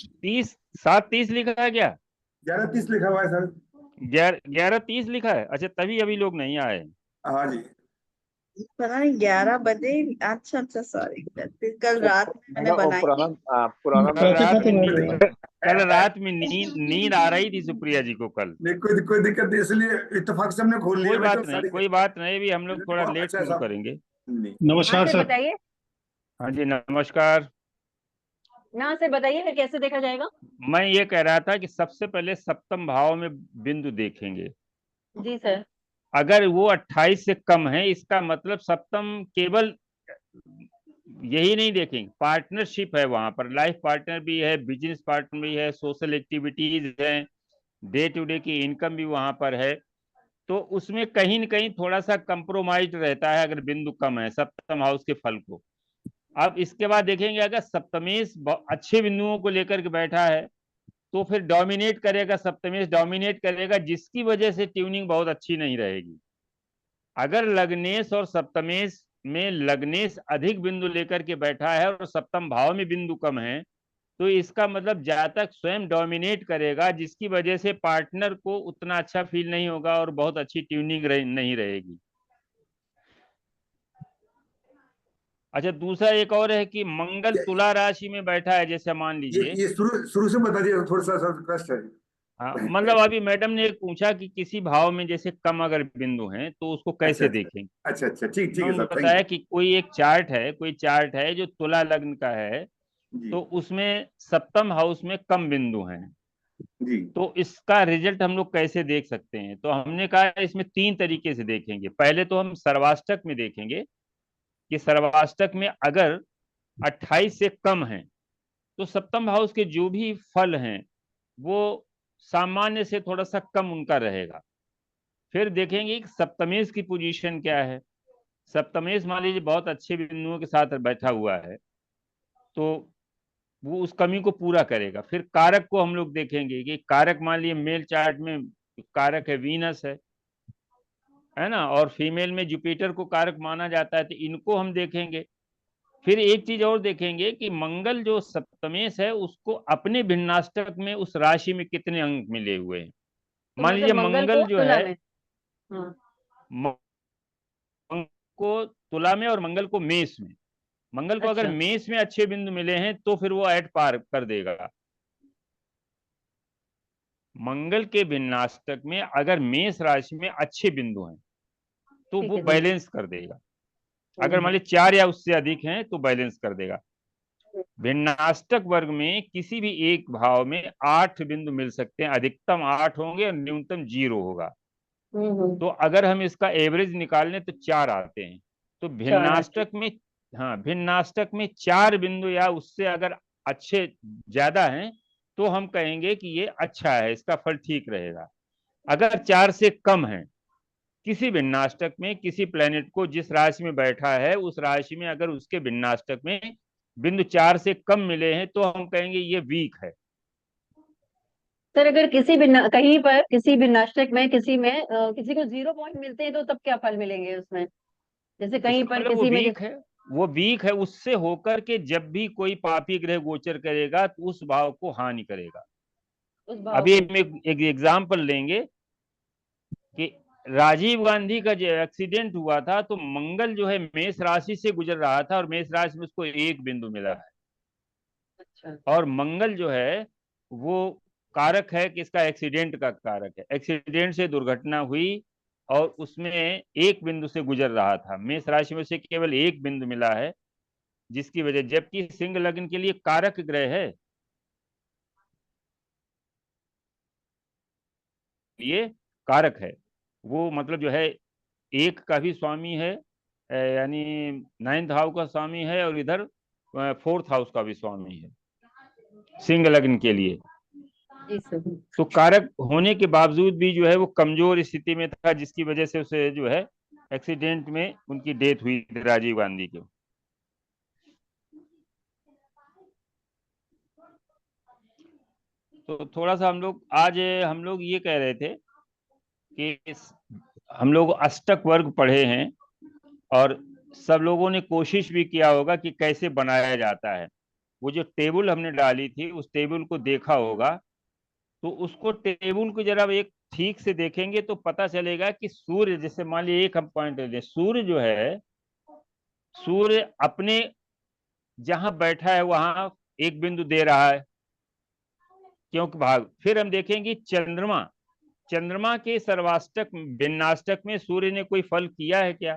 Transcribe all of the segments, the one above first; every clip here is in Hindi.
30, 7:30 लिखा है क्या? 11:30 लिखा हुआ है सर। 11:30 लिखा है, अच्छा तभी अभी लोग नहीं आए। हाँ जी। पता नहीं 11 बजे। अच्छा अच्छा, सॉरी, फिर कल वो रात में मैंने वो बनाई पुराना, थी। पुराना कल बैच रात है। में नींद कल रात में नींद नींद आ रही थी सुप्रिया जी को कल। नहीं, कोई कोई दिक्कत नहीं, इसलिए इत्तेफाक से हमने खोल लिया कोई भाई, तो बात नहीं, सारी कोई बात नहीं, भी हम लोग थोड़ा बहुत लेट अच्छा है शुरू साहब। करेंगे। नहीं। हाँ नमस्कार सर सर। बताइए। हाँ जी नमस्कार। ना सर बताइए, फिर कैसे देखा जाएगा? मैं ये कह रहा था कि सबसे पहले सप्तम भाव में बिंदु देखेंगे। जी सर। अगर वो 28 से कम है, इसका मतलब सप्तम केवल यही नहीं देखेंगे, पार्टनरशिप है वहां पर, लाइफ पार्टनर भी है, बिजनेस पार्टनर भी है, सोशल एक्टिविटीज है, डे टू डे की इनकम भी वहां पर है। तो उसमें कहीं न कहीं थोड़ा सा कंप्रोमाइज रहता है अगर बिंदु कम है सप्तम हाउस के फल को। अब इसके बाद देखेंगे अगर सप्तमेश अच्छे बिंदुओं को लेकर के बैठा है तो फिर डोमिनेट करेगा, सप्तमेश डोमिनेट करेगा, जिसकी वजह से ट्यूनिंग बहुत अच्छी नहीं रहेगी। अगर लग्नेश और सप्तमेश में लग्नेश अधिक बिंदु लेकर के बैठा है और सप्तम भाव में बिंदु कम है, तो इसका मतलब जातक स्वयं डोमिनेट करेगा, जिसकी वजह से पार्टनर को उतना अच्छा फील नहीं होगा और बहुत अच्छी ट्यूनिंग नहीं रहेगी। अच्छा दूसरा एक और है कि मंगल ये तुला राशि में बैठा है, जैसे मान ये लीजिए। ये शुरू शुरू से बता दिया, थोड़ा सा कष्ट है। हाँ मतलब अभी मैडम ने एक पूछा कि किसी भाव में जैसे कम अगर बिंदु हैं तो उसको अच्छा कैसे अच्छा। देखेंगे। अच्छा अच्छा, ठीक ठीक है उन्होंने साहब, थैंक बताया कि कोई एक चार्ट है, कोई चार्ट है जो तुला लग्न का है, यू जी। तो उसमें सप्तम हाउस में कम बिंदु हैं। जी। तो इसका रिजल्ट हम लोग कैसे देख सकते हैं, तो हमने कहा इसमें 3 तरीके से देखेंगे। पहले तो हम सर्वाष्टक में देखेंगे कि सर्वाष्टक में अगर 28 से कम है तो सप्तम हाउस के जो भी फल हैं वो सामान्य से थोड़ा सा कम उनका रहेगा। फिर देखेंगे कि सप्तमेश की पोजीशन क्या है। सप्तमेश मान लीजिए बहुत अच्छे बिंदुओं के साथ बैठा हुआ है तो वो उस कमी को पूरा करेगा। फिर कारक को हम लोग देखेंगे कि कारक मान लीजिए मेल चार्ट में कारक है वीनस है ना, और फीमेल में जुपिटर को कारक माना जाता है, तो इनको हम देखेंगे। फिर एक चीज और देखेंगे कि मंगल जो सप्तमेश है उसको अपने भिन्नाष्टक में उस राशि में कितने अंक मिले हुए हैं। तो मान लीजिए मतलब मंगल को मंगल जो तुला है, में। हाँ। मंगल को तुला में और मंगल को मेष में। मंगल को अगर अच्छा। मेष में अच्छे बिंदु मिले हैं तो फिर वो एट पार कर देगा। मंगल के भिन्नाष्टक में अगर मेष राशि में अच्छे बिंदु हैं तो ठीक वो है जी। बैलेंस कर देगा। अगर मान हम्म। लीजिए 4 या उससे अधिक हैं तो बैलेंस कर देगा। भिन्नाष्टक वर्ग में किसी भी एक भाव में 8 बिंदु मिल सकते हैं, अधिकतम 8 होंगे और न्यूनतम 0 होगा। हम्म। तो अगर हम इसका एवरेज निकालें तो 4 आते हैं। तो चार आते। भिन्नाष्टक में, हाँ भिन्नाष्टक में 4 बिंदु या उससे अगर अच्छे ज्यादा हैं तो हम कहेंगे कि ये अच्छा है, इसका फल ठीक रहेगा। अगर 4 से कम है किसी भिन्नाष्टक में, किसी प्लेनेट को जिस राशि में बैठा है उस राशि में अगर उसके भिन्नाष्टक में बिंदु 4 से कम मिले हैं तो हम कहेंगे ये वीक है। सर अगर किसी भी कहीं पर किसी भी नास्तिक में किसी में किसी को 0 पॉइंट मिलते हैं तो तब क्या फल मिलेंगे उसमें? जैसे कहीं इसका पर मतलब वो किसी में वीक है, वो वीक है, उससे होकर के जब भी कोई पापी ग्रह गोचर करेगा तो उस भाव को हानि करेगा। उस भाव अभी को। हम एक एग्जाम्पल लेंगे कि राजीव गांधी का जो एक्सीडेंट हुआ था तो मंगल जो है मेष राशि से गुजर रहा था और मेष राशि में उसको एक बिंदु मिला है। अच्छा। और मंगल जो है वो कारक है, किसका? एक्सीडेंट का कारक है। एक्सीडेंट से दुर्घटना हुई और उसमें एक बिंदु से गुजर रहा था, मेष राशि में से केवल एक बिंदु मिला है, जिसकी वजह, जबकि सिंह लग्न के लिए कारक ग्रह है, ये कारक है, वो मतलब जो है एक का भी स्वामी है, यानी 9th हाउस का स्वामी है और इधर 4th हाउस का भी स्वामी है सिंह लग्न के लिए। जी सर। तो कारक होने के बावजूद भी जो है वो कमजोर स्थिति में था, जिसकी वजह से उसे जो है एक्सीडेंट में उनकी डेथ हुई थी राजीव गांधी की। तो थोड़ा सा हम लोग ये कह रहे थे कि हम लोग अष्टक वर्ग पढ़े हैं और सब लोगों ने कोशिश भी किया होगा कि कैसे बनाया जाता है। वो जो टेबल हमने डाली थी उस टेबल को देखा होगा, तो उसको टेबल को जरा एक ठीक से देखेंगे तो पता चलेगा कि सूर्य, जैसे मान लीजिए एक हम पॉइंट ले लें, सूर्य जो है, सूर्य अपने जहां बैठा है वहां एक बिंदु दे रहा है, क्योंकि भाग फिर हम देखेंगे चंद्रमा, चंद्रमा के सर्वाष्टक भिन्नाष्टक में सूर्य ने कोई फल किया है क्या?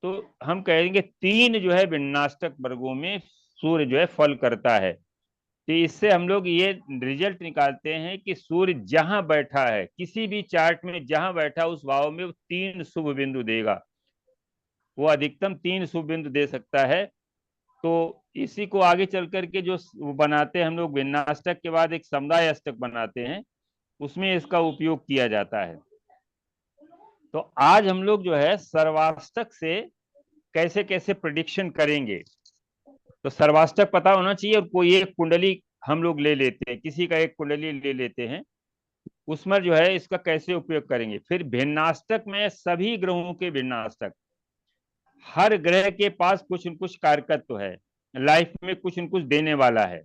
तो हम कहेंगे 3 जो है भिन्नाष्टक वर्गों में सूर्य जो है फल करता है। तो इससे हम लोग ये रिजल्ट निकालते हैं कि सूर्य जहां बैठा है, किसी भी चार्ट में जहां बैठा उस भाव में वो 3 शुभ बिंदु देगा, वो अधिकतम 3 शुभ बिंदु दे सकता है। तो इसी को आगे चल करके जो बनाते हैं हम लोग, भिन्नाष्टक के बाद एक समुदाय अष्टक बनाते हैं, उसमें इसका उपयोग किया जाता है। तो आज हम लोग जो है सर्वाष्टक से कैसे कैसे प्रेडिक्शन करेंगे, तो सर्वाष्टक पता होना चाहिए, और कोई एक कुंडली हम लोग ले लेते हैं, किसी का एक कुंडली ले लेते हैं, उसमें जो है इसका कैसे उपयोग करेंगे। फिर भिन्नाष्टक में सभी ग्रहों के भिन्नाष्टक, हर ग्रह के पास कुछ न कुछ कारकत्व है, लाइफ में कुछ न कुछ देने वाला है,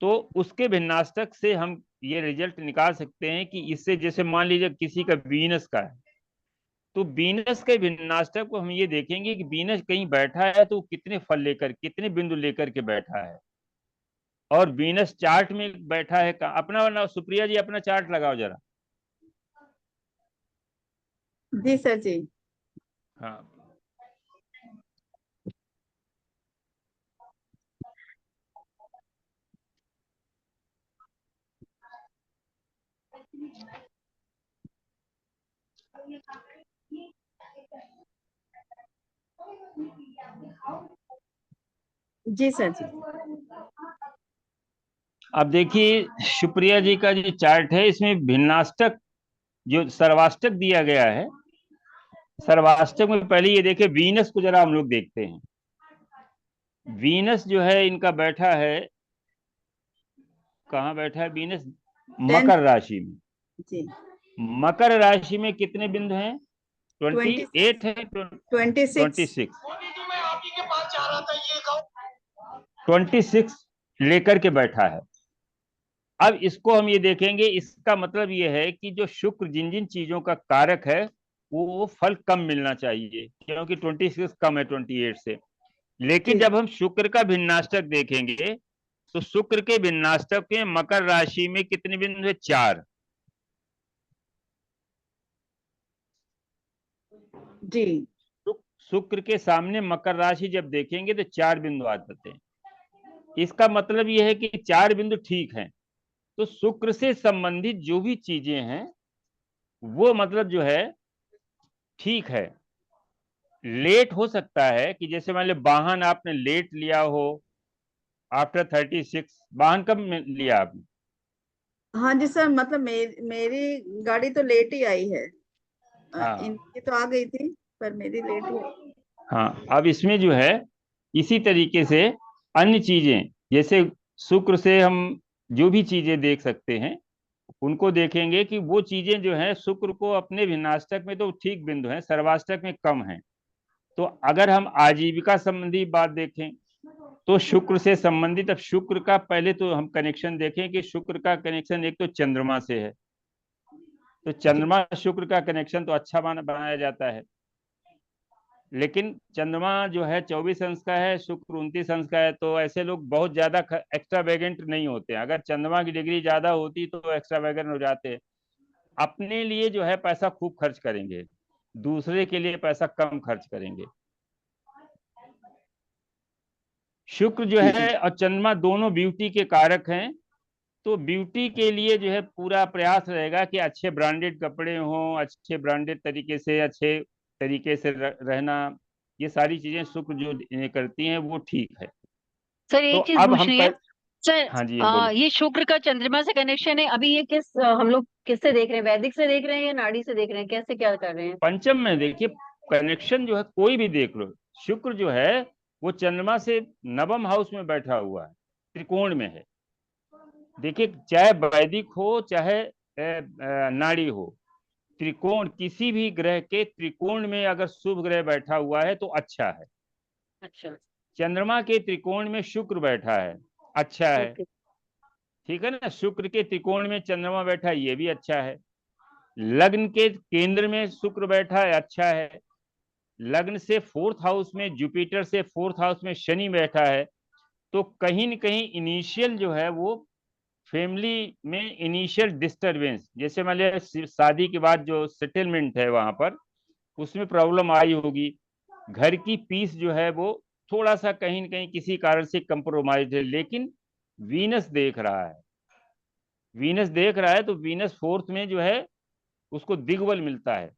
तो उसके भिन्नाष्टक से हम ये रिजल्ट निकाल सकते हैं कि इससे, जैसे मान लीजिए किसी का वीनस का है, तो वीनस के भिन्नाष्टक को हम ये देखेंगे कि वीनस कहीं बैठा है तो कितने फल लेकर, कितने बिंदु लेकर के बैठा है, और वीनस चार्ट में बैठा है का अपना, सुप्रिया जी अपना चार्ट लगाओ जरा। जी सर जी। हाँ, जी सर जी। अब देखिए सुप्रिया जी का जो चार्ट है, इसमें भिन्नाष्टक जो सर्वाष्टक दिया गया है, सर्वाष्टक में पहले ये देखे वीनस को जरा हम लोग देखते हैं। वीनस जो है इनका बैठा है, कहाँ बैठा है वीनस? मकर राशि में। जी। मकर राशि में कितने बिंदु हैं? 28 है, 26। 26 लेकर के बैठा है। अब इसको हम ये देखेंगे, इसका मतलब ये है कि जो शुक्र जिन जिन चीजों का कारक है वो फल कम मिलना चाहिए, क्योंकि 26 कम है 28 से। लेकिन जी। जब हम शुक्र का भिन्नाष्टक देखेंगे तो शुक्र के भिन्नाष्टक में मकर राशि में कितने बिंदु है? 4। जी। शुक्र के सामने मकर राशि जब देखेंगे तो 4 बिंदु आ जाते हैं। इसका मतलब यह है कि 4 बिंदु ठीक हैं। तो शुक्र से संबंधित जो भी चीजें हैं वो मतलब जो है ठीक है। लेट हो सकता है कि जैसे मान लो वाहन आपने लेट लिया हो, आफ्टर 36, वाहन कब लिया आपने? हाँ जी सर, मतलब मेरी गाड़ी तो लेट ही आई है। हाँ इनकी तो आ गई थी, पर मेरी लेट ही आई। हाँ। अब इसमें जो है इसी तरीके से अन्य चीजें, जैसे शुक्र से हम जो भी चीजें देख सकते हैं उनको देखेंगे कि वो चीजें जो है शुक्र को अपने भिन्नाष्टक में तो ठीक बिंदु हैं, सर्वाष्टक में कम है। तो अगर हम आजीविका संबंधी बात देखें तो शुक्र से संबंधित, अब शुक्र का पहले तो हम कनेक्शन देखें कि शुक्र का कनेक्शन एक तो चंद्रमा से है, तो चंद्रमा शुक्र का कनेक्शन तो अच्छा बनाया जाता है। लेकिन चंद्रमा जो है 24 अंश का है, शुक्र 29 अंश का है, तो ऐसे लोग बहुत ज्यादा एक्स्ट्रा वेगेंट नहीं होते हैं। अगर चंद्रमा की डिग्री ज्यादा होती तो एक्स्ट्रा वेगेंट हो जाते। अपने लिए जो है पैसा खूब खर्च करेंगे, दूसरे के लिए पैसा कम खर्च करेंगे। शुक्र जो है और चंद्रमा दोनों ब्यूटी के कारक हैं, तो ब्यूटी के लिए जो है पूरा प्रयास रहेगा कि अच्छे ब्रांडेड कपड़े हों, अच्छे ब्रांडेड तरीके से, अच्छे तरीके से रहना, ये सारी चीजें शुक्र जो करती हैं वो ठीक है। सर तो एक चीज अब हम पूछनी है सर। हाँ जी, बोलो। ये शुक्र का चंद्रमा से कनेक्शन है, अभी ये किस हम लोग किससे देख रहे हैं, वैदिक से देख रहे हैं या नाड़ी से देख रहे हैं, कैसे क्या कर रहे हैं? पंचम में देखिए कनेक्शन जो है कोई भी देख लो, शुक्र जो है वो चंद्रमा से नवम हाउस में बैठा हुआ है, त्रिकोण में है। देखिए चाहे वैदिक हो चाहे नाड़ी हो, त्रिकोण किसी भी ग्रह के त्रिकोण में अगर शुभ ग्रह बैठा हुआ है तो अच्छा है। अच्छा। चंद्रमा के त्रिकोण में शुक्र बैठा है, अच्छा है, ओके। ठीक है ना। शुक्र के त्रिकोण में चंद्रमा बैठा है, ये भी अच्छा है। लग्न के केंद्र में शुक्र बैठा है, अच्छा है। लग्न से 4th हाउस में जुपिटर से 4th हाउस में शनि बैठा है, तो कहीं न कहीं इनिशियल जो है वो फैमिली में इनिशियल डिस्टरबेंस, जैसे मान लिया शादी के बाद जो सेटलमेंट है वहां पर, उसमें प्रॉब्लम आई होगी। घर की पीस जो है वो थोड़ा सा कहीं न कहीं किसी कारण से कंप्रोमाइज है। लेकिन वीनस देख रहा है, वीनस देख रहा है, तो वीनस 4th में जो है उसको दिग्बल मिलता है,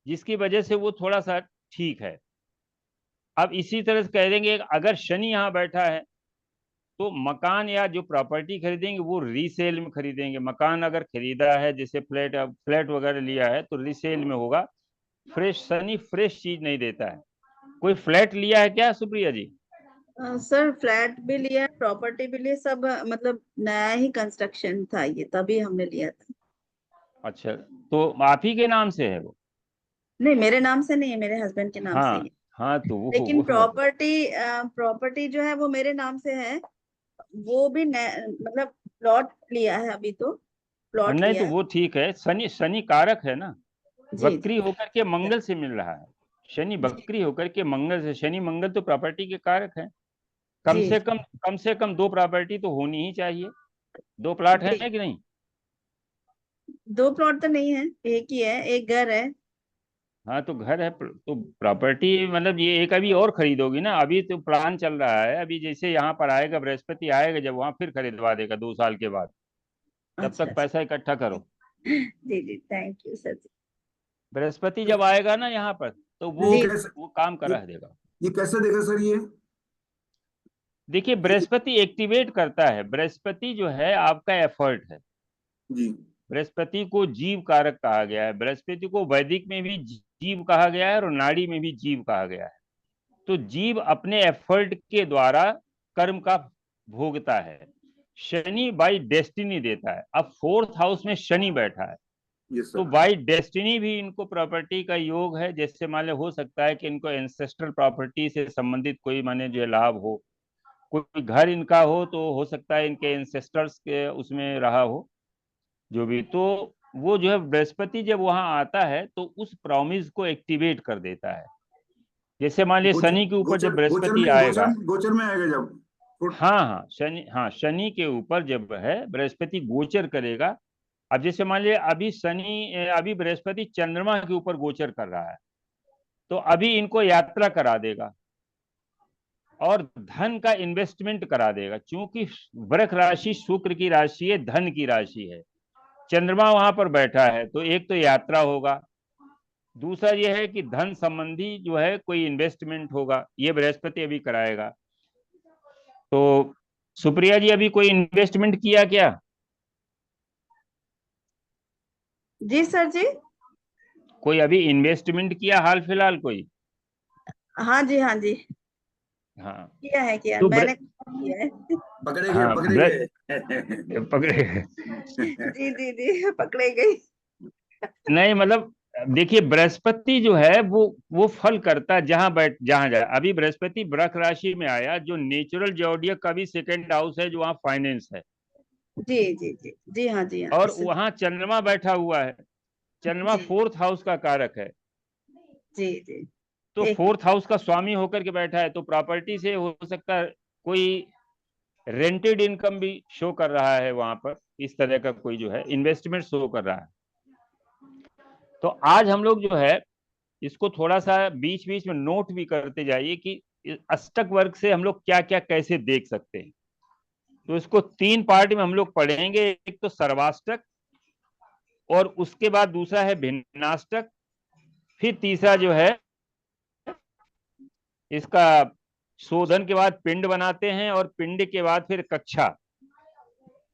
जिसकी वजह से वो थोड़ा सा ठीक है। अब इसी तरह से कह देंगे अगर शनि यहाँ बैठा है तो मकान या जो प्रॉपर्टी खरीदेंगे वो रीसेल में खरीदेंगे। मकान अगर खरीदा है, जैसे फ्लैट फ्लैट वगैरह लिया है, तो रीसेल में होगा। फ्रेश शनि फ्रेश चीज नहीं देता है। कोई फ्लैट लिया है क्या सुप्रिया जी? सर फ्लैट भी लिया, प्रॉपर्टी भी लिया, सब मतलब नया ही कंस्ट्रक्शन था ये, तभी हमने लिया था। अच्छा, तो आप ही के नाम से है वो? नहीं, मेरे नाम से नहीं है, मेरे हस्बैंड के नाम से ही हाँ है। हाँ, तो लेकिन वो मतलब प्रॉपर्टी जो है वो मेरे नाम से है। वो भी मतलब प्लॉट लिया है अभी तो, प्लॉट नहीं, लिया तो है। वो ठीक है। शनि शनि कारक है ना, जी जी वक्री होकर के मंगल से मिल रहा है। शनि जी वक्री होकर के मंगल से, शनि मंगल तो प्रॉपर्टी के कारक है। कम जी से कम, कम से कम 2 प्रॉपर्टी तो होनी ही चाहिए। 2 प्लाट है जी। कि नहीं? 2 प्लॉट तो नहीं है, एक ही है, एक घर है। हाँ, तो घर है तो प्रॉपर्टी मतलब ये एक अभी और खरीदोगी ना। अभी तो प्लान चल रहा है, अभी जैसे यहाँ पर आएगा बृहस्पति आएगा, जब वहां फिर खरीदवा देगा 2 साल के बाद। तब अच्छा तक अच्छा। पैसा इकट्ठा करो। जी जी, थैंक यू सर जी। बृहस्पति जब आएगा ना यहाँ पर, तो ये जी कैसे, वो काम ये, करा देगा। ये कैसे देगा सर ये? देखिए, बृहस्पति एक्टिवेट करता है। बृहस्पति जो है आपका एफर्ट है। जी बृहस्पति को जीव कारक कहा गया है। बृहस्पति को वैदिक में भी जीव कहा गया है और नाड़ी में भी जीव कहा गया है। तो जीव अपने एफर्ट के द्वारा कर्म का भोगता है। शनि बाई डेस्टिनी देता है। अब 4th हाउस में शनि बैठा है, यस तो सर। बाई डेस्टिनी भी इनको प्रॉपर्टी का योग है। जैसे मान लो हो सकता है कि इनको एंसेस्ट्रल प्रॉपर्टी से संबंधित कोई माने जो लाभ हो, कोई घर इनका हो, तो हो सकता है इनके एंसेस्टर्स के उसमें रहा हो, जो भी। तो वो जो है बृहस्पति जब वहां आता है तो उस प्रॉमिस को एक्टिवेट कर देता है। जैसे मान लिया गोचर शनि के ऊपर जब गोचर गोचर बृहस्पति में गोचर आएगा। गोचर में आएगा जब हाँ हाँ, शनि, हाँ शनि के ऊपर जब है बृहस्पति गोचर करेगा। अब जैसे मान लिया अभी अभी बृहस्पति चंद्रमा के ऊपर गोचर कर रहा है, तो अभी इनको यात्रा करा देगा और धन का इन्वेस्टमेंट करा देगा। क्योंकि वृष राशि शुक्र की राशि है, धन की राशि है। चंद्रमा वहां पर बैठा है, तो एक तो यात्रा होगा, दूसरा यह है कि धन संबंधी जो है कोई इन्वेस्टमेंट होगा, ये बृहस्पति अभी कराएगा। तो सुप्रिया जी अभी कोई इन्वेस्टमेंट किया क्या? जी सर जी। कोई अभी इन्वेस्टमेंट किया हाल फिलहाल कोई? हाँ जी हाँ जी, हाँ, किया है, तो मैंने किया है। हाँ पकड़े गए। पकड़े। जी जी जी, पकड़े गई। नहीं मतलब, देखिए बृहस्पति जो है वो फल करता है जहां जाए। अभी बृहस्पति वृष राशि में आया, जो नेचुरल जॉडियक का भी 2nd हाउस है, जो वहाँ फाइनेंस है। जी जी जी जी, हाँ जी हाँ और जी सर। वहां चंद्रमा बैठा हुआ है। चंद्रमा जी 4th हाउस का कारक है। जी जी। तो एक 4th हाउस का स्वामी होकर के बैठा है, तो प्रॉपर्टी से हो सकता है कोई रेंटेड इनकम भी शो कर रहा है वहां पर। इस तरह का कोई जो है इन्वेस्टमेंट शो कर रहा है। तो आज हम लोग जो है इसको थोड़ा सा बीच बीच में नोट भी करते जाइए कि अष्टक वर्ग से हम लोग क्या क्या कैसे देख सकते हैं। तो इसको 3 पार्ट में हम लोग पढ़ेंगे। एक तो सर्वाष्टक, और उसके बाद दूसरा है भिन्नाष्टक, फिर तीसरा जो है इसका शोधन के बाद पिंड बनाते हैं, और पिंड के बाद फिर कक्षा।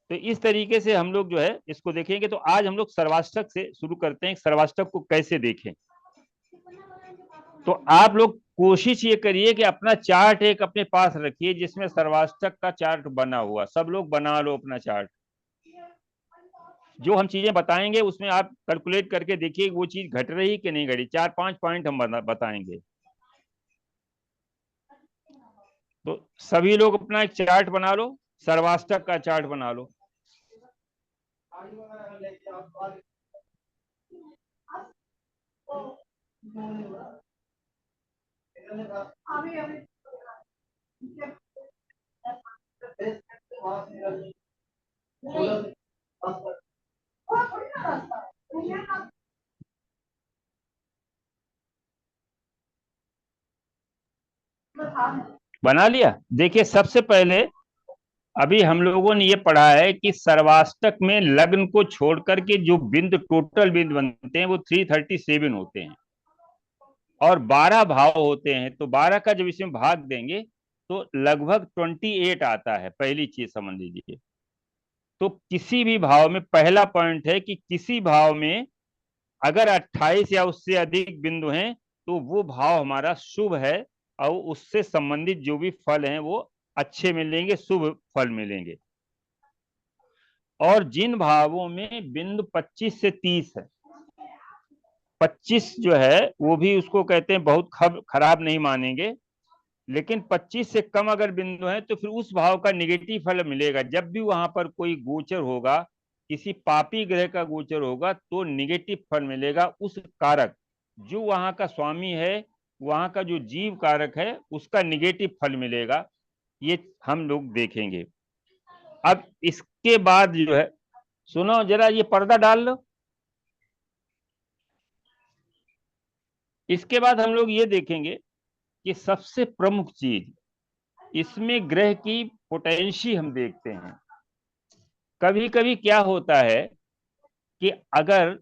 तो इस तरीके से हम लोग जो है इसको देखेंगे। तो आज हम लोग सर्वाष्टक से शुरू करते हैं, सर्वाष्टक को कैसे देखें। तो आप लोग कोशिश ये करिए कि अपना चार्ट एक अपने पास रखिए, जिसमें सर्वाष्टक का चार्ट बना हुआ। सब लोग बना लो अपना चार्ट। जो हम चीजें बताएंगे उसमें आप कैलकुलेट करके देखिए वो चीज घट रही कि नहीं घटी। 4-5 पॉइंट हम बताएंगे। तो सभी लोग अपना एक चार्ट बना लो, सर्वाष्टक का चार्ट बना लो। बना लिया। देखिए सबसे पहले अभी हम लोगों ने ये पढ़ा है कि सर्वाष्टक में लग्न को छोड़ करके जो बिंदु, टोटल बिंदु बनते हैं वो 337 होते हैं और 12 भाव होते हैं। तो 12 का जब इसमें भाग देंगे तो लगभग 28 आता है। पहली चीज समझ लीजिए। तो किसी भी भाव में, पहला पॉइंट है कि किसी भाव में अगर 28 या उससे अधिक बिंदु हैं तो वो भाव हमारा शुभ है और उससे संबंधित जो भी फल हैं वो अच्छे मिलेंगे, शुभ फल मिलेंगे। और जिन भावों में बिंदु 25 से 30 है, 25 जो है वो भी उसको कहते हैं बहुत खराब नहीं मानेंगे, लेकिन 25 से कम अगर बिंदु है तो फिर उस भाव का निगेटिव फल मिलेगा। जब भी वहां पर कोई गोचर होगा, किसी पापी ग्रह का गोचर होगा तो निगेटिव फल मिलेगा। उस कारक जो वहां का स्वामी है, वहां का जो जीव कारक है, उसका निगेटिव फल मिलेगा। ये हम लोग देखेंगे। अब इसके बाद जो है, सुनो जरा, ये पर्दा डाल लो। इसके बाद हम लोग ये देखेंगे कि सबसे प्रमुख चीज इसमें ग्रह की पोटेंसी हम देखते हैं। कभी कभी क्या होता है कि अगर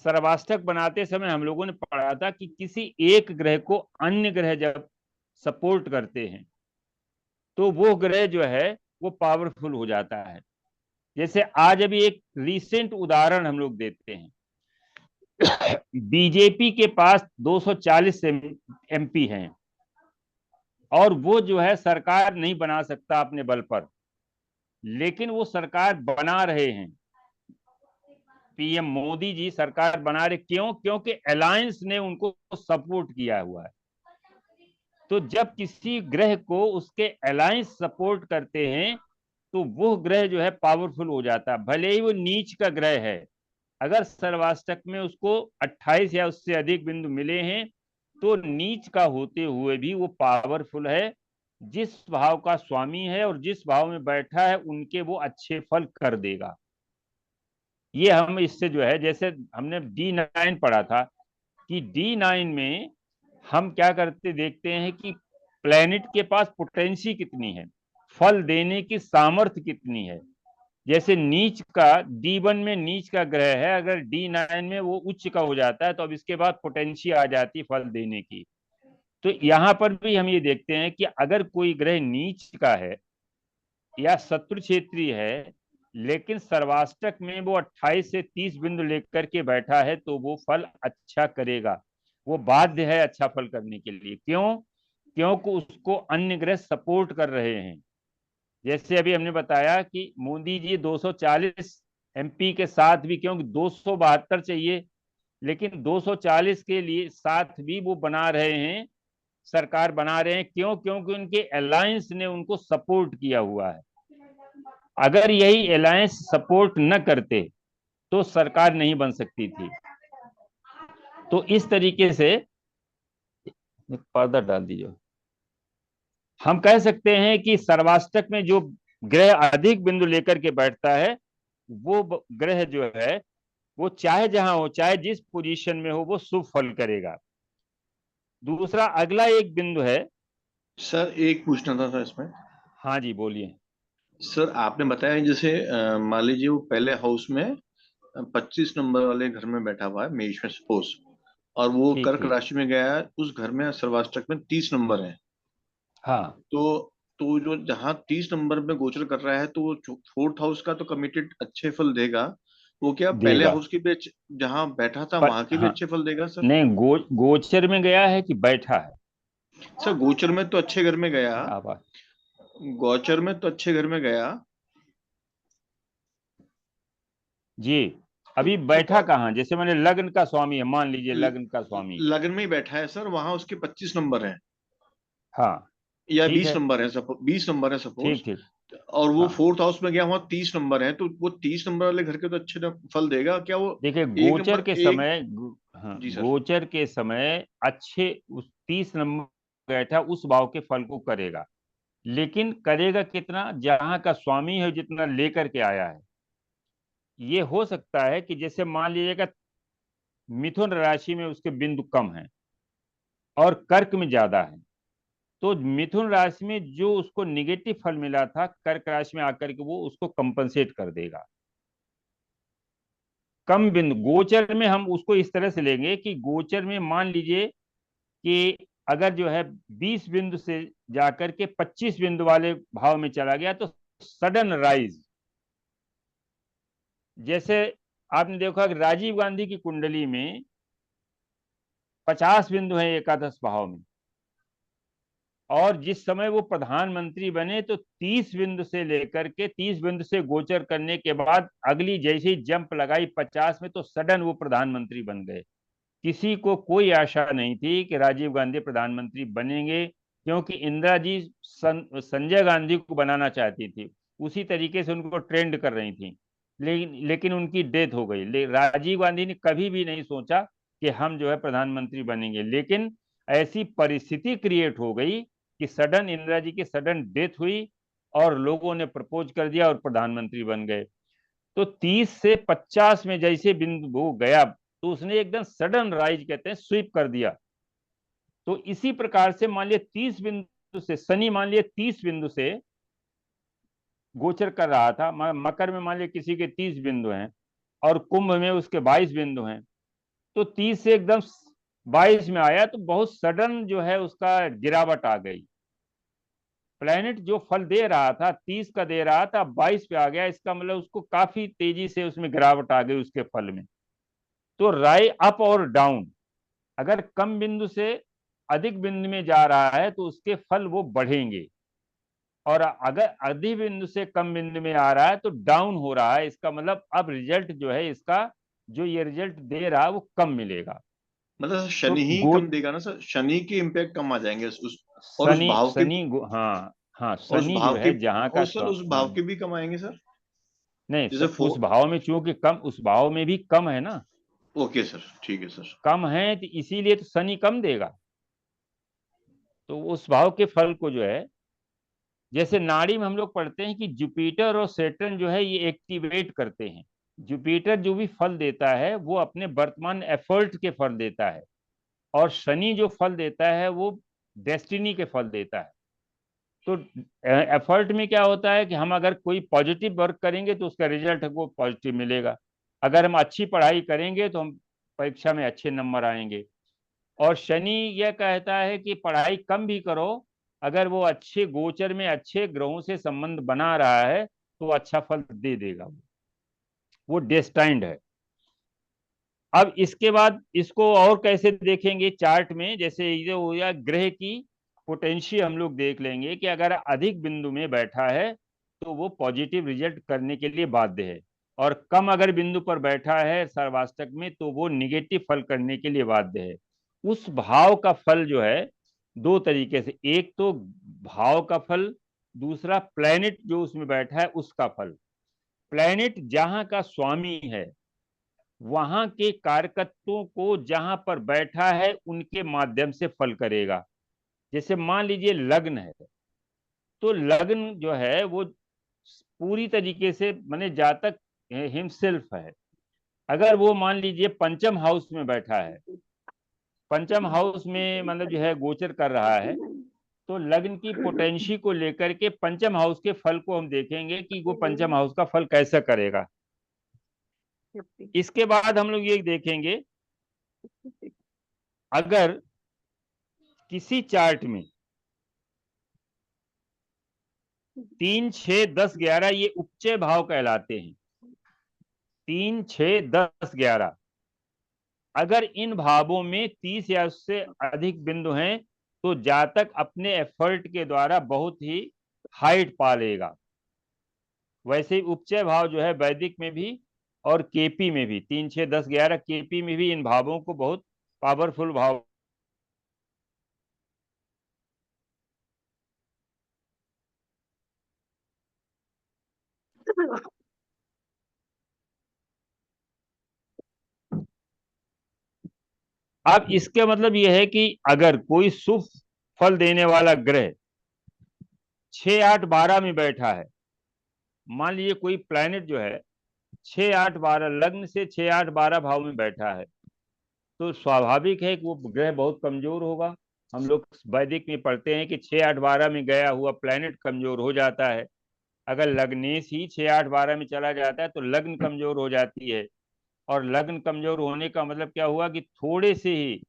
सर्वाष्टक बनाते समय हम लोगों ने पढ़ा था कि किसी एक ग्रह को अन्य ग्रह जब सपोर्ट करते हैं तो वो ग्रह जो है वो पावरफुल हो जाता है। जैसे आज अभी एक रिसेंट उदाहरण हम लोग देते हैं। बीजेपी के पास 240 एमपी हैं और वो जो है सरकार नहीं बना सकता अपने बल पर, लेकिन वो सरकार बना रहे हैं। पीएम मोदी जी सरकार बना रहे, क्यों? क्योंकि अलायंस ने उनको सपोर्ट किया हुआ है। तो जब किसी ग्रह को उसके अलायंस सपोर्ट करते हैं तो वो ग्रह जो है पावरफुल हो जाता है, भले ही वो नीच का ग्रह है। अगर सर्वाष्टक में उसको 28 या उससे अधिक बिंदु मिले हैं तो नीच का होते हुए भी वो पावरफुल है। जिस भाव का स्वामी है और जिस भाव में बैठा है उनके वो अच्छे फल कर देगा। ये हम इससे जो है, जैसे हमने D9 पढ़ा था कि D9 में हम क्या करते देखते हैं कि प्लेनेट के पास पोटेंसी कितनी है, फल देने की सामर्थ्य कितनी है। जैसे नीच का D1 में नीच का ग्रह है, अगर D9 में वो उच्च का हो जाता है तो अब इसके बाद पोटेंसी आ जाती है फल देने की। तो यहां पर भी हम ये देखते हैं कि अगर कोई ग्रह नीच का है या शत्रु क्षेत्रीय है लेकिन सर्वाष्टक में वो 28 से 30 बिंदु लेकर के बैठा है तो वो फल अच्छा करेगा। वो बाध्य है अच्छा फल करने के लिए। क्यों? क्योंकि उसको अन्य ग्रह सपोर्ट कर रहे हैं। जैसे अभी हमने बताया कि मोदी जी 240 एमपी के साथ भी, क्योंकि 272 चाहिए, लेकिन 240 के लिए साथ भी वो बना रहे हैं, सरकार बना रहे हैं। क्यों? क्योंकि उनके अलायंस ने उनको सपोर्ट किया हुआ है। अगर यही अलायंस सपोर्ट न करते तो सरकार नहीं बन सकती थी। तो इस तरीके से, पर्दा डाल दीजिए, हम कह सकते हैं कि सर्वाष्टक में जो ग्रह अधिक बिंदु लेकर के बैठता है वो ग्रह जो है वो चाहे जहां हो, चाहे जिस पोजीशन में हो, वो शुभ फल करेगा। दूसरा अगला एक बिंदु है। सर एक पूछना था सर इसमें। हाँ जी बोलिए। सर आपने बताया जैसे मान लीजिए वो पहले हाउस में 25 नंबर वाले घर में बैठा हुआ है, मेष में सपोज, और वो ठीक कर्क ठीक। राशि में गया है, उस घर में सर्वाष्टक में 30 नंबर है। हाँ तो जो जहाँ 30 नंबर में गोचर कर रहा है तो वो फोर्थ हाउस का तो कमिटेड अच्छे फल देगा। वो क्या पहले देगा। हाउस की भी जहाँ बैठा था पर वहां के भी हाँ, अच्छे फल देगा सर? नहीं, गोचर में गया है कि बैठा है? सर गोचर में तो अच्छे घर में गया, आवाज गोचर में तो अच्छे घर में गया जी। अभी बैठा कहाँ? जैसे मैंने लग्न का स्वामी है, मान लीजिए लग्न का स्वामी। लगन में ही बैठा है सर, वहां उसके 25 नंबर है। हाँ या ठीक 20 है, नंबर है, 20 नंबर है सपोज, ठीक ठीक। और वो हाँ, फोर्थ हाउस में गया, वहां 30 नंबर है, तो वो 30 नंबर वाले घर के तो अच्छे फल देगा क्या वो? देखिए एक गोचर नंबर के एक। समय हाँ, जी सर। गोचर के समय अच्छे उस 30 नंबर बैठा उस भाव के फल को करेगा, लेकिन करेगा कितना, जहां का स्वामी है जितना लेकर के आया है। ये हो सकता है कि जैसे मान लीजिएगा मिथुन राशि में उसके बिंदु कम है और कर्क में ज्यादा है, तो मिथुन राशि में जो उसको निगेटिव फल मिला था कर्क राशि में आकर के वो उसको कंपनसेट कर देगा। कम बिंदु गोचर में हम उसको इस तरह से लेंगे कि गोचर में मान लीजिए कि अगर जो है 20 बिंदु से जाकर के 25 बिंदु वाले भाव में चला गया तो सडन राइज, जैसे आपने देखा कि राजीव गांधी की कुंडली में 50 बिंदु हैं एकादश भाव में, और जिस समय वो प्रधानमंत्री बने तो 30 बिंदु से लेकर के 30 बिंदु से गोचर करने के बाद अगली जैसे ही जंप लगाई 50 में तो सडन वो प्रधानमंत्री बन गए। किसी को कोई आशा नहीं थी कि राजीव गांधी प्रधानमंत्री बनेंगे, क्योंकि इंदिरा जी संजय गांधी को बनाना चाहती थी, उसी तरीके से उनको ट्रेंड कर रही थी, लेकिन उनकी डेथ हो गई। राजीव गांधी ने कभी भी नहीं सोचा कि हम जो है प्रधानमंत्री बनेंगे, लेकिन ऐसी परिस्थिति क्रिएट हो गई कि सडन इंदिरा जी की सडन डेथ हुई और लोगों ने प्रपोज कर दिया और प्रधानमंत्री बन गए। तो 30 से 50 में जैसे बिंदु वो गया तो उसने एकदम सडन राइज कहते हैं स्वीप कर दिया। तो इसी प्रकार से मान लिया 30 बिंदु से शनि मान लिया 30 बिंदु से गोचर कर रहा था, मकर में मान लिया किसी के 30 बिंदु हैं और कुंभ में उसके 22 बिंदु हैं, तो 30 से एकदम 22 में आया तो बहुत सडन जो है उसका गिरावट आ गई। प्लेनेट जो फल दे रहा था 30 का दे रहा था 22 पे आ गया, इसका मतलब उसको काफी तेजी से उसमें गिरावट आ गई उसके फल में। तो राय अप और डाउन, अगर कम बिंदु से अधिक बिंदु में जा रहा है तो उसके फल वो बढ़ेंगे, और अगर अधिक बिंदु से कम बिंदु में आ रहा है तो डाउन हो रहा है, इसका मतलब अब रिजल्ट जो है इसका जो ये रिजल्ट दे रहा है वो कम मिलेगा। मतलब सर तो शनि ही गो कम देगा ना सर, शनि के इम्पैक्ट कम आ जाएंगे और उस शनि भाव के, शनि हाँ हाँ, और उस शनि जो भाव के, है जहाँ का और सर उस हाँ, भाव के भी कम आएंगे सर, नहीं जैसे उस भाव में चूंकि कम, उस भाव में भी कम है ना, ओके सर, ठीक है सर। कम है तो इसीलिए तो शनि कम देगा। तो उस भाव के फल को जो है, जैसे नाड़ी में हम लोग पढ़ते हैं कि जुपिटर और सेटर्न जो है ये एक्टिवेट करते हैं। जुपिटर जो भी फल देता है वो अपने वर्तमान एफर्ट के फल देता है, और शनि जो फल देता है वो डेस्टिनी के फल देता है। तो एफर्ट में क्या होता है कि हम अगर कोई पॉजिटिव वर्क करेंगे तो उसका रिजल्ट हमको पॉजिटिव मिलेगा, अगर हम अच्छी पढ़ाई करेंगे तो हम परीक्षा में अच्छे नंबर आएंगे। और शनि यह कहता है कि पढ़ाई कम भी करो, अगर वो अच्छे गोचर में अच्छे ग्रहों से संबंध बना रहा है तो अच्छा फल दे देगा, वो डेस्टाइंड है। अब इसके बाद इसको और कैसे देखेंगे चार्ट में, जैसे ये हो गया ग्रह की पोटेंशियल हम लोग देख लेंगे कि अगर अधिक बिंदु में बैठा है तो वो पॉजिटिव रिजल्ट करने के लिए बाध्य है, और कम अगर बिंदु पर बैठा है सर्वाष्टक में तो वो निगेटिव फल करने के लिए बाध्य है। उस भाव का फल जो है दो तरीके से, एक तो भाव का फल, दूसरा प्लैनेट जो उसमें बैठा है उसका फल। प्लैनेट जहां का स्वामी है वहां के कारकत्वों को जहां पर बैठा है उनके माध्यम से फल करेगा। जैसे मान लीजिए लग्न है, तो लग्न जो है वो पूरी तरीके से माने जातक हिमसेल्फ है। अगर वो मान लीजिए पंचम हाउस में बैठा है, पंचम हाउस में मतलब जो है गोचर कर रहा है, तो लग्न की पोटेंशी को लेकर के पंचम हाउस के फल को हम देखेंगे कि वो पंचम हाउस का फल कैसा करेगा। इसके बाद हम लोग ये देखेंगे अगर किसी चार्ट में 3, 6, 10, 11 ये उपचय भाव कहलाते हैं। 3, 6, 10, 11 अगर इन भावों में 30 या उससे अधिक बिंदु हैं तो जातक अपने एफर्ट के द्वारा बहुत ही हाइट पा लेगा। वैसे ही उपचय भाव जो है वैदिक में भी और केपी में भी 3, 6, 10, 11 केपी में भी इन भावों को बहुत पावरफुल भाव अब इसके मतलब यह है कि अगर कोई शुभ फल देने वाला ग्रह 6, 8, 12 में बैठा है, मान लीजिए कोई प्लैनेट जो है 6, 8, 12 लग्न से 6, 8, 12 भाव में बैठा है, तो स्वाभाविक है कि वो ग्रह बहुत कमजोर होगा। हम लोग वैदिक में पढ़ते हैं कि 6, 8, 12 में गया हुआ प्लैनेट कमजोर हो जाता है। अगर लग्नेश ही 6, 8, 12 में चला जाता है तो लग्न कमजोर हो जाती है, और लग्न कमजोर होने का मतलब क्या हुआ कि थोड़े से ही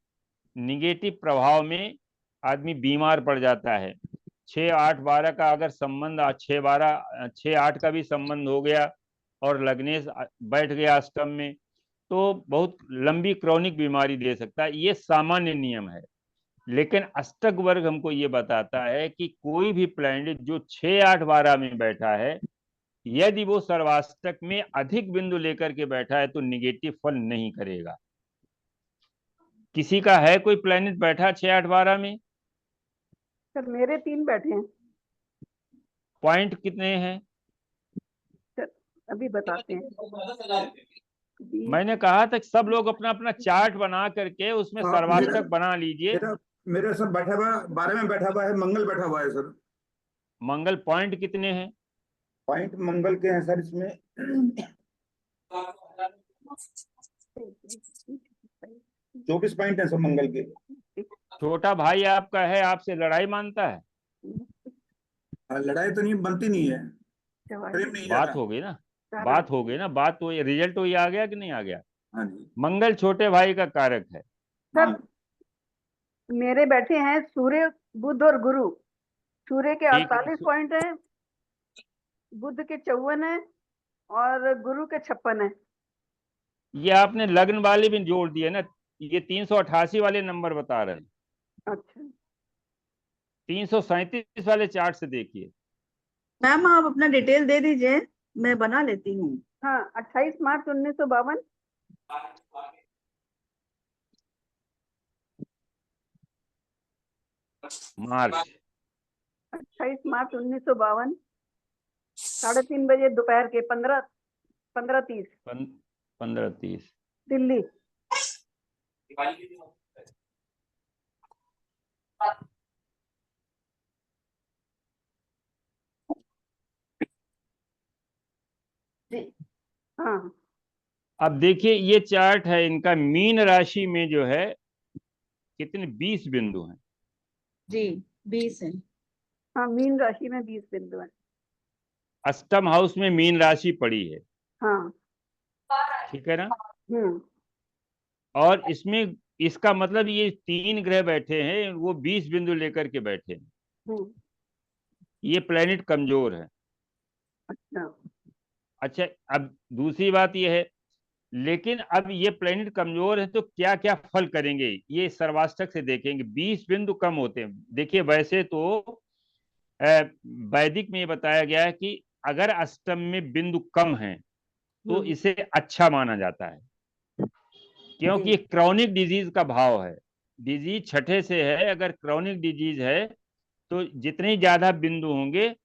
निगेटिव प्रभाव में आदमी बीमार पड़ जाता है। 6, 8, 12 का अगर संबंध 6, 12, 6, 8 का भी संबंध हो गया और लग्नेश बैठ गया अष्टम में, तो बहुत लंबी क्रॉनिक बीमारी दे सकता है। ये सामान्य नियम है। लेकिन अष्टक वर्ग हमको ये बताता है कि कोई भी प्लैनेट जो 6, 8, 12 में बैठा है, यदि वो सर्वाष्टक में अधिक बिंदु लेकर के बैठा है तो निगेटिव फल नहीं करेगा। किसी का है कोई प्लैनेट बैठा 6, 8, 12 में? सर मेरे 3 बैठे हैं। पॉइंट कितने हैं? सर अभी बताते हैं। मैंने कहा था कि सब लोग अपना अपना चार्ट बना करके उसमें हाँ, सर्वाष्टक बना लीजिए। मेरा मेरा सर बैठा हुआ 12 में बैठा हुआ है, मंगल बैठा हुआ है सर। मंगल पॉइंट कितने हैं? पॉइंट मंगल के हैं सर इसमें 24 पॉइंट है सर मंगल के। छोटा भाई आपका है, आपसे लड़ाई मानता है? लड़ाई तो नहीं बनती, नहीं है, प्रेम नहीं बात जाता। हो गई ना, बात हो गई ना, बात तो रिजल्ट तो ये आ गया कि नहीं आ गया? हाँ जी। मंगल छोटे भाई का कारक है। सर मेरे बैठे हैं सूर्य, बुध और गुरु। सूर्य के ठीक है। 48 पॉइंट है, बुध के 54 है और गुरु के 56 है। ये आपने लग्न वाले भी जोड़ दिए ना, ये 388 वाले नंबर बता रहे हैं। अच्छा 337 वाले चार्ट से देखिए। मैम आप अपना डिटेल दे दीजिए, मैं बना लेती हूँ। हाँ 28 मार्च 1952। मार्च 28 मार्च 1952 3:30 बजे दोपहर के 15:30 15:30 दिल्ली। हाँ अब देखिए ये चार्ट है इनका, मीन राशि में जो है कितने 20 बिंदु हैं। जी 20 है। हाँ मीन राशि में 20 बिंदु है। अष्टम हाउस में मीन राशि पड़ी है, हाँ ठीक है ना? हम्म और इसमें इसका मतलब ये 3 ग्रह बैठे हैं, वो 20 बिंदु लेकर के बैठे हैं। हम्म। ये प्लेनेट कमजोर है। अच्छा अच्छा, अब दूसरी बात ये है, लेकिन अब ये प्लेनेट कमजोर है तो क्या क्या फल करेंगे ये सर्वाष्टक से देखेंगे। 20 बिंदु कम होते हैं। देखिए वैसे तो वैदिक में ये बताया गया है कि अगर अष्टम में बिंदु कम है तो इसे अच्छा माना जाता है, क्योंकि ये क्रॉनिक डिजीज का भाव है। डिजीज छठे से है, अगर क्रॉनिक डिजीज है तो जितने ज्यादा बिंदु होंगे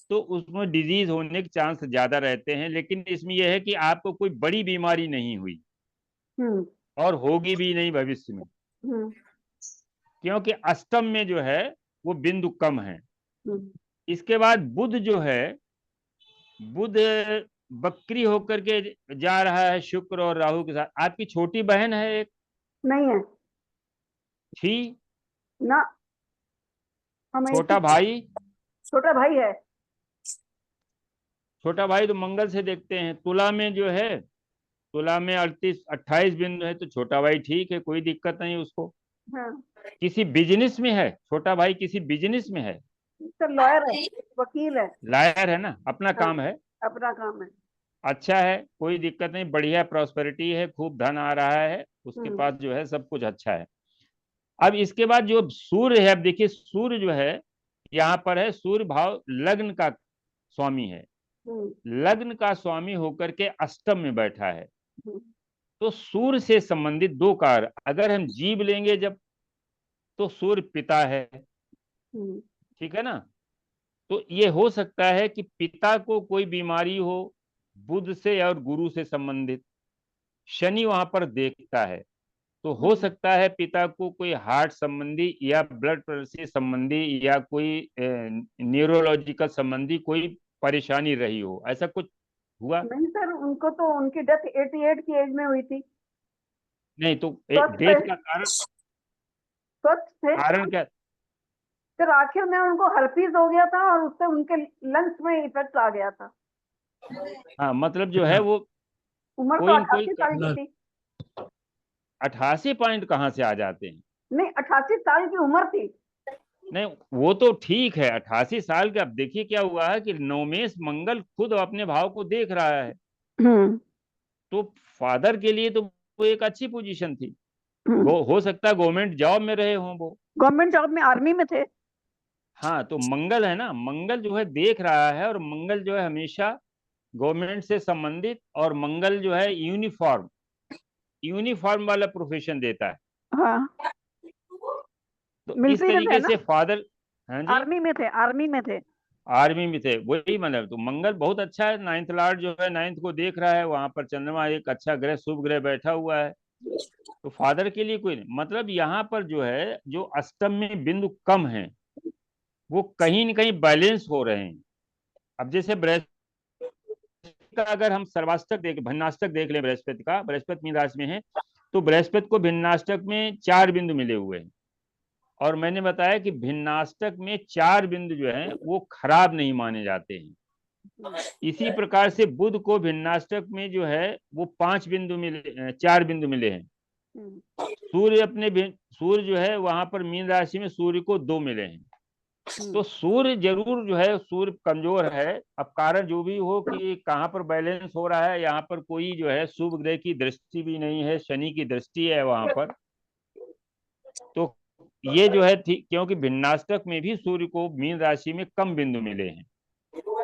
तो उसमें डिजीज होने के चांस ज्यादा रहते हैं। लेकिन इसमें यह है कि आपको कोई बड़ी बीमारी नहीं हुई और होगी भी नहीं भविष्य में, क्योंकि अष्टम में जो है वो बिंदु कम है। इसके बाद बुध जो है, बुध बकरी होकर के जा रहा है शुक्र और राहु के साथ। आपकी छोटी बहन है एक? नहीं है थी ना। हमें छोटा भाई? छोटा भाई है। छोटा भाई तो मंगल से देखते हैं। तुला में जो है, तुला में 38, 28 बिंदु है, तो छोटा भाई ठीक है, कोई दिक्कत नहीं उसको। हाँ किसी बिजनेस में है छोटा भाई? किसी बिजनेस में है? सर लॉयर है, वकील है। लायर है ना, अपना हाँ, काम है। अपना काम है। अच्छा है, कोई दिक्कत नहीं, बढ़िया प्रॉस्पेरिटी है, खूब धन आ रहा है उसके पास, जो है सब कुछ अच्छा है। अब इसके बाद जो सूर्य है, अब देखिए सूर्य जो है यहाँ पर है, सूर्य भाव लग्न का स्वामी है। लग्न का स्वामी होकर के अष्टम में बैठा है। तो सूर्य से संबंधित 2 कार्य अगर हम जीव लेंगे जब, तो सूर्य पिता है, ठीक है ना? तो ये हो सकता है कि पिता को कोई बीमारी हो बुध से और गुरु से संबंधित, शनि वहां पर देखता है, तो हो सकता है पिता को कोई हार्ट संबंधी या ब्लड प्रेशर से संबंधी या कोई न्यूरोलॉजिकल संबंधी कोई परेशानी रही हो, ऐसा कुछ हुआ? नहीं सर, उनको तो उनकी डेथ 88 की एज में हुई थी। नहीं तो स्वस्थ डेथ थे, का कारण, स्वस्थ थे कारण क्या? फिर आखिर में उनको हर्पीज हो गया था और उससे उनके लंग्स में इफेक्ट आ गया था। हाँ मतलब जो है वो उम्र कोई तो न कोई 88 साल की थी। 88 पॉइंट कहाँ से आ जाते हैं? नहीं, 88 साल की उम्र थी। नहीं वो तो ठीक है 88 साल के। अब देखिए क्या हुआ है कि नवमेश मंगल खुद अपने भाव को देख रहा है, तो फादर के लिए तो वो एक अच्छी पोजीशन थी। हो सकता है गवर्नमेंट जॉब में रहे हों वो। गवर्नमेंट जॉब में, आर्मी में थे। हाँ तो मंगल है ना, मंगल जो है देख रहा है, और मंगल जो है हमेशा गवर्नमेंट से संबंधित, और मंगल जो है यूनिफॉर्म वाला प्रोफेशन देता है। हाँ, तो इस मिलिट्री में थे तरीके ना, से फादर, हाँ जी, आर्मी में थे, आर्मी में थे। आर्मी में थे, वही मतलब। तो मंगल बहुत अच्छा है, 9th लॉर्ड जो है 9th को देख रहा है, वहां पर चंद्रमा एक अच्छा ग्रह, शुभ ग्रह बैठा हुआ है, तो फादर के लिए कोई नहीं। मतलब यहाँ पर जो है जो अष्टम में बिंदु कम है वो कहीं न कहीं बैलेंस हो रहे हैं। अब जैसे बृहस्पति का अगर हम सर्वाष्टक देख, भिन्नाष्टक देख लें बृहस्पति का, बृहस्पति मीन राशि में है, तो बृहस्पति को भिन्नाष्टक में 4 बिंदु मिले हुए हैं, और मैंने बताया कि भिन्नाष्टक में 4 बिंदु जो है वो खराब नहीं माने जाते हैं। इसी प्रकार से बुध को भिन्नाष्टक में जो है वो 5 बिंदु मिले, 4 बिंदु मिले हैं। सूर्य जो है वहां पर मीन राशि में सूर्य को 2 मिले हैं। तो सूर्य जरूर जो है, सूर्य कमजोर है। अब कारण जो भी हो कि कहाँ पर बैलेंस हो रहा है, यहाँ पर कोई जो है शुभ ग्रह की दृष्टि भी नहीं है, शनि की दृष्टि है वहां पर, तो ये जो है ठीक, क्योंकि भिन्नाष्टक में भी सूर्य को मीन राशि में कम बिंदु मिले हैं।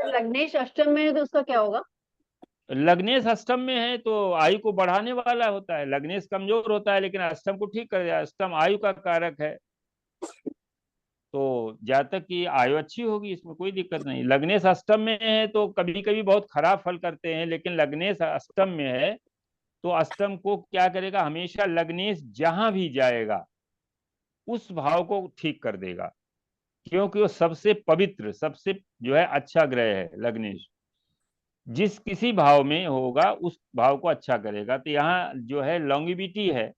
लग्नेश अष्टम में है तो उसका क्या होगा? लग्नेश अष्टम में है तो आयु को बढ़ाने वाला होता है, लग्नेश कमजोर होता है लेकिन अष्टम को ठीक कर दिया। अष्टम आयु का कारक है, तो जातक की आयु अच्छी होगी, इसमें कोई दिक्कत नहीं। लग्नेश अष्टम में है तो कभी कभी बहुत खराब फल करते हैं, लेकिन लग्नेश अष्टम में है तो अष्टम को क्या करेगा, हमेशा लग्नेश जहां भी जाएगा उस भाव को ठीक कर देगा, क्योंकि वो सबसे पवित्र, सबसे जो है अच्छा ग्रह है लग्नेश। जिस किसी भाव में होगा उस भाव को अच्छा करेगा। तो यहाँ जो है लॉन्गिविटी है,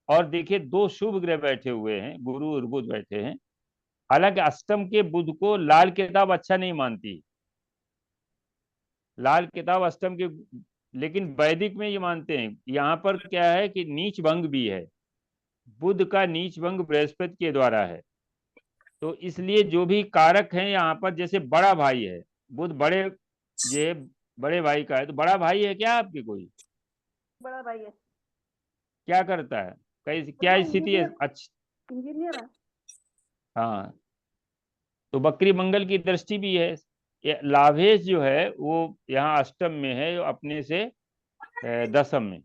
और देखिए 2 शुभ ग्रह बैठे हुए हैं, गुरु और बुध बैठे हैं। हालांकि अष्टम के बुध को लाल किताब अच्छा नहीं मानती, लाल किताब अष्टम के, लेकिन वैदिक में ये मानते हैं। यहाँ पर क्या है कि नीच भंग भी है, बुध का नीच भंग बृहस्पति के द्वारा है, तो इसलिए जो भी कारक हैं यहाँ पर, जैसे बड़ा भाई है, बुध बड़े, ये बड़े भाई का है, तो बड़ा भाई है क्या आपके कोई? बड़ा भाई है। क्या करता है, कैसी क्या स्थिति है? अच्छी, इंजीनियर है। हाँ तो बकरी मंगल की दृष्टि भी है। लाभेश जो है वो यहाँ अष्टम में है, अपने से दसम में,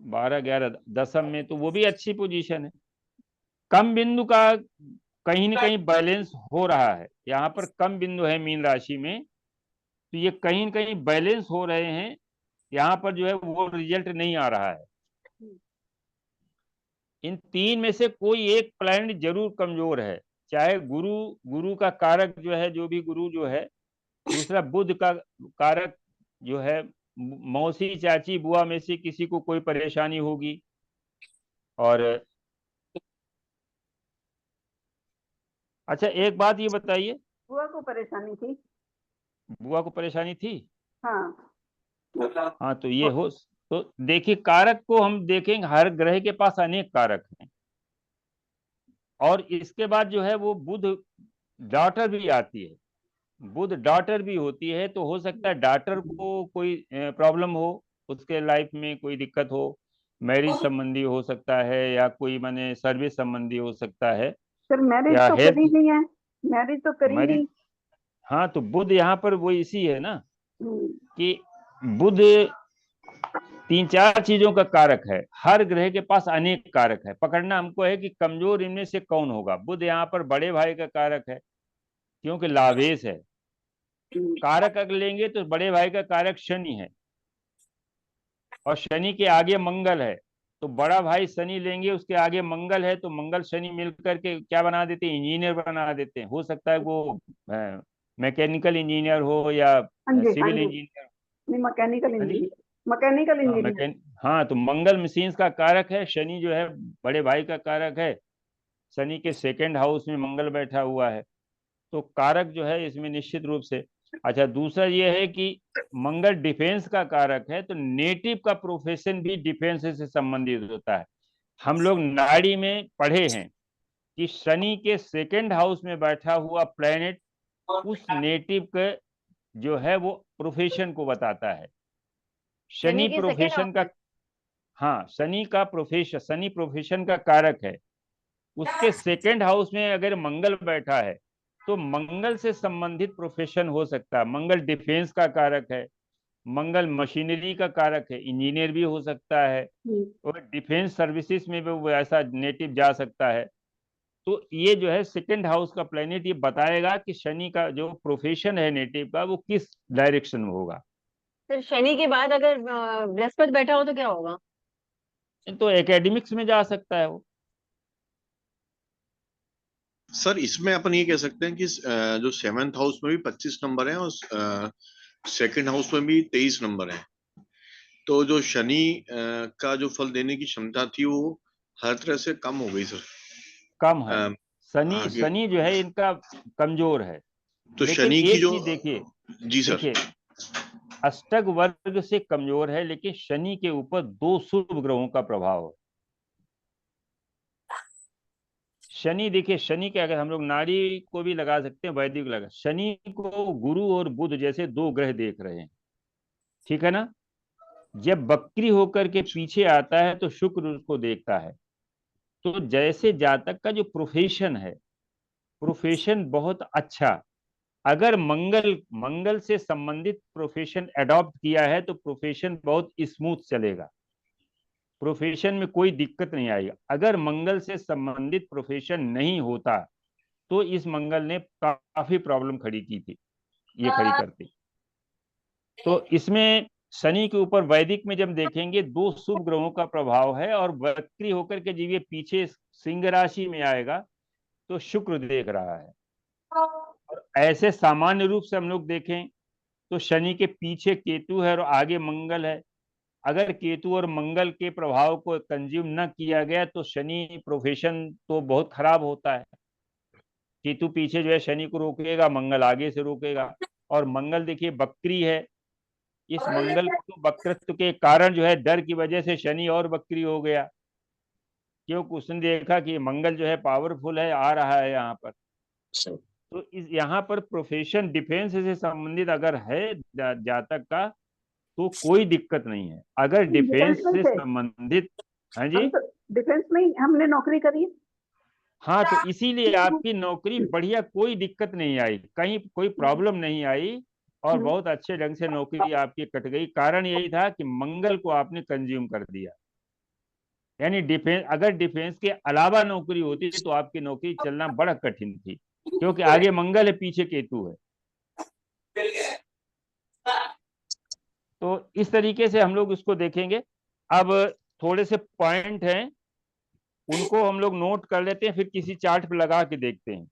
12 11 दसम में, तो वो भी अच्छी पोजीशन है। कम बिंदु का कहीं न कहीं बैलेंस हो रहा है, यहाँ पर कम बिंदु है मीन राशि में, तो ये कहीं न कहीं बैलेंस हो रहे हैं। यहाँ पर जो है वो रिजल्ट नहीं आ रहा है। इन 3 में से कोई एक प्लैनेट जरूर कमजोर है, चाहे गुरु का कारक जो है, जो भी गुरु जो है, दूसरा बुध का कारक जो है, मौसी चाची बुआ में से किसी को कोई परेशानी होगी। और अच्छा एक बात ये बताइए, बुआ को परेशानी थी। बुआ को परेशानी थी? हाँ। हाँ तो ये हो, तो देखिए कारक को हम देखेंगे, हर ग्रह के पास अनेक कारक हैं, और इसके बाद जो है वो बुध डॉटर भी आती है, बुध डॉटर भी होती है, तो हो सकता है डॉटर को कोई प्रॉब्लम हो, उसके लाइफ में कोई दिक्कत हो, मैरिज संबंधी हो सकता है, या कोई माने सर्विस संबंधी हो सकता है, सर मैरिज या तो हेल्थ करी नहीं है, मैरिज तो करी मैरिज। नहीं। हाँ तो बुध यहाँ पर वो इसी है ना, हम्म। कि बुध 3 4 चीजों का कारक है, हर ग्रह के पास अनेक कारक है। पकड़ना हमको है कि कमजोर इनमें से कौन होगा। बुध यहाँ पर बड़े भाई का कारक है, क्योंकि लाभेश है। कारक अगर लेंगे तो बड़े भाई का कारक शनि है और शनि के आगे मंगल है, तो बड़ा भाई शनि लेंगे, उसके आगे मंगल है, तो मंगल शनि मिल करके क्या बना देते हैं, इंजीनियर बना देते हैं। हो सकता है वो मैकेनिकल इंजीनियर हो या हाँ जी, हाँ सिविल जी, इंजीनियर। नहीं मैकेनिकल हाँ जी, इंजीनियर, मैकेनिकल हाँ इंजीनियर। हाँ, तो मंगल मशीन्स का कारक है, शनि जो है बड़े भाई का कारक है, शनि के सेकंड हाउस में मंगल बैठा हुआ है, तो कारक जो है इसमें निश्चित रूप से। अच्छा, दूसरा ये है कि मंगल डिफेंस का कारक है, तो नेटिव का प्रोफेशन भी डिफेंस से संबंधित होता है। हम लोग नाड़ी में पढ़े हैं कि शनि के सेकंड हाउस में बैठा हुआ प्लेनेट उस नेटिव के जो है वो प्रोफेशन को बताता है। शनि शनि के सेकेंड प्रोफेशन हाउस का, में। हाँ, शनि प्रोफेशन का कारक है। उसके सेकंड हाउस में अगर मंगल बैठा है तो मंगल से संबंधित प्रोफेशन हो सकता है। मंगल डिफेंस का कारक है, मंगल मशीनरी का कारक है, इंजीनियर भी हो सकता है, और डिफेंस सर्विसेज में भी वो ऐसा नेटिव जा सकता है। तो ये जो है सेकंड हाउस का प्लेनेट ये बताएगा कि शनि का जो प्रोफेशन है नेटिव का वो किस डायरेक्शन में होगा। फिर शनि के बाद अगर बृहस्पति बैठा हो तो क्या होगा? तो एकेडमिक्स में जा सकता है वो। सर इसमें अपन ये कह सकते हैं कि जो 7th हाउस में भी 25 नंबर है और सेकंड हाउस में भी 23 नंबर है, तो जो शनि का जो फल देने की क्षमता थी वो हर तरह से कम हो गई सर। कम है, शनि आगे शनि जो है इनका कमजोर है। तो लेकिन शनि की एक जो, चीज देखिए, जी सर, देखिए अष्टक वर्ग से कमजोर है, लेकिन शनि के ऊपर 2 शुभ ग्रहों का प्रभाव है। शनि देखिए, शनि के अगर हम लोग नाड़ी को भी लगा सकते हैं, वैदिक लगा, शनि को गुरु और बुध जैसे 2 ग्रह देख रहे हैं, ठीक है ना। जब वक्री होकर के पीछे आता है तो शुक्र उसको देखता है। तो जैसे जातक का जो प्रोफेशन है, प्रोफेशन बहुत अच्छा, अगर मंगल मंगल से संबंधित प्रोफेशन अडॉप्ट किया है तो प्रोफेशन बहुत स्मूथ चलेगा, प्रोफेशन में कोई दिक्कत नहीं आएगी। अगर मंगल से संबंधित प्रोफेशन नहीं होता तो इस मंगल ने काफी प्रॉब्लम खड़ी की थी, ये खड़ी करती। तो इसमें शनि के ऊपर वैदिक में जब देखेंगे 2 शुभ ग्रहों का प्रभाव है, और वक्री होकर के जब ये पीछे सिंह राशि में आएगा तो शुक्र देख रहा है। और ऐसे सामान्य रूप से हम लोग देखें तो शनि के पीछे केतु है और आगे मंगल है। अगर केतु और मंगल के प्रभाव को कंज्यूम न किया गया तो शनि प्रोफेशन तो बहुत खराब होता है। केतु पीछे जो है शनि को रोकेगा, मंगल आगे से रोकेगा। और मंगल देखिए वक्री है, इस मंगल को वक्रत्व के कारण जो है डर की वजह से शनि और वक्री हो गया, क्योंकि उसने देखा कि मंगल जो है पावरफुल है, आ रहा है यहाँ पर। तो इस यहाँ पर प्रोफेशन डिफेंस से संबंधित अगर है जातक का तो कोई दिक्कत नहीं है। अगर डिफेंस डिफेंस में से थे, संबंधित, हाँ जी, हम तो डिफेंस में ही हमने नौकरी करी है। हाँ, तो इसीलिए आपकी नौकरी बढ़िया, कोई दिक्कत नहीं आई, कहीं कोई प्रॉब्लम नहीं आई, और बहुत अच्छे ढंग से नौकरी आपकी कट गई। कारण यही था कि मंगल को आपने कंज्यूम कर दिया। यानी डिफेंस, अगर डिफेंस के अलावा नौकरी होती तो आपकी नौकरी चलना बड़ा कठिन थी, क्योंकि आगे मंगल है, पीछे केतु है। तो इस तरीके से हम लोग इसको देखेंगे। अब थोड़े से पॉइंट हैं, उनको हम लोग नोट कर लेते हैं, फिर किसी चार्ट पे लगा के देखते हैं।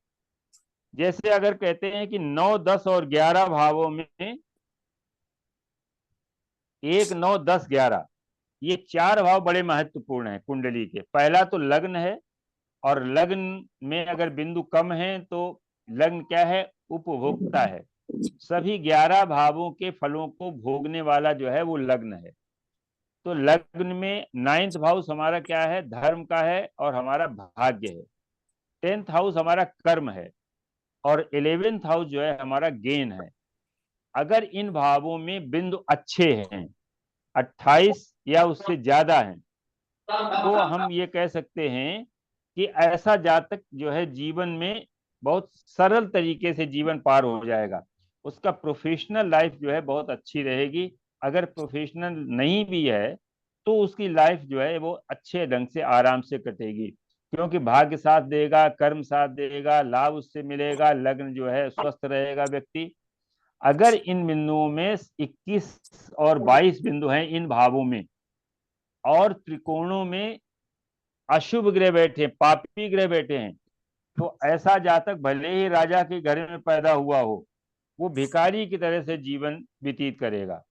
जैसे अगर कहते हैं कि 9, 10 और 11 भावों में 1, 9, 10, 11, ये 4 भाव बड़े महत्वपूर्ण हैं कुंडली के। पहला तो लग्न है, और लग्न में अगर बिंदु कम है तो लग्न क्या है, उपभोक्ता है। सभी 11 भावों के फलों को भोगने वाला जो है वो लग्न है। तो लग्न में 9th हाउस हमारा क्या है, धर्म का है और हमारा भाग्य है। 10th हाउस हमारा कर्म है, और 11th हाउस जो है हमारा गेन है। अगर इन भावों में बिंदु अच्छे हैं, 28 या उससे ज्यादा हैं, तो हम ये कह सकते हैं कि ऐसा जातक जो है जीवन में बहुत सरल तरीके से जीवन पार हो जाएगा। उसका प्रोफेशनल लाइफ जो है बहुत अच्छी रहेगी। अगर प्रोफेशनल नहीं भी है तो उसकी लाइफ जो है वो अच्छे ढंग से आराम से कटेगी, क्योंकि भाग्य साथ देगा, कर्म साथ देगा, लाभ उससे मिलेगा, लग्न जो है स्वस्थ रहेगा व्यक्ति। अगर इन बिंदुओं में 21 और 22 बिंदु हैं इन भावों में, और त्रिकोणों में अशुभ ग्रह बैठे, पापी ग्रह बैठे हैं, तो ऐसा जातक भले ही राजा के घर में पैदा हुआ हो, वो भिखारी की तरह से जीवन व्यतीत करेगा।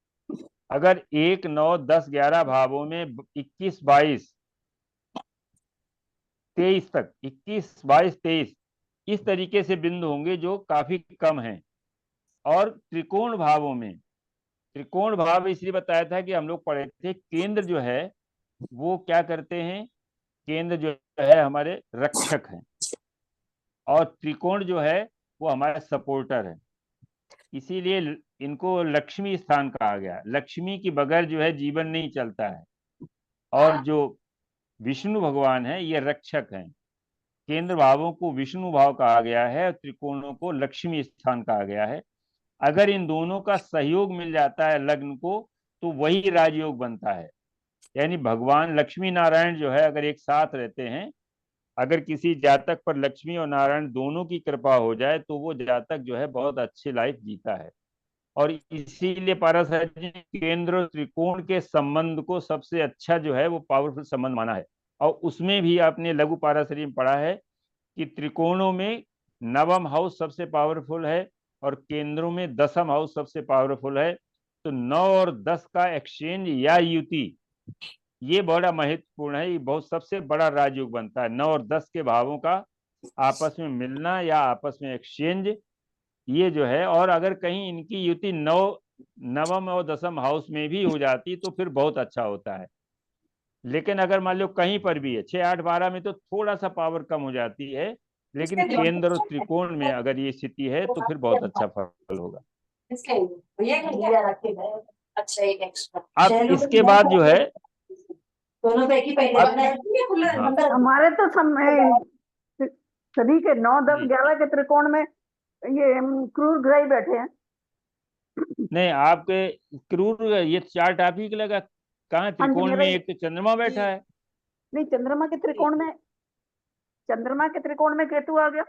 अगर 1, 9, 10, 11 भावों में 21, 22, 23 तक, 21, 22, 23 इस तरीके से बिंदु होंगे जो काफी कम हैं। और त्रिकोण भावों में, त्रिकोण भाव इसलिए बताया था कि हम लोग पढ़े थे, केंद्र जो है वो क्या करते हैं, केंद्र जो है हमारे रक्षक हैं, और त्रिकोण जो है वो हमारे सपोर्टर है। इसीलिए इनको लक्ष्मी स्थान कहा गया। लक्ष्मी के बगैर जो है जीवन नहीं चलता है। और जो विष्णु भगवान है ये रक्षक हैं। केंद्र भावों को विष्णु भाव कहा गया है, त्रिकोणों को लक्ष्मी स्थान कहा गया है। अगर इन दोनों का सहयोग मिल जाता है लग्न को, तो वही राजयोग बनता है। यानी भगवान लक्ष्मी नारायण जो है अगर एक साथ रहते हैं, अगर किसी जातक पर लक्ष्मी और नारायण दोनों की कृपा हो जाए, तो वो जातक जो है बहुत अच्छी लाइफ जीता है। और इसीलिए पाराशर जी केंद्र और त्रिकोण के संबंध को सबसे अच्छा जो है वो पावरफुल संबंध माना है। और उसमें भी आपने लघु पाराशरी में पढ़ा है कि त्रिकोणों में नवम हाउस सबसे पावरफुल है और केंद्रों में दसम हाउस सबसे पावरफुल है। तो 9 और 10 का एक्सचेंज या युति ये बड़ा महत्वपूर्ण है। ये बहुत सबसे बड़ा राजयोग बनता है 9 और 10 के भावों का आपस में मिलना या आपस में एक्सचेंज, ये जो है। और अगर कहीं इनकी युति नवम और दसम हाउस में भी हो जाती तो फिर बहुत अच्छा होता है। लेकिन अगर मान लो कहीं पर भी है 6, 8, 12 में तो थोड़ा सा पावर कम हो जाती है, लेकिन केंद्र और त्रिकोण में अगर ये स्थिति है तो फिर बहुत अच्छा फल होगा। अब इसके बाद जो है हमारे तो सभी के 9, 10, 11 के त्रिकोण में ये क्रूर ग्रह ही बैठे हैं। नहीं, आपके क्रूर ये चार्ट आप ही लगा कहाँ त्रिकोण में? एक तो चंद्रमा बैठा है। नहीं, चंद्रमा के त्रिकोण में केतु आ गया।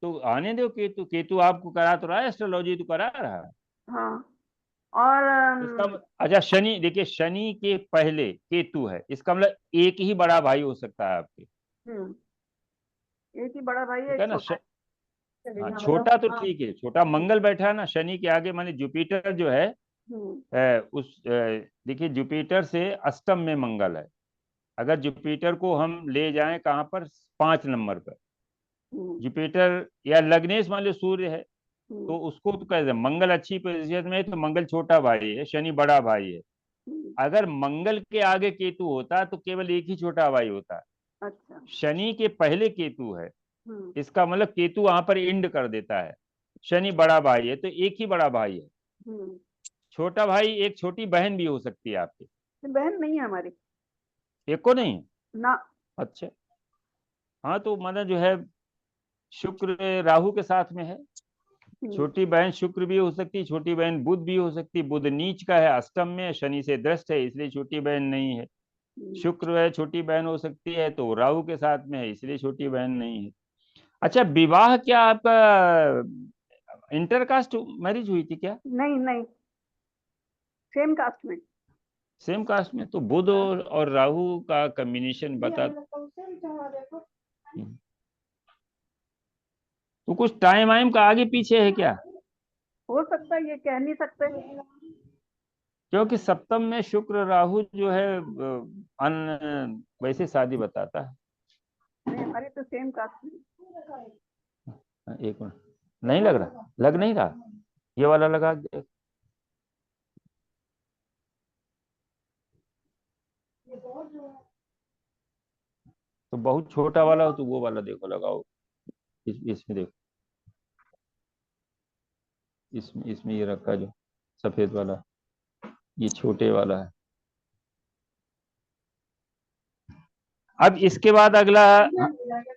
तो आने दो केतु। केतु आपको करा तो रहा है, एस्ट्रोलॉजी तो करा रहा है। हाँ, और अच्छा शनि, देखिए शनि के पहले केतु है, इसका मतलब एक ही बड़ा भाई हो सकता है आपके। एक ही बड़ा भाई है, ना। हाँ, छोटा तो ठीक है, छोटा मंगल बैठा है ना शनि के आगे, माने जुपिटर जो है देखिए जुपिटर से अष्टम में मंगल है। अगर जुपिटर को हम ले जाएं कहाँ पर, 5 नंबर पर जुपिटर, या लग्नेश मान लो सूर्य है, तो उसको तो कैसे मंगल अच्छी पोजीशन में है, तो मंगल छोटा भाई है, शनि बड़ा भाई है। अगर मंगल के आगे केतु होता तो केवल एक ही छोटा भाई होता। अच्छा। शनि के पहले केतु है, इसका मतलब केतु वहां पर इंड कर देता है। शनि बड़ा भाई है तो एक ही बड़ा भाई है। छोटा भाई एक छोटी बहन भी हो सकती है आपकी। बहन नहीं है हमारी। एक को नहीं ना। अच्छा। हाँ, तो मतलब जो है शुक्र राहु के साथ में है। छोटी बहन शुक्र भी हो सकती है, छोटी बहन बुध भी हो सकती है। बुध नीच का है, अष्टम में, शनि से दृष्ट है, इसलिए छोटी बहन नहीं है। शुक्र है, छोटी बहन हो सकती है, तो राहु के साथ में है, इसलिए छोटी बहन नहीं है। अच्छा, विवाह क्या आपका इंटरकास्ट मैरिज हुई थी क्या? नहीं, सेम कास्ट में। सेम कास्ट में, तो बुध और राहु का कॉम्बिनेशन बता। तो कुछ टाइम वाइम का आगे पीछे है क्या? हो सकता है, ये कह नहीं सकते। क्योंकि सप्तम में शुक्र राहु जो है वैसे शादी बताता है। नहीं, हमारी तो सेम कास्ट में। एक मिनट, नहीं लग रहा, लग नहीं रहा, ये वाला लगा। तो बहुत छोटा वाला हो तो वो वाला देखो, लगाओ। इसमें देखो, इसमें ये रखा जो सफेद वाला, ये छोटे वाला है। अब इसके बाद अगला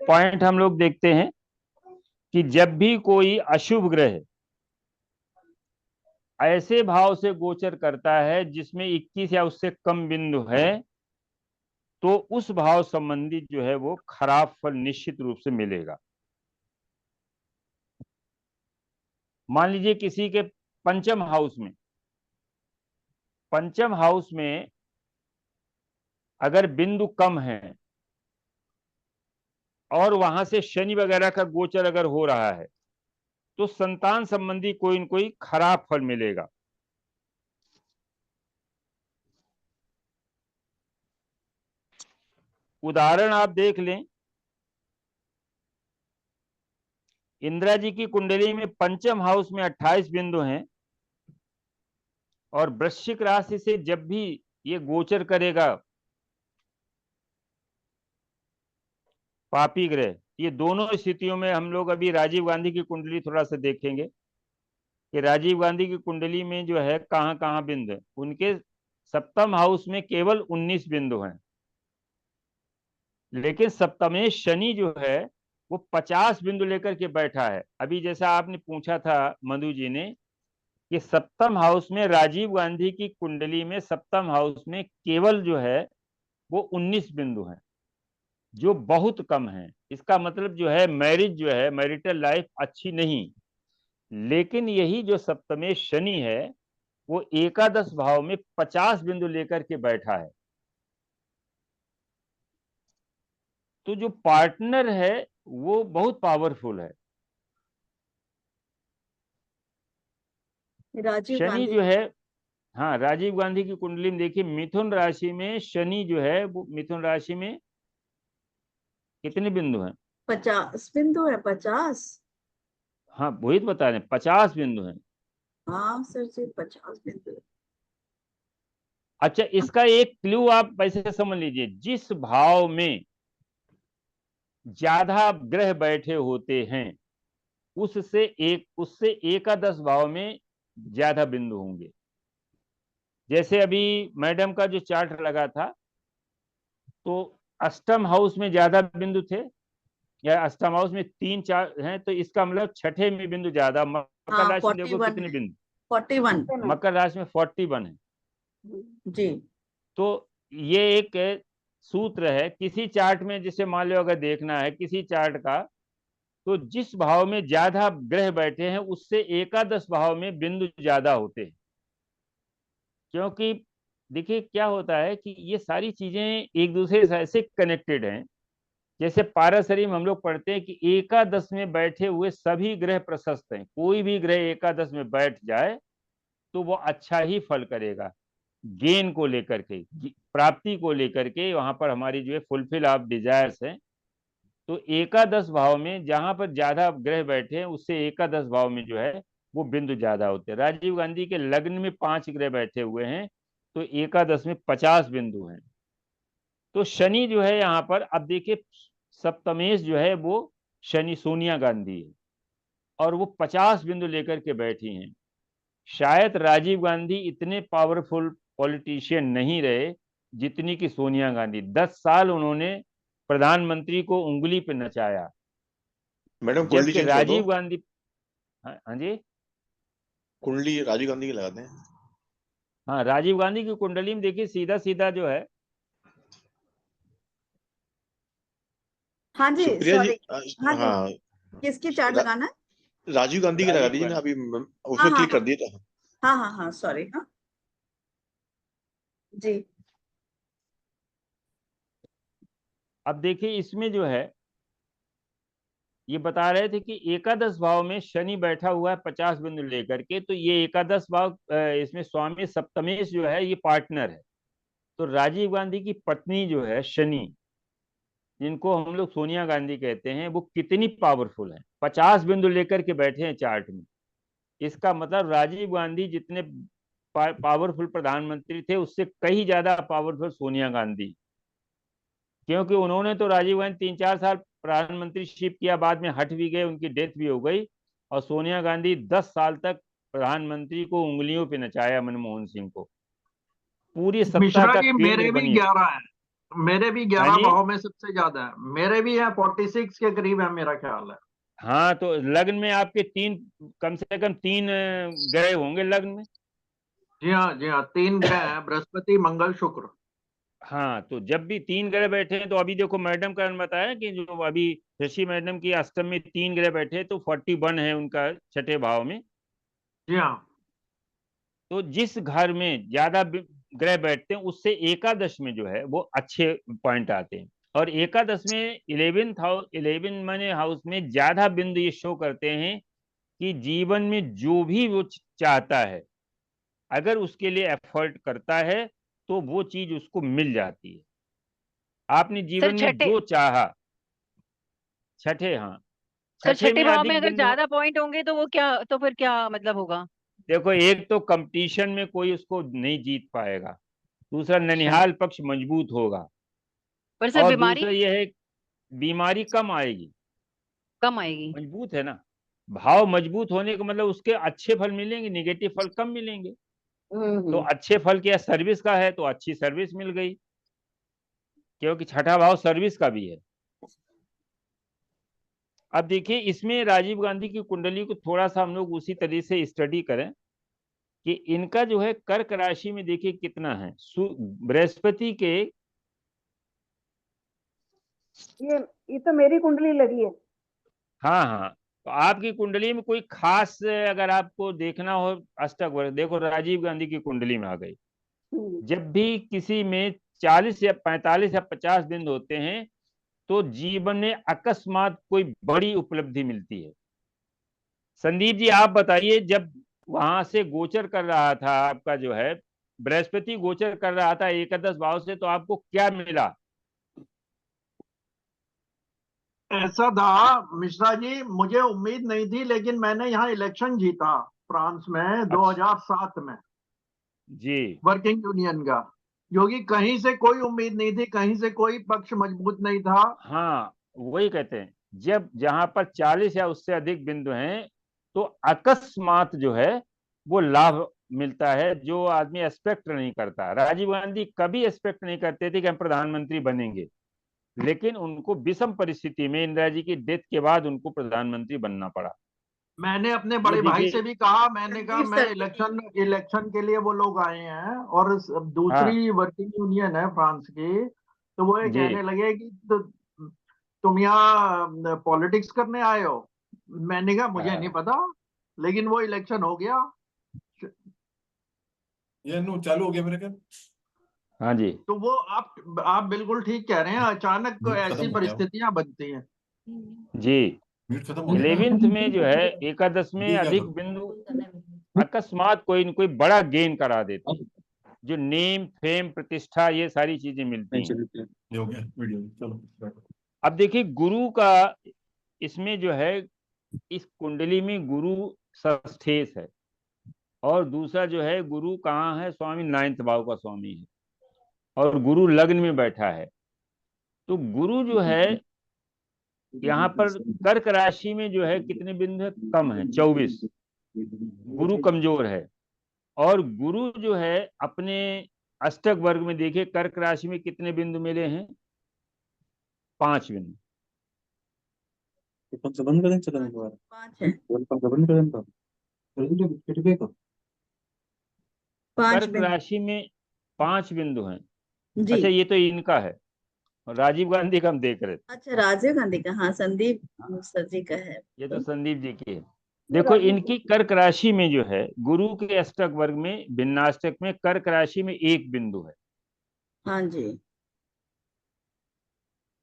पॉइंट हम लोग देखते हैं कि जब भी कोई अशुभ ग्रह ऐसे भाव से गोचर करता है जिसमें 21 या उससे कम बिंदु है, तो उस भाव संबंधी जो है वो खराब फल निश्चित रूप से मिलेगा। मान लीजिए किसी के पंचम हाउस में अगर बिंदु कम है और वहां से शनि वगैरह का गोचर अगर हो रहा है तो संतान संबंधी कोई न कोई खराब फल मिलेगा। उदाहरण आप देख लें, इंदिरा जी की कुंडली में पंचम हाउस में 28 बिंदु हैं और वृश्चिक राशि से जब भी ये गोचर करेगा पापी ग्रह, ये दोनों स्थितियों में हम लोग अभी राजीव गांधी की कुंडली थोड़ा सा देखेंगे कि राजीव गांधी की कुंडली में जो है कहाँ कहाँ बिंदु है। उनके सप्तम हाउस में केवल 19 बिंदु हैं, लेकिन सप्तमेश शनि जो है वो 50 बिंदु लेकर के बैठा है। अभी जैसा आपने पूछा था मधु जी ने कि सप्तम हाउस में राजीव गांधी की कुंडली में सप्तम हाउस में केवल जो है वो 19 बिंदु हैं, जो बहुत कम है। इसका मतलब जो है मैरिज जो है, मैरिटल लाइफ अच्छी नहीं। लेकिन यही जो सप्तमेश शनि है वो एकादश भाव में 50 बिंदु लेकर के बैठा है। तो जो पार्टनर है वो बहुत पावरफुल है। राजीव शनि गांधी। जो है, हाँ, राजीव गांधी की कुंडली में देखिए मिथुन राशि में शनि जो है वो मिथुन राशि में कितने बिंदु हैं? 50 बिंदु है, 50। हाँ वही तो बता रहे हैं, 50 बिंदु हैं। हाँ सर जी, 50 बिंदु। अच्छा, इसका एक क्लू आप वैसे समझ लीजिए, जिस भाव में ज्यादा ग्रह बैठे होते हैं उससे एकादश भाव में ज्यादा बिंदु होंगे। जैसे अभी मैडम का जो चार्ट लगा था तो अष्टम हाउस में ज्यादा बिंदु थे, या अष्टम हाउस में 3 4 हैं, तो इसका मतलब छठे में बिंदु ज्यादा। मकर हाँ, राशि में देखो 41 कितने है। बिंदु, 41 मकर राशि में 41 है। जी। तो ये एक सूत्र है किसी चार्ट में, जिसे मान लो अगर देखना है किसी चार्ट का, तो जिस भाव में ज्यादा ग्रह बैठे हैं उससे एकादश भाव में बिंदु ज्यादा होते हैं। क्योंकि देखिए क्या होता है कि ये सारी चीजें एक दूसरे से ऐसे कनेक्टेड हैं। जैसे पाराशरी में हम लोग पढ़ते हैं कि एकादश में बैठे हुए सभी ग्रह प्रशस्त हैं। कोई भी ग्रह एकादश में बैठ जाए तो वो अच्छा ही फल करेगा। गेन को लेकर के, प्राप्ति को लेकर के, वहां पर हमारी जो है फुलफिल ऑफ डिजायर्स है। तो एकादश भाव में जहां पर ज्यादा ग्रह बैठे हैं उससे एकादश भाव में जो है वो बिंदु ज्यादा होते हैं। राजीव गांधी के लग्न में 5 ग्रह बैठे हुए हैं तो एकादश में 50 बिंदु हैं। तो शनि जो है यहाँ पर, अब देखिए सप्तमेश जो है वो शनि सोनिया गांधी है और वो 50 बिंदु लेकर के बैठी हैं। शायद राजीव गांधी इतने पावरफुल पॉलिटिशियन नहीं रहे जितनी कि सोनिया गांधी। 10 साल उन्होंने प्रधानमंत्री को उंगली पे नचाया, मैडम कुंडली जबकि चेंज कर दो। राजीव गांधी, हाँ हाँ जी, कुंडली राजीव गांधी की लगाते हैं। हाँ राजीव गांधी की कुंडली में देखिए सीधा सीधा जो है, हाँ जी, सुप्रिया जी सॉरी। हाँ जी, हाँ, किसकी चार्ट लगाना है? राजीव गांधी की लगा राजीव दीजिए ना, गांधी, अभी हाँ उसमें हाँ क्लिक कर हाँ दिया था। हाँ हाँ हाँ, सॉरी। हाँ जी। अब देखिए इसमें जो है ये बता रहे थे कि एकादश भाव में शनि बैठा हुआ है 50 बिंदु लेकर के। तो ये एकादश भाव, इसमें स्वामी सप्तमेश जो है ये पार्टनर है। तो राजीव गांधी की पत्नी जो है शनि, जिनको हम लोग सोनिया गांधी कहते हैं, वो कितनी पावरफुल है। 50 बिंदु लेकर के बैठे हैं चार्ट में। इसका मतलब राजीव गांधी जितने पावरफुल प्रधानमंत्री थे उससे कहीं ज्यादा पावरफुल सोनिया गांधी। क्योंकि उन्होंने तो राजीव गांधी 3 4 साल प्रधानमंत्री शिप किया, बाद में हट भी गए, उनकी डेथ भी हो गई। और सोनिया गांधी 10 साल तक प्रधानमंत्री को उंगलियों पे नचाया, मनमोहन सिंह को। पूरी सत्ता मिश्रा का जी, केंद्र मेरे भी बनी। 11 है। मेरे भी हाँ 11 जी, भाव में सबसे ज्यादा है। मेरे भी है 46 के करीब है मेरा ख्याल है। हाँ तो लग्न में आपके कम से कम 3 ग्रह होंगे लग्न में। जी हाँ जी हाँ, 3 ग्रह हैं, बृहस्पति मंगल शुक्र। हाँ, तो जब भी 3 ग्रह बैठे हैं, तो अभी देखो मैडम का बताया कि जो अभी ऋषि मैडम की अष्टम में 3 ग्रह बैठे, तो 41 है उनका छठे भाव में। जी हाँ। तो जिस घर में ज्यादा ग्रह बैठते हैं, उससे एकादश में जो है वो अच्छे पॉइंट आते हैं। और एकादश में 11 माने हाउस में ज्यादा बिंदु ये शो करते हैं कि जीवन में जो भी वो चाहता है, अगर उसके लिए एफर्ट करता है, तो वो चीज उसको मिल जाती है। आपने सर जीवन में छठे जो चाहा, छठे, हाँ, सर छठे छठे में भाव में अधिक अगर बिंदु। ज्यादा पॉइंट होंगे तो वो क्या, तो फिर क्या मतलब होगा? देखो, एक तो कंपटीशन में कोई उसको नहीं जीत पाएगा, दूसरा अच्छा, ननिहाल पक्ष मजबूत होगा, पर सर और बीमारी दूसरा यह है बीमारी कम आएगी। कम आएगी। मजबूत है ना, भाव मजबूत होने का मतलब उसके अच्छे फल मिलेंगे, निगेटिव फल कम मिलेंगे। तो हम्म। अच्छे फल क्या, सर्विस का है तो अच्छी सर्विस मिल गई, क्योंकि छठा भाव सर्विस का भी है। अब देखिए, इसमें राजीव गांधी की कुंडली को थोड़ा सा हम लोग उसी तरीके से स्टडी करें कि इनका जो है कर्क राशि में देखिए कितना है बृहस्पति के। ये तो मेरी कुंडली लगी है। हाँ हाँ, तो आपकी कुंडली में कोई खास अगर आपको देखना हो अष्टक वर्ग, देखो राजीव गांधी की कुंडली में आ गई। हम्म। जब भी किसी में 40 या 45 या 50 बिंदु होते हैं, तो जीवन में अकस्मात कोई बड़ी उपलब्धि मिलती है। संदीप जी, आप बताइए, जब वहां से गोचर कर रहा था आपका जो है बृहस्पति गोचर कर रहा था एकादश भाव से, तो आपको क्या मिला? ऐसा था मिश्रा जी, मुझे उम्मीद नहीं थी, लेकिन मैंने यहाँ इलेक्शन जीता फ्रांस में अच्छा, 2007 में, जी, वर्किंग यूनियन का। क्योंकि कहीं से कोई उम्मीद नहीं थी, कहीं से कोई पक्ष मजबूत नहीं था। हाँ, वही कहते हैं, जब जहां पर 40 या उससे अधिक बिंदु हैं, तो अकस्मात जो है वो लाभ मिलता है, जो आदमी एक्सपेक्ट नहीं करता। राजीव गांधी कभी एक्सपेक्ट नहीं करते थे कि हम प्रधानमंत्री बनेंगे, लेकिन उनको विषम परिस्थिति में इंदिरा जी की डेथ के बाद उनको प्रधानमंत्री बनना पड़ा। मैंने अपने ये बड़े भाई देखिए, से भी कहा, मैंने कहा संदीप मैं सर भी इलेक्शन इलेक्शन के लिए, वो लोग आए हैं और हाँ दूसरी वर्किंग यूनियन है फ्रांस की, तो वो ये जी, कहने लगे कि तुम यहाँ पॉलिटिक्स करने आए हो। मैंने कहा मुझे नहीं हाँ पता, लेकिन वो इलेक्शन हो गया। ये नो चालू हो गया मेरे ख्याल। हाँ जी, तो वो आप बिल्कुल ठीक कह रहे हैं, अचानक म्यूट खत्म ऐसी हो गया। परिस्थितियां बनती हैं। जी। म्यूट खत्म हो गया। 11th में जो है एकादश में अभी क्या अधिक करूं? बिंदु अकस्मात कोई न कोई बड़ा गेन करा देते हैं, जो नेम फेम प्रतिष्ठा ये सारी चीजें मिलती हैं। ये हो गया वीडियो, चलो बैठो। अब देखिए, गुरु का इसमें जो है, इस कुंडली में गुरु षष्ठेश है, और दूसरा जो है गुरु कहाँ है, स्वामी 9th भाव का स्वामी है, और गुरु लग्न में बैठा है। तो गुरु जो है यहाँ पर कर्क राशि में जो है कितने बिंदु है, कम है 24, गुरु कमजोर है। और गुरु जो है अपने अष्टक वर्ग में देखिए कर्क राशि में कितने बिंदु मिले हैं, 5 बिंदु। पांच है, 5 कर्क बिंदु। राशि में 5 बिंदु हैं। जी, अच्छा, ये तो इनका है, और राजीव गांधी का हम देख रहे थे। अच्छा राजीव गांधी का, हाँ संदीप सर जी का है। ये तो संदीप जी की है। वो देखो, राजीव इनकी कर्क राशि में जो है गुरु के अष्टक वर्ग में भिन्नाष्टक में कर्क राशि में 1 बिंदु है। हाँ जी,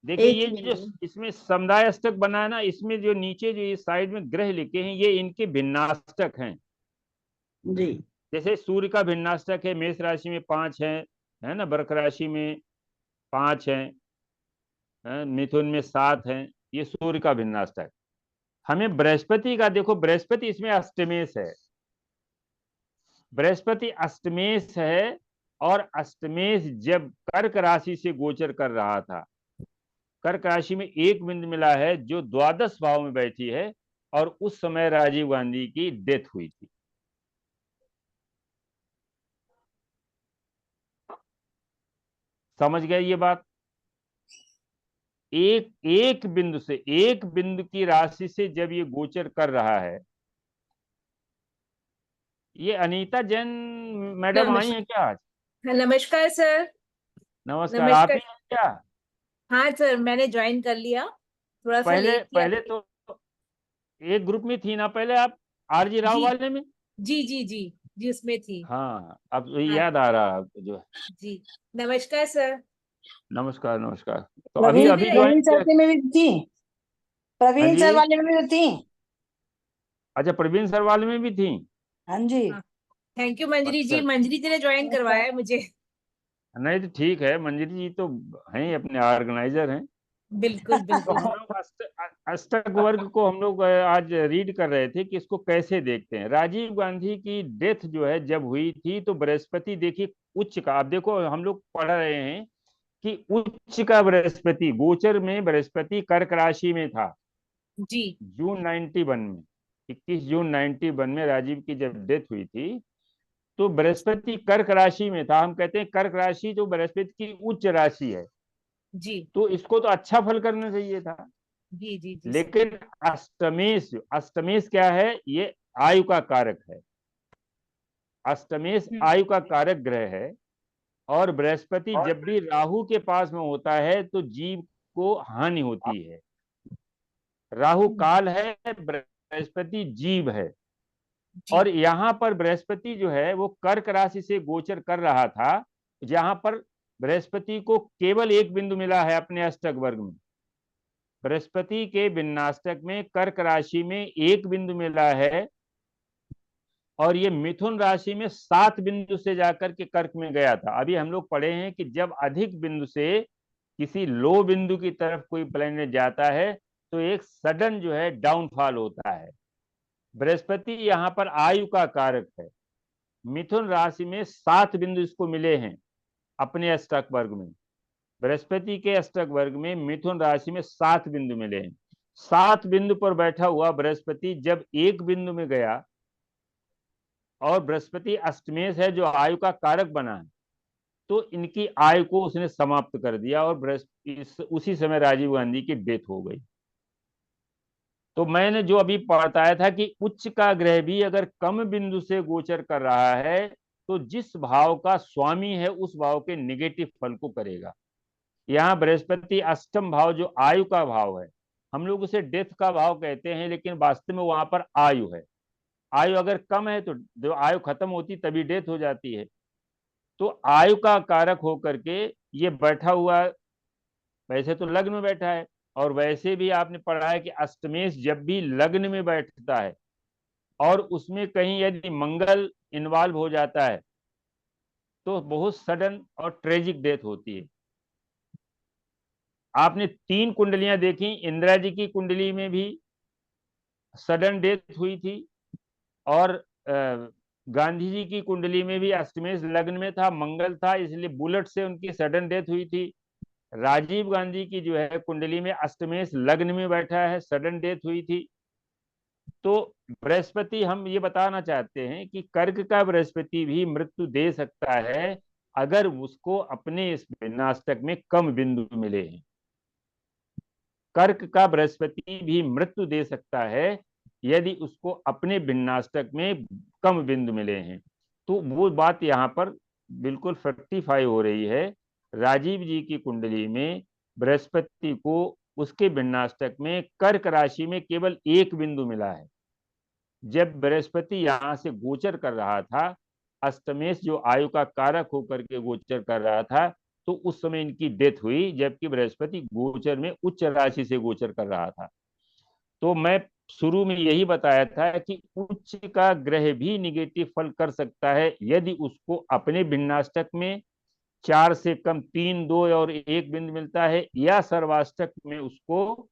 देखिए, एक ये ही जो बिंदु। इसमें समुदाय अष्टक बना है ना, इसमें जो नीचे जो ये साइड में ग्रह लिखे हैं, ये इनके भिन्नाष्टक हैं। जी, जैसे सूर्य का भिन्नाष्टक है, मेष राशि में 5 है ना, वृक राशि में 5 है, मिथुन में 7 है। ये सूर्य का भिन्नाष्टक। हमें बृहस्पति का देखो, बृहस्पति इसमें अष्टमेश है, बृहस्पति अष्टमेश है, और अष्टमेश जब कर्क राशि से गोचर कर रहा था, कर्क राशि में 1 बिंदु मिला है, जो द्वादश भाव में बैठी है, और उस समय राजीव गांधी की डेथ हुई थी। समझ गए ये बात? एक एक बिंदु से, एक बिंदु की राशि से जब ये गोचर कर रहा है। ये अनीता जैन मैडम आई नमस्कार। हैं क्या आज? नमस्कार सर। नमस्कार। आप ही नमस्कार। हैं क्या? हाँ सर, मैंने ज्वाइन कर लिया, थोड़ा सा पहले लेट किया। पहले तो एक ग्रुप में थी ना पहले आप, आरजी राव जी वाले में? जी जी जी जी, उसमें थी। हाँ, अब तो हाँ याद आ रहा आपको जो है। जी, नमस्कार सर। नमस्कार नमस्कार। तो अभी प्रवीण अभी ज्वाइन प्रवीण किया? सर के में भी थी, हाँ प्रवीण जी। सर वाले में भी थी। अच्छा, प्रवीण सर वाले में भी थी? हाँ जी। हाँ, थैंक यू मंजरी जी, अच्छा। मंजरी जी ने ज्वाइन करवाया है मुझे। नहीं तो ठीक है, मंजरी जी तो हैं, अपने ऑर्गेनाइजर हैं। बिल्कुल तो बिल्कुल। हम लोग अष्टक वर्ग को हम लोग आज रीड कर रहे थे कि इसको कैसे देखते हैं। राजीव गांधी की डेथ जो है जब हुई थी, तो बृहस्पति देखिए उच्च का, आप देखो हम लोग पढ़ रहे हैं कि उच्च का बृहस्पति गोचर में, बृहस्पति कर्क राशि में था जी जून 91 में। 21 जून 91 में राजीव की जब डेथ हुई थी, तो बृहस्पति कर्क राशि में था। हम कहते हैं कर्क राशि जो बृहस्पति की उच्च राशि है, जी तो इसको तो अच्छा फल करना चाहिए था। जी जी जी सर। लेकिन अष्टमेश क्या है? ये आयु का कारक है। अष्टमेश आयु का कारक ग्रह है। और बृहस्पति जब भी राहु के पास में होता है तो जीव को हानि होती है। राहु काल है, बृहस्पति जीव है। जी और यहाँ पर बृहस्पति जो है वो कर्क राशि से गोचर कर रहा था, जहां पर बृहस्पति को केवल एक बिंदु मिला है अपने अष्टक वर्ग में। बृहस्पति के विन्यास्तक में कर्क राशि में एक बिंदु मिला है, और ये मिथुन राशि में 7 बिंदु से जाकर के कर्क में गया था। अभी हम लोग पढ़े हैं कि जब अधिक बिंदु से किसी लो बिंदु की तरफ कोई प्लैनेट जाता है तो एक सडन जो है डाउनफॉल होता है। बृहस्पति यहाँ पर आयु का कारक है। मिथुन राशि में 7 बिंदु इसको मिले हैं अपने अष्टक वर्ग में। बृहस्पति के अष्टक वर्ग में मिथुन राशि में 7 बिंदु मिले हैं। 7 बिंदु पर बैठा हुआ बृहस्पति जब एक बिंदु में गया, और बृहस्पति अष्टमेश है जो आयु का कारक बना है, तो इनकी आयु को उसने समाप्त कर दिया, और बृहस्पति उसी समय राजीव गांधी की डेथ हो गई। तो मैंने जो अभी बताया था कि उच्च का ग्रह भी अगर कम बिंदु से गोचर कर रहा है तो जिस भाव का स्वामी है उस भाव के निगेटिव फल को करेगा। यहाँ बृहस्पति अष्टम भाव जो आयु का भाव है, हम लोग उसे डेथ का भाव कहते हैं, लेकिन वास्तव में वहां पर आयु है। आयु अगर कम है तो जो आयु खत्म होती तभी डेथ हो जाती है। तो आयु का कारक होकर के ये बैठा हुआ, वैसे तो लग्न में बैठा है, और वैसे भी आपने पढ़ा है कि अष्टमेश जब भी लग्न में बैठता है और उसमें कहीं यदि मंगल इन्वॉल्व हो जाता है तो बहुत सडन और ट्रेजिक डेथ होती है। आपने 3 कुंडलियां देखी, इंदिरा जी की कुंडली में भी सडन डेथ हुई थी, और गांधी जी की कुंडली में भी अष्टमेश लग्न में था, मंगल था, इसलिए बुलेट से उनकी सडन डेथ हुई थी। राजीव गांधी की जो है कुंडली में अष्टमेश लग्न में बैठा है, सडन डेथ हुई थी। तो बृहस्पति, हम ये बताना चाहते हैं कि कर्क का बृहस्पति भी मृत्यु दे सकता है अगर उसको अपने इस विन्यास्तक में कम बिंदु मिले हैं। कर्क का बृहस्पति भी मृत्यु दे सकता है यदि उसको अपने विन्यास्तक में कम बिंदु मिले हैं। तो वो बात यहाँ पर बिल्कुल फ्रक्टिफाई हो रही है। राजीव जी की कुंडली में बृहस्पति को उसके विन्यास्तक में कर्क राशि में केवल एक बिंदु मिला है। जब बृहस्पति यहाँ से गोचर कर रहा था, अष्टमेश जो आयु का कारक होकर के गोचर कर रहा था, तो उस समय इनकी डेथ हुई, जबकि बृहस्पति गोचर में उच्च राशि से गोचर कर रहा था। तो मैं शुरू में यही बताया था कि उच्च का ग्रह भी निगेटिव फल कर सकता है यदि उसको अपने विन्यास्तक में 4 से कम 3, 2 और 1 बिंदु मिलता है, या सर्वाष्टक में उसको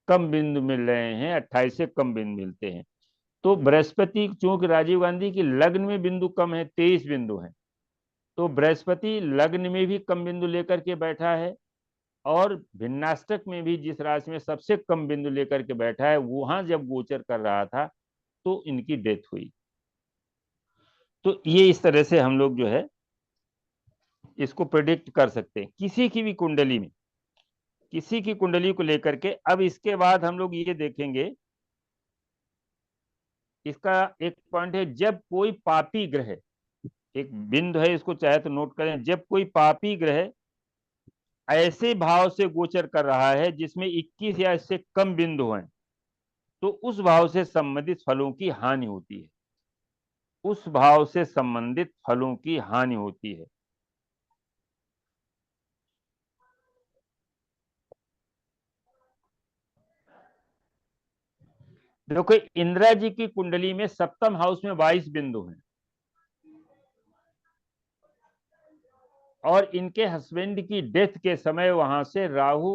कम बिंदु मिल रहे हैं, 28 से कम बिंदु मिलते हैं। तो बृहस्पति चूंकि राजीव गांधी की लग्न में बिंदु कम है, 23 बिंदु है, तो बृहस्पति लग्न में भी कम बिंदु लेकर के बैठा है, और भिन्नाष्टक में भी जिस राशि में सबसे कम बिंदु लेकर के बैठा है, वहां जब गोचर कर रहा था तो इनकी डेथ हुई। तो ये इस तरह से हम लोग जो है इसको प्रेडिक्ट कर सकते हैं किसी की भी कुंडली में, किसी की कुंडली को लेकर के। अब इसके बाद हम लोग ये देखेंगे, इसका एक पॉइंट है, जब कोई पापी ग्रह, एक बिंदु है इसको चाहे तो नोट करें, जब कोई पापी ग्रह ऐसे भाव से गोचर कर रहा है जिसमें 21 या इससे कम बिंदु हैं, तो उस भाव से संबंधित फलों की हानि होती है। उस भाव से संबंधित फलों की हानि होती है। देखो, इंदिरा जी की कुंडली में सप्तम हाउस में 22 बिंदु हैं और इनके हस्बैंड की डेथ के समय वहां से राहु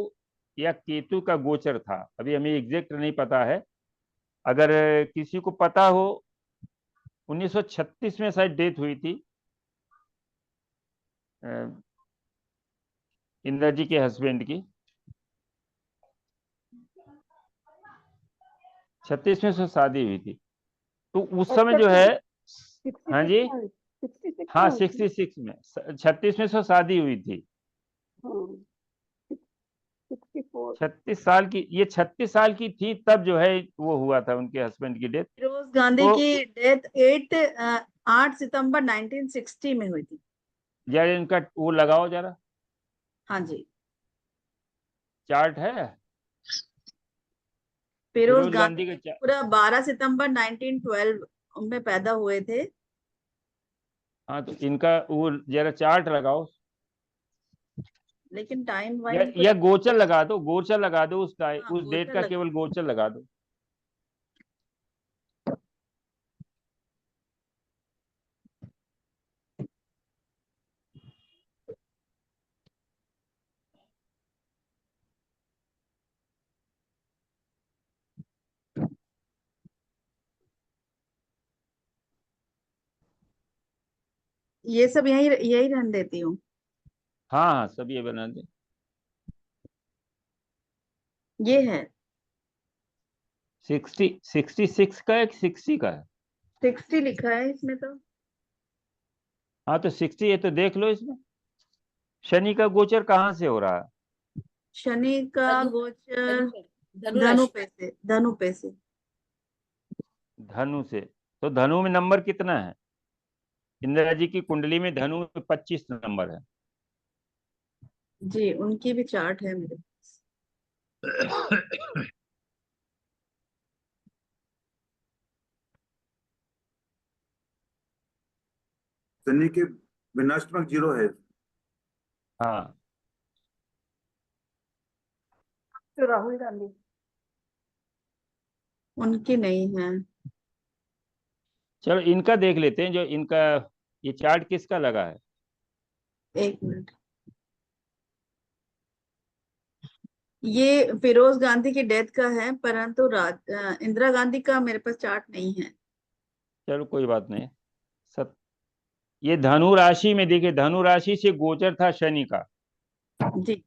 या केतु का गोचर था। अभी हमें एग्जैक्ट नहीं पता है, अगर किसी को पता हो 1936 में शायद डेथ हुई थी इंदिरा जी के हस्बैंड की। 36 में से शादी हुई थी, तो उस समय जो है, हाँ जी, हाँ 66 में, 36 में से शादी हुई थी। 36 साल की, ये 36 साल की थी तब जो है वो हुआ था उनके हस्बैंड की डेथ। फिरोज गांधी तो की डेथ 8 सितंबर 1960 में हुई थी। जरा इनका वो लगाओ जरा, हाँ जी, चार्ट है फिरोज फिरोज गांधी गांधी का। पूरा 12 सितंबर 1912 में पैदा हुए थे। हाँ, तो इनका वो जरा चार्ट लगाओ, लेकिन टाइम या, वाइज या गोचर लगा दो, गोचर लगा दो, उस हाँ, उस डेट गोचर का लगा। केवल गोचर लगा दो। ये सब यही यही रहने देती हूँ। हाँ हाँ, सब ये बना दे। ये है 66 का है कि 60 का है? 60 लिखा है इसमें तो। हाँ, तो 60 है, तो देख लो इसमें शनि का गोचर कहाँ से हो रहा है। शनि का धनु गोचर धनु धनु राशि। पे से, धनु पे से। धनु से, तो धनु में नंबर कितना है? इंदिरा जी की कुंडली में धनु में 25 नंबर है। जी, उनकी भी चार्ट है मेरे पास। शनि के विनाशत्मक 0 है। हाँ, तो राहुल गांधी उनकी नहीं है। चलो इनका देख लेते हैं, जो इनका ये चार्ट किसका लगा है। एक मिनट, ये फिरोज गांधी की डेथ का है, परंतु इंदिरा गांधी का मेरे पास चार्ट नहीं है। चलो कोई बात नहीं। सब ये धनु राशि में देखिए, धनु राशि से गोचर था शनि का। जी,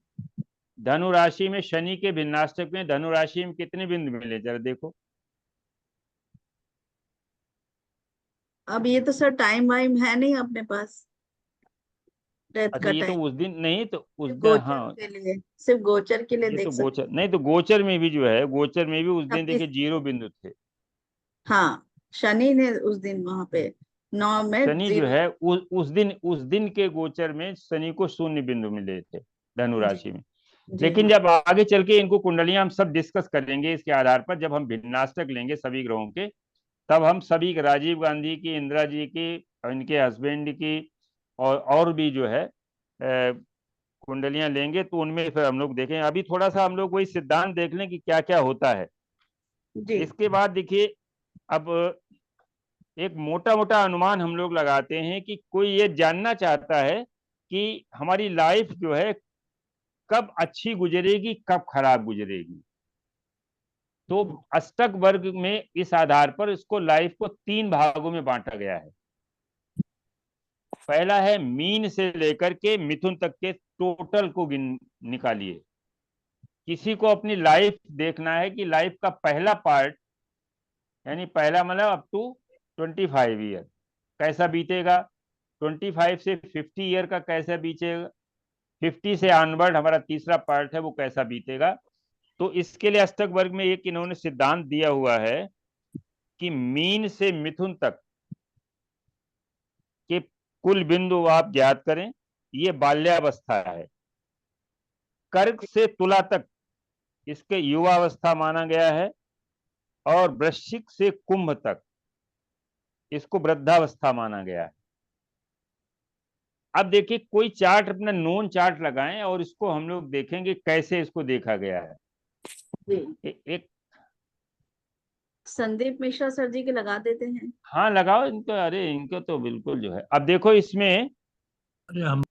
धनु राशि में शनि के भिन्नाष्टक में धनु राशि में कितने बिंदु मिले जरा देखो। अब ये तो सर टाइम वाइम है नहीं अपने पास, डेथ अच्छा, का ये तो टाइम। उस दिन नहीं, तो उस सिर्फ दिन, गोचर हाँ, के लिए, सिर्फ गोचर के लिए ये तो देख सकते। गोचर नहीं, तो गोचर में भी जो है, गोचर में भी उस दिन 26, देखिए 0 बिंदु थे। हाँ, शनि ने उस दिन वहां पे 9 में शनि जो 0। है उस दिन के गोचर में शनि को 0 बिंदु मिले थे धनु जी राशि में। जी लेकिन हाँ। जब आगे चल के इनको कुंडलियां हम सब डिस्कस करेंगे इसके आधार पर, जब हम भिन्नाष्टक लेंगे सभी ग्रहों के, तब हम सभी राजीव गांधी की, इंदिरा जी की, इनके हस्बैंड की और भी जो है कुंडलियां लेंगे, तो उनमें फिर हम लोग देखें। अभी थोड़ा सा हम लोग वही सिद्धांत देख लें कि क्या क्या होता है। जी इसके बाद देखिए, अब एक मोटा मोटा अनुमान हम लोग लगाते हैं कि कोई ये जानना चाहता है कि हमारी लाइफ जो है कब अच्छी गुजरेगी, कब खराब गुजरेगी। तो अष्टक वर्ग में इस आधार पर इसको लाइफ को 3 भागों में बांटा गया है। पहला है मीन से लेकर के मिथुन तक के टोटल को निकालिए। किसी को अपनी लाइफ देखना है कि लाइफ का पहला पार्ट, यानी पहला मतलब अप टू 25 ईयर कैसा बीतेगा, 25 से 50 ईयर का कैसा बीतेगा, 50 से ऑनवर्ड हमारा तीसरा पार्ट है वो कैसा बीतेगा। तो इसके लिए अष्टक वर्ग में एक इन्होंने सिद्धांत दिया हुआ है कि मीन से मिथुन तक के कुल बिंदु आप ज्ञात करें, ये बाल्यावस्था है। कर्क से तुला तक इसके युवावस्था माना गया है, और वृश्चिक से कुंभ तक इसको वृद्धावस्था माना गया है। अब देखिए, कोई चार्ट, अपना नोन चार्ट लगाएं और इसको हम लोग देखेंगे कैसे इसको देखा गया है। एक संदीप मिश्रा सर जी के लगा देते हैं। हाँ लगाओ इनको, अरे इनको तो बिल्कुल जो है। अब देखो इसमें अरे हम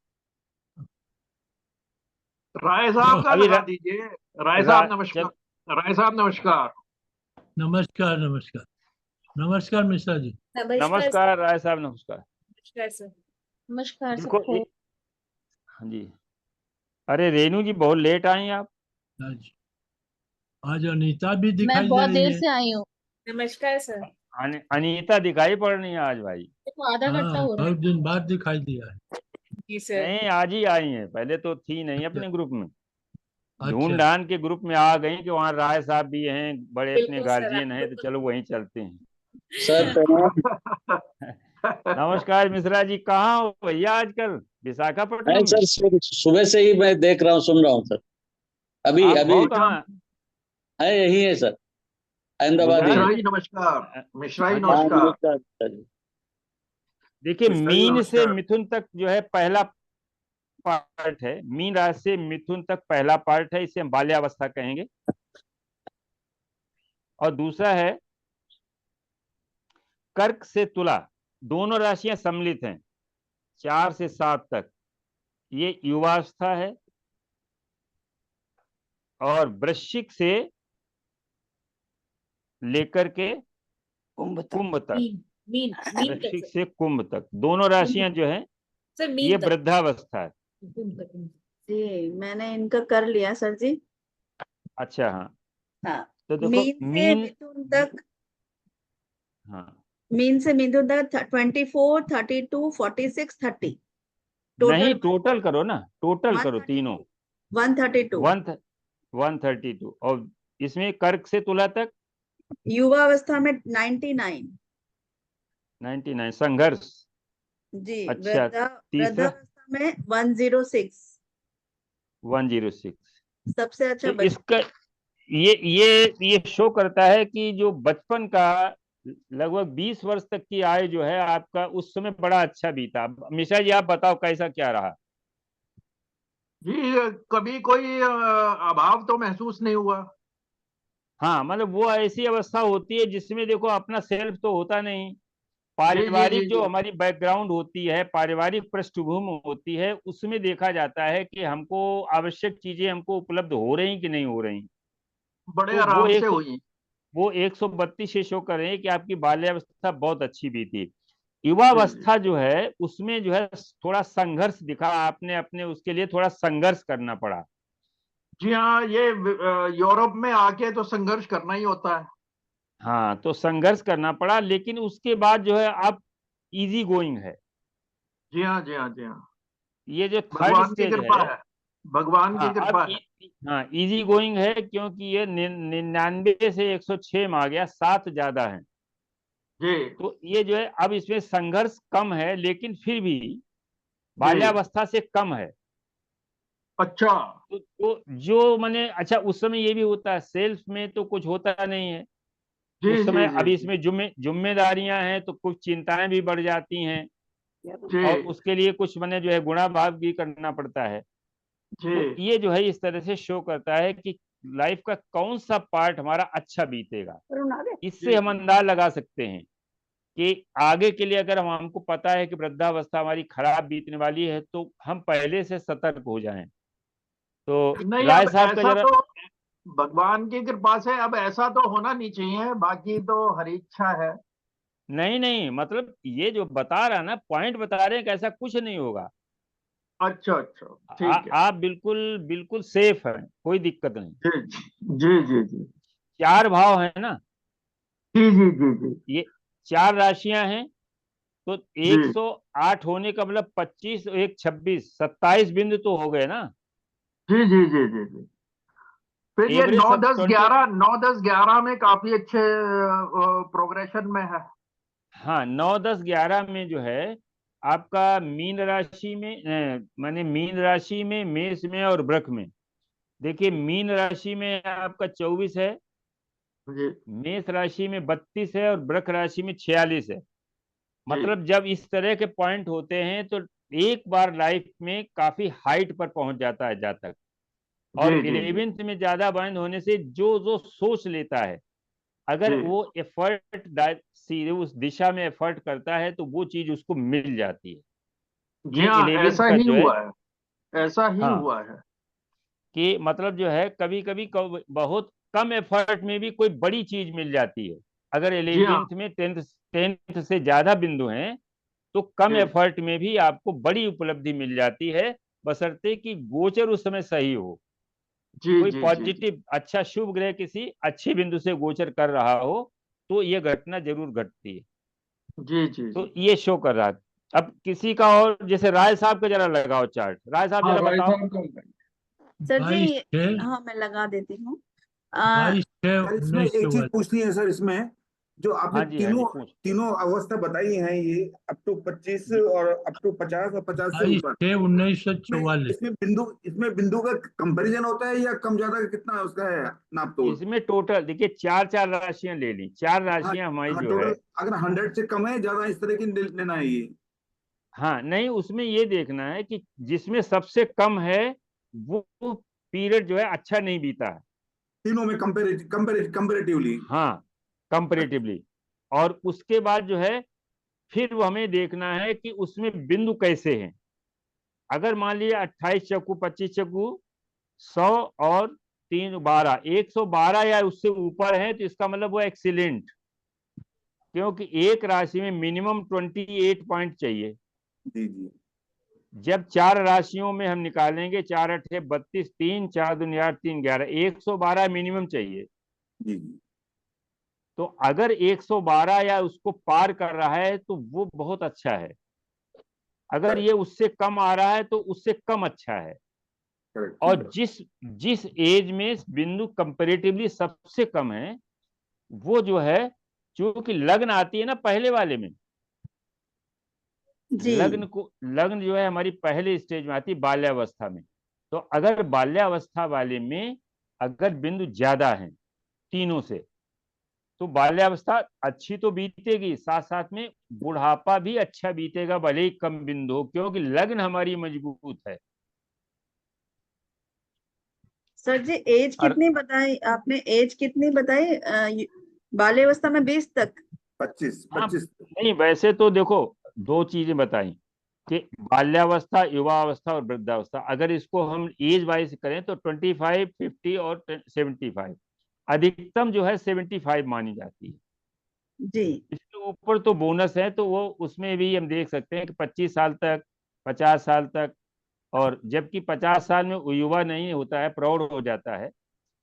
राय साहब का अभी लगा दीजिए। राय साहब नमस्कार। राय साहब नमस्कार। नमस्कार नमस्कार नमस्कार मिश्रा जी। नमस्कार राय साहब, नमस्कार। नमस्कार सर। नमस्कार देखो सबको। हाँ जी। अरे रेनू जी बहुत लेट आई आप। आज आज अनीता भी दिखाई मैं बहुत दे रही देर है। से आई हूँ। नमस्कार सर। अनीता दिखाई पड़ रही है आज भाई। देखो आधा घंटा हाँ, हो रहा बहुत है। दिन बाद दिखाई दिया है। जी सर। नहीं आज ही आई है, पहले तो थी नहीं अपने ग्रुप में। ढूंढ अच्छा ढांड के ग्रुप में आ गई कि वहाँ राय साहब भी हैं, बड़े अपने बिल्कुल सर, गार्जियन आप हैं, तो चलो वहीं चलते हैं। सर नमस्कार मिश्रा जी, कहाँ हो भैया आजकल? विशाखापट्टनम नहीं में? सर, सुबह से ही मैं देख रहा हूँ, सुन रहा हूँ सर। अभी आप अभी हो कहाँ? है, यही है सर, अहमदाबाद ही मिश्रा है। जी नमस्कार। मिश्रा जी हाँ जी। हाँ, नमस्कार। नमस्कार सर। देखिए मिश्रा जी, मीन से नमस्कार। मिथुन तक जो है पहला पार्ट है, मीन राशि से मिथुन तक पहला पार्ट है, इसे हम बाल्यावस्था कहेंगे। और दूसरा है कर्क से तुला, दोनों राशियां सम्मिलित हैं 4 से 7 तक, ये युवावस्था है। और वृश्चिक से लेकर के कुंभ तक, मीन मीन मीन तक वृश्चिक सर। से कुंभ तक दोनों राशियां जो है सर ये मीन तक। वृद्धावस्था है। जी मैंने इनका कर लिया सर जी। अच्छा हाँ, हाँ, तो देखो मीन से मीन, मिथुन तक, हाँ मीन से मिथुन तक 24, 32, 46, 30 नहीं टोटल टोटल करो ना, टोटल करो तीनों। 132। 132। और इसमें कर्क से तुला तक युवावस्था में 99। 99 संघर्ष। जी अच्छा, तीसरा वृद्धावस्था में 106। 106। सबसे अच्छा तो इसका ये शो करता है कि जो बचपन का लगभग 20 वर्ष तक की आयु जो है आपका, उस समय बड़ा अच्छा बीता। मिश्रा जी आप बताओ कैसा क्या रहा? जी कभी कोई अभाव तो महसूस नहीं हुआ। हाँ मतलब वो ऐसी अवस्था होती है जिसमें देखो अपना सेल्फ तो होता नहीं, जी जी पारिवारिक जी जो जी। हमारी बैकग्राउंड होती है, पारिवारिक पृष्ठभूमि होती है, उसमें देखा जाता है कि हमको आवश्यक चीजें हमको उपलब्ध हो रही कि नहीं हो रही। बड़े तो आराम से हुई। वो 132 से शो कर रहे हैं कि आपकी बाल्यावस्था बहुत अच्छी बीती। जी युवावस्था जो है उसमें जो है थोड़ा संघर्ष दिखा, आपने अपने उसके लिए थोड़ा संघर्ष करना पड़ा। जी हाँ, ये यूरोप में आके तो संघर्ष करना ही होता है। हाँ तो संघर्ष करना पड़ा, लेकिन उसके बाद जो है आप इजी गोइंग है। जी हाँ जी हाँ जी हाँ। ये जो थर्ड भगवान की स्टेज कृपा है, है। भगवान की हाँ कृपा अब है। हाँ इजी गोइंग है, क्योंकि ये 99 से 106 में आ गया, 7 ज्यादा है। जी तो ये जो है अब इसमें संघर्ष कम है, लेकिन फिर भी जी। बाल्यावस्था से कम है। अच्छा। तो जो मैंने, अच्छा उस समय ये भी होता है, सेल्फ में तो कुछ होता नहीं है जी उस जी समय। जी अभी जी इसमें जिम्मेदारियां हैं तो कुछ चिंताएं भी बढ़ जाती हैं, जी और उसके लिए कुछ मैंने जो है गुणा भाग भी करना पड़ता है। जी तो ये जो है इस तरह से शो करता है कि लाइफ का कौन सा पार्ट हमारा अच्छा बीतेगा। इससे जी हम अंदाज लगा सकते हैं कि आगे के लिए अगर हमको पता है कि वृद्धावस्था हमारी खराब बीतने वाली है, तो हम पहले से सतर्क हो जाएं। तो नहीं, राय अब साहब का ऐसा जरा, तो भगवान की कृपा से अब ऐसा तो होना नहीं चाहिए, बाकी तो हरी इच्छा है। नहीं नहीं मतलब ये जो बता रहा ना, पॉइंट बता रहे हैं कि ऐसा कुछ नहीं होगा। अच्छा अच्छा, ठीक है। आप बिल्कुल बिल्कुल सेफ हैं, कोई दिक्कत नहीं। जी जी जी जी 4 भाव है ना, जी जी जी जी ये 4 राशियां हैं, तो जी 108 होने का मतलब 25, 1 26, 27 बिंदु तो हो गए ना। जी जी जी जी जी। फिर ये एवरेज 9 सब 10 20, 11 9 10 11 में काफी अच्छे प्रोग्रेशन में है। हाँ 9 10 11 में जो है आपका मीन राशि में, माने मीन राशि में, मेष में और वृक में देखिए मीन राशि में आपका 24 है, जी मेष राशि में 32 है और वृष राशि में 46 है। जी मतलब जब इस तरह के पॉइंट होते हैं तो एक बार लाइफ में काफी हाइट पर पहुंच जाता है जातक। और जी जी जी 11th में ज्यादा बंद होने से जो जो सोच लेता है, अगर जी वो एफर्ट सीधे उस दिशा में एफर्ट करता है तो वो चीज उसको मिल जाती है। जी ये हाँ, 11th ऐसा का ही जो है, हुआ है, ऐसा ही हाँ, हुआ है। कि मतलब जो है कभी कभी बहुत कम एफर्ट में भी कोई बड़ी चीज मिल जाती है। अगर जी हाँ 11th में 10th से ज्यादा बिंदु हैं तो कम जी एफर्ट में भी आपको बड़ी उपलब्धि मिल जाती है, बशर्ते कि गोचर उस समय सही हो। जी कोई जी जी जी पॉजिटिव अच्छा शुभ ग्रह किसी अच्छे बिंदु से गोचर कर रहा हो तो ये घटना जरूर घटती है। जी जी तो जी। ये शो कर रहा है। अब किसी का और जैसे राय साहब का जरा लगाओ चार्ट, राय साहब हाँ, जरा राय बताओ। साहब का बताइए। सर बाईस जी, छः हाँ मैं लगा देती हूँ। आ, 22/6 सर इसमें एक चीज 1944। पूछनी है सर, इसमें जो आपने हाँ जी, हाँ जी, तीनों पूछ। तीनों अवस्था बताई हैं, ये अप टू 25 जी, और अप टू 50 और 50 से ऊपर, 22/6 1944। इसमें बिंदु का कंपैरिजन होता है या कम ज्यादा का कितना उसका है नाप तोल? इसमें टोटल देखिए चार चार राशियां ले ली, चार हाँ राशियां हमारी हाँ, जो है। टोटल अगर 100 से कम है, ज्यादा, इस तरह की लेना है ये? हाँ नहीं, उसमें ये देखना है कि जिसमें सबसे कम है वो पीरियड जो है अच्छा नहीं बीता है। तीनों में कंपेरेटिवली? हाँ, कंपैरेटिवली। और उसके बाद जो है फिर वो हमें देखना है कि उसमें बिंदु कैसे हैं। अगर मान लिया 28 चक्कू 25 चक्कू 100 और 3 12 112 या उससे ऊपर है तो इसका मतलब वो एक्सीलेंट। क्योंकि एक राशि में मिनिमम 28 पॉइंट चाहिए। जी जी जब चार राशियों में हम निकालेंगे, 4 8 32, 3 4 दूनी 8 3 11 112 मिनिमम चाहिए। जी जी। तो अगर 112 या उसको पार कर रहा है तो वो बहुत अच्छा है। अगर ये उससे कम आ रहा है तो उससे कम अच्छा है। करेक्ट, ठीक और है। जिस जिस एज में बिंदु कंपेरेटिवली सबसे कम है वो जो है, क्योंकि लग्न आती है ना पहले वाले में, जी लग्न जो है हमारी पहले स्टेज में आती है बाल्यावस्था में। तो अगर बाल्यावस्था वाले में अगर बिंदु ज्यादा है तीनों से तो बाल्यावस्था अच्छी तो बीतेगी, साथ साथ में बुढ़ापा भी अच्छा बीतेगा भले ही कम बिंदु हो, क्योंकि लग्न हमारी मजबूत है। सर जी, एज और कितनी बताई आपने? एज कितनी बताई? बाल्यावस्था में 20 तक? 25 हाँ, 25। नहीं वैसे तो देखो दो चीजें बताई कि बाल्यावस्था, युवावस्था और वृद्धावस्था। अगर इसको हम एज वाइज करें तो 25 50 और 75, अधिकतम जो है 75 मानी जाती है। जी इसके ऊपर तो बोनस है, तो वो उसमें भी हम देख सकते हैं कि 25 साल तक, 50 साल तक। और जबकि 50 साल में वो युवा नहीं होता है, प्रौढ़ हो जाता है।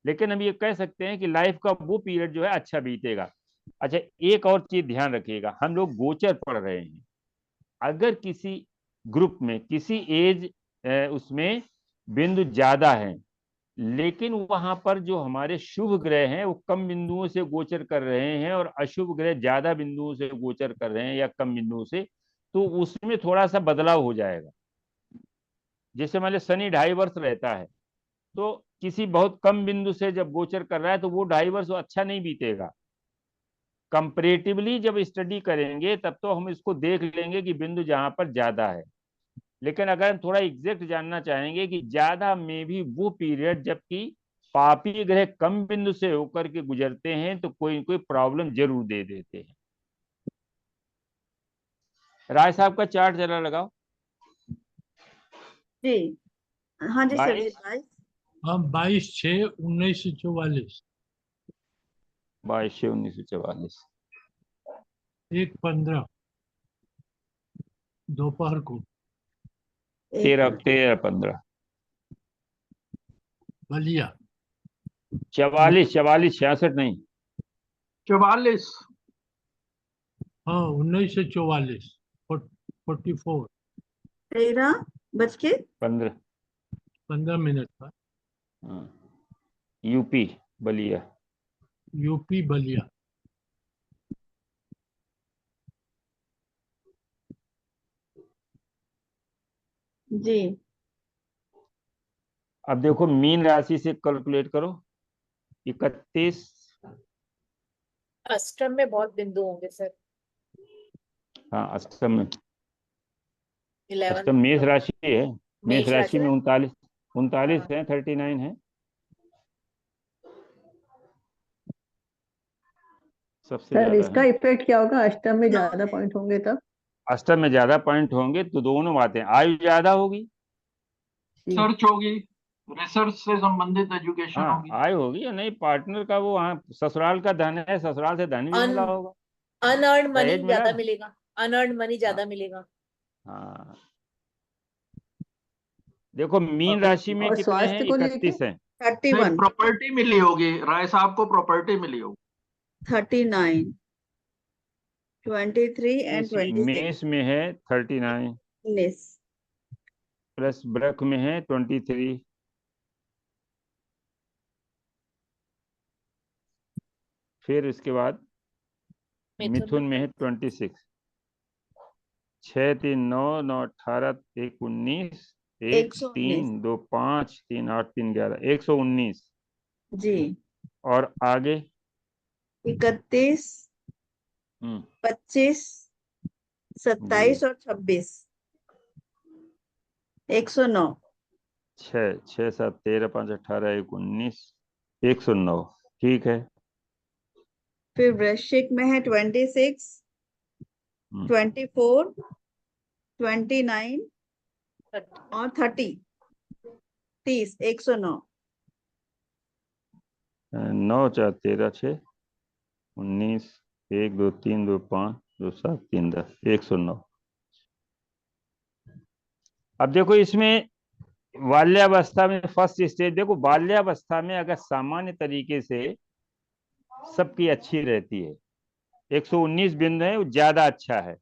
लेकिन हम ये कह सकते हैं कि लाइफ का वो पीरियड जो है अच्छा बीतेगा। अच्छा, एक और चीज ध्यान रखिएगा, हम लोग गोचर पढ़ रहे हैं। अगर किसी ग्रुप में किसी एज उसमें बिंदु ज्यादा है, लेकिन वहां पर जो हमारे शुभ ग्रह हैं वो कम बिंदुओं से गोचर कर रहे हैं और अशुभ ग्रह ज्यादा बिंदुओं से गोचर कर रहे हैं या कम बिंदुओं से, तो उसमें थोड़ा सा बदलाव हो जाएगा। जैसे मान लो शनि 2.5 वर्ष रहता है, तो किसी बहुत कम बिंदु से जब गोचर कर रहा है तो वो 2.5 वर्ष अच्छा नहीं बीतेगा। कंपैरेटिवली जब स्टडी करेंगे तब तो हम इसको देख लेंगे कि बिंदु जहां पर ज्यादा है। लेकिन अगर हम थोड़ा एग्जैक्ट जानना चाहेंगे कि ज्यादा में भी वो पीरियड जबकि पापी ग्रह कम बिंदु से होकर के गुजरते हैं तो कोई कोई प्रॉब्लम जरूर दे देते हैं। राय साहब का चार्ट जरा लगाओ। जी। हाँ जी सर जी, 22 22। हाँ 22/6/1944। 22/6/1944। 1:15 दोपहर को। 13 एक 13 15 बलिया। 44 44 66 नहीं। 44। हाँ 1944 44 13 बज के 15। 15 मिनट का। हाँ, यूपी बलिया। यूपी बलिया। जी अब देखो मीन राशि से कैलकुलेट करो। 31, अष्टम में बहुत बिंदु होंगे सर। हाँ अष्टम में, 11 अष्टम मेष राशि है। मेष मेष राशि राशि में में 39 है, 39 है सबसे सर ज्यादा इसका है। इफेक्ट क्या होगा, अष्टम में 9 ज्यादा है। पॉइंट होंगे तब? अष्टम में ज्यादा पॉइंट होंगे तो दोनों बातें, आयु ज्यादा होगी। जी। रिसर्च होगी, रिसर्च से संबंधित एजुकेशन हाँ होगी। आयु होगी, और नहीं पार्टनर का वो वहाँ ससुराल का धन है, ससुराल से धन भी अन मिला होगा, अनअर्न्ड मनी दहेज मिला ज्यादा ना। मिलेगा, अनअर्न्ड मनी हाँ ज्यादा मिलेगा। हाँ। देखो मीन और राशि में और कितने हैं, स्वास्थ्य को लेके 31 है। 31, प्रॉपर्टी मिली होगी, राय साहब को प्रॉपर्टी मिली होगी। 39, 23 एंड मेष 26, मेष में है 39, 19। प्लस वृक में है 23, फिर इसके बाद मिथुन में है 26, 6 3 9 9 18 1 19, 1 119 3 2 5 3 8 3 11, 119। जी। और आगे 31, 25, जी 27 और 26, 109। 6 6 7 13 5 18 1 19, 109। ठीक है। फिर वृश्चिक में है 26, 24, 29 और 30, 109। 9 4 13 6 19, 1 2 3 2 5 2 7 3 10, 109। अब देखो इसमें बाल्यावस्था में फर्स्ट स्टेज, देखो बाल्यावस्था में अगर सामान्य तरीके से सबकी अच्छी रहती है, 119 बिंदु है, वो ज्यादा अच्छा है।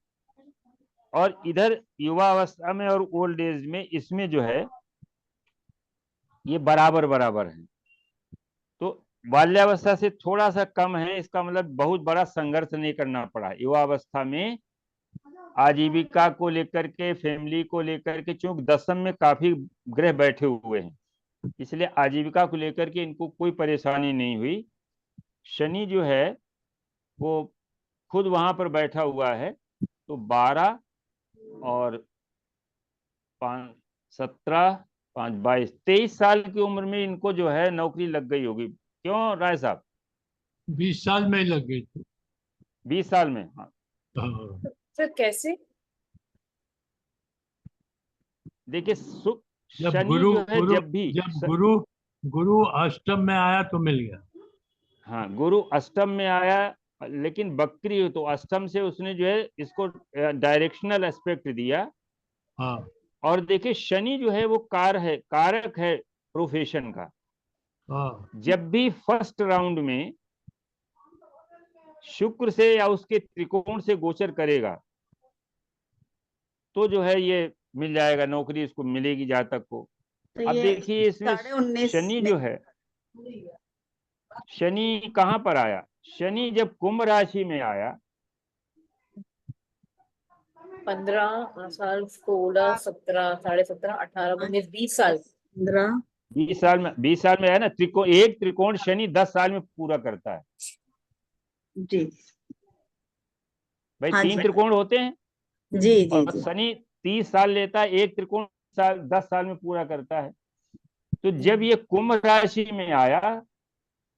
और इधर युवा अवस्था में और ओल्ड एज में इसमें जो है ये बराबर बराबर है। तो बाल्यावस्था से थोड़ा सा कम है, इसका मतलब बहुत बड़ा संघर्ष नहीं करना पड़ा। युवा अवस्था में आजीविका को लेकर के, फैमिली को लेकर के, चूंकि दशम में काफी ग्रह बैठे हुए हैं, इसलिए आजीविका को लेकर के इनको कोई परेशानी नहीं हुई। शनि जो है वो खुद वहां पर बैठा हुआ है, तो 12 और 5 17 5 22 23 साल की उम्र में इनको जो है नौकरी लग गई होगी। क्यों राय साहब? 20 साल में ही लग गई थी। 20 साल में, हाँ। हाँ। सर कैसे? देखिए जब शनि गुरु जो है गुरु जब भी जब गुरु गुरु अष्टम में आया तो मिल गया। हाँ गुरु अष्टम में आया, लेकिन बकरी हो तो अष्टम से उसने जो है इसको डायरेक्शनल एस्पेक्ट दिया। हाँ और देखिए शनि जो है वो कारक है प्रोफेशन का। हाँ जब भी फर्स्ट राउंड में शुक्र से या उसके त्रिकोण से गोचर करेगा तो जो है ये मिल जाएगा, नौकरी इसको मिलेगी जातक को। तो अब ये देखिए इसमें 19.5 शनि में जो है, शनि कहाँ पर आया? शनि जब कुंभ राशि में आया 15 साल, 16 17 17.5 18 19 20 साल। 15 20 साल में है ना। एक त्रिकोण शनि 10 साल में पूरा करता है जी। भाई, हाँ 3 जी त्रिकोण होते हैं जी जी और जी शनि 30 साल लेता है, एक त्रिकोण 10 साल में पूरा करता है। तो जब ये कुंभ राशि में आया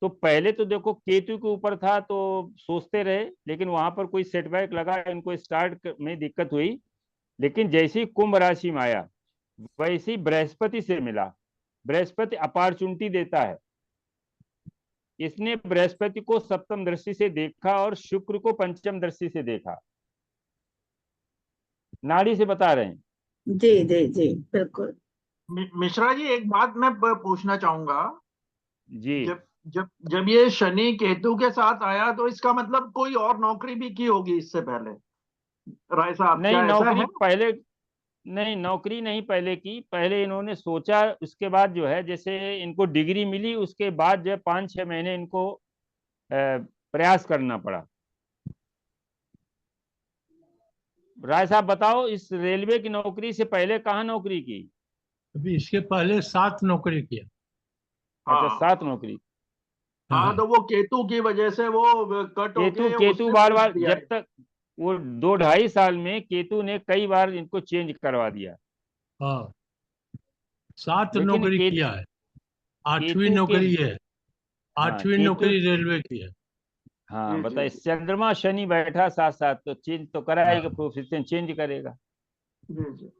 तो पहले तो देखो केतु के ऊपर था तो सोचते रहे, लेकिन वहां पर कोई सेटबैक लगा, इनको स्टार्ट में दिक्कत हुई। लेकिन जैसे ही कुंभ राशि में आया वैसे ही बृहस्पति से मिला। बृहस्पति अपॉर्चुनिटी देता है, इसने बृहस्पति को सप्तम दृष्टि से देखा और शुक्र को पंचम दृष्टि से देखा। नाड़ी से बता रहे हैं। जी जी जी बिल्कुल। मिश्रा जी एक बात मैं पूछना चाहूंगा। जी जब जब जब ये शनि केतु के साथ आया तो इसका मतलब कोई और नौकरी भी की होगी इससे पहले, राय साहब, नहीं, क्या ऐसा नौकरी है? पहले नहीं, नौकरी नहीं पहले की। पहले इन्होंने सोचा, उसके बाद जो है जैसे इनको डिग्री मिली उसके बाद जो है 5-6 महीने इनको प्रयास करना पड़ा। राय साहब बताओ, इस रेलवे की नौकरी से पहले कहाँ नौकरी की? अभी इसके पहले 7 नौकरी किया। अच्छा, हाँ 7 नौकरी। हाँ, तो वो केतु की वजह से वो कट केतु होके केतु उसने बार पूछ बार, दिया जब है। तक वो 2-2.5 साल में केतु ने कई बार इनको चेंज करवा दिया। हाँ, 7 लेकिन नौकरी किया है। 8वीं केतु के, नौकरी है, हाँ 8वीं केतु, नौकरी रेलवे की है। हाँ जी जी बताइए, जी चंद्रमा शनि बैठा साथ साथ, तो चेंज तो कराएगा, हाँ, प्रोफेशन चेंज करेगा। जी जी।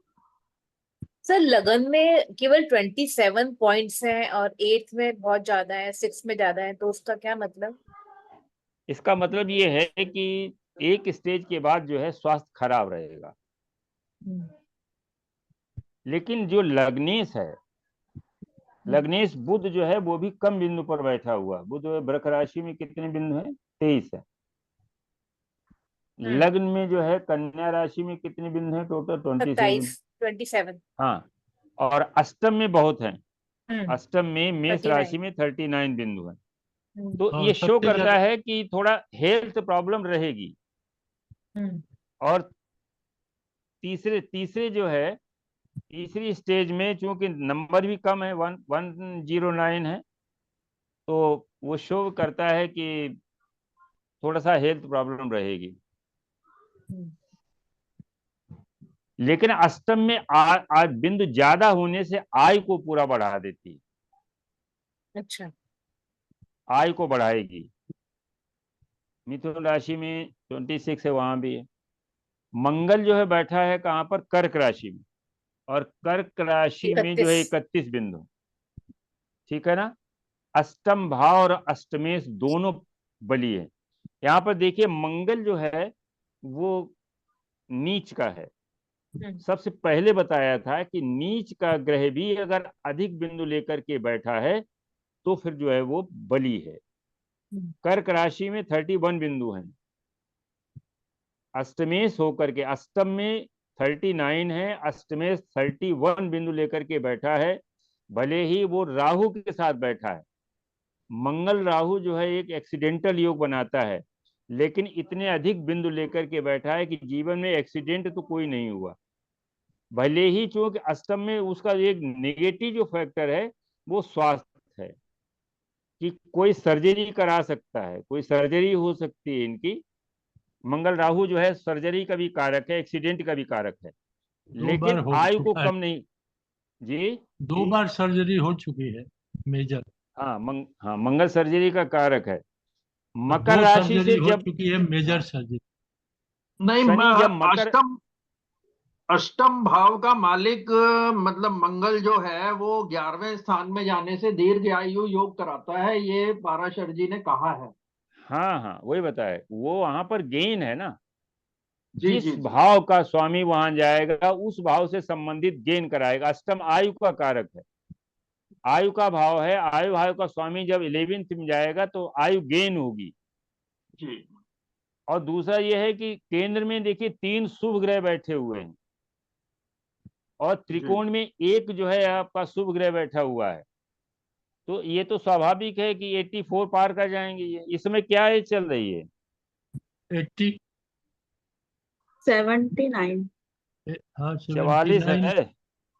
सर लगन में केवल 27 पॉइंट्स हैं और 8th में बहुत ज्यादा है, 6 में ज्यादा है, तो उसका क्या मतलब? इसका मतलब ये है कि एक स्टेज के बाद जो है स्वास्थ्य खराब रहेगा। लेकिन जो लग्नेश है, लग्नेश बुध जो है वो भी कम बिंदु पर बैठा हुआ। बुध वृष राशि में कितने बिंदु है? 23 है। लग्न में जो है कन्या राशि में कितने बिंदु है? टोटल 27। 27। हाँ, और अष्टम में बहुत है। अष्टम में मेष 39। राशि में 39 बिंदु है। तो हाँ, ये शो सबसे करता ज्यादा। है कि थोड़ा हेल्थ प्रॉब्लम रहेगी। और तीसरे तीसरे जो है, तीसरी स्टेज में चूंकि नंबर भी कम है, 109 है, तो वो शो करता है कि थोड़ा सा हेल्थ प्रॉब्लम रहेगी। लेकिन अष्टम में आ बिंदु ज्यादा होने से आय को पूरा बढ़ा देती, अच्छा। आय को बढ़ाएगी। मिथुन राशि में 26 है, वहां भी है। मंगल जो है बैठा है कहाँ पर? कर्क राशि में, और कर्क राशि में जो है 31। 31 बिंदु। ठीक है ना? अष्टम भाव और अष्टमेश दोनों बली है। यहाँ पर देखिए, मंगल जो है वो नीच का है। सबसे पहले बताया था कि नीच का ग्रह भी अगर अधिक बिंदु लेकर के बैठा है तो फिर जो है वो बली है। कर्क राशि में 31 बिंदु हैं। अष्टमेश होकर के, अष्टम में 39 है, अष्टमेश 31 बिंदु लेकर के बैठा है। भले ही वो राहु के साथ बैठा है, मंगल राहु जो है एक एक्सीडेंटल योग बनाता है, लेकिन इतने अधिक बिंदु लेकर के बैठा है कि जीवन में एक्सीडेंट तो कोई नहीं हुआ। भले ही चूंकि अष्टम में उसका एक नेगेटिव जो फैक्टर है वो स्वास्थ्य है, कि कोई सर्जरी करा सकता है, कोई सर्जरी हो सकती है इनकी। मंगल राहु जो है सर्जरी का भी कारक है, एक्सीडेंट का भी कारक है, 2 बार लेकिन हो आयु को चुका है। कम नहीं। जी 2 बार सर्जरी हो चुकी है, मेजर। हाँ, हाँ मंगल सर्जरी का कारक है। तो मकर 2 राशि सर्जरी से हो जब, चुकी है, मेजर हाँ, सर्जरी। नहीं, शनि जब मकर, अष्टम अष्टम भाव का मालिक मतलब मंगल जो है वो 11वें स्थान में जाने से दीर्घ आयु योग कराता है, ये पाराशर जी ने कहा है। हाँ हाँ वही बताए, वो वहां पर गेन है ना। जी जिस जी जी भाव का स्वामी वहां जाएगा उस भाव से संबंधित गेन कराएगा। अष्टम आयु का कारक है, आयु का भाव है। आयु भाव का स्वामी जब 11th में जाएगा तो आयु गेन होगी। जी और दूसरा यह है कि केंद्र में देखिए 3 शुभ ग्रह बैठे हुए हैं, और जी त्रिकोण में एक जो है आपका शुभ ग्रह बैठा हुआ है। तो ये तो स्वाभाविक है कि 84 पार कर जाएंगे ये। इसमें क्या एज चल रही है? 80। 79। हाँ, 44 79 है।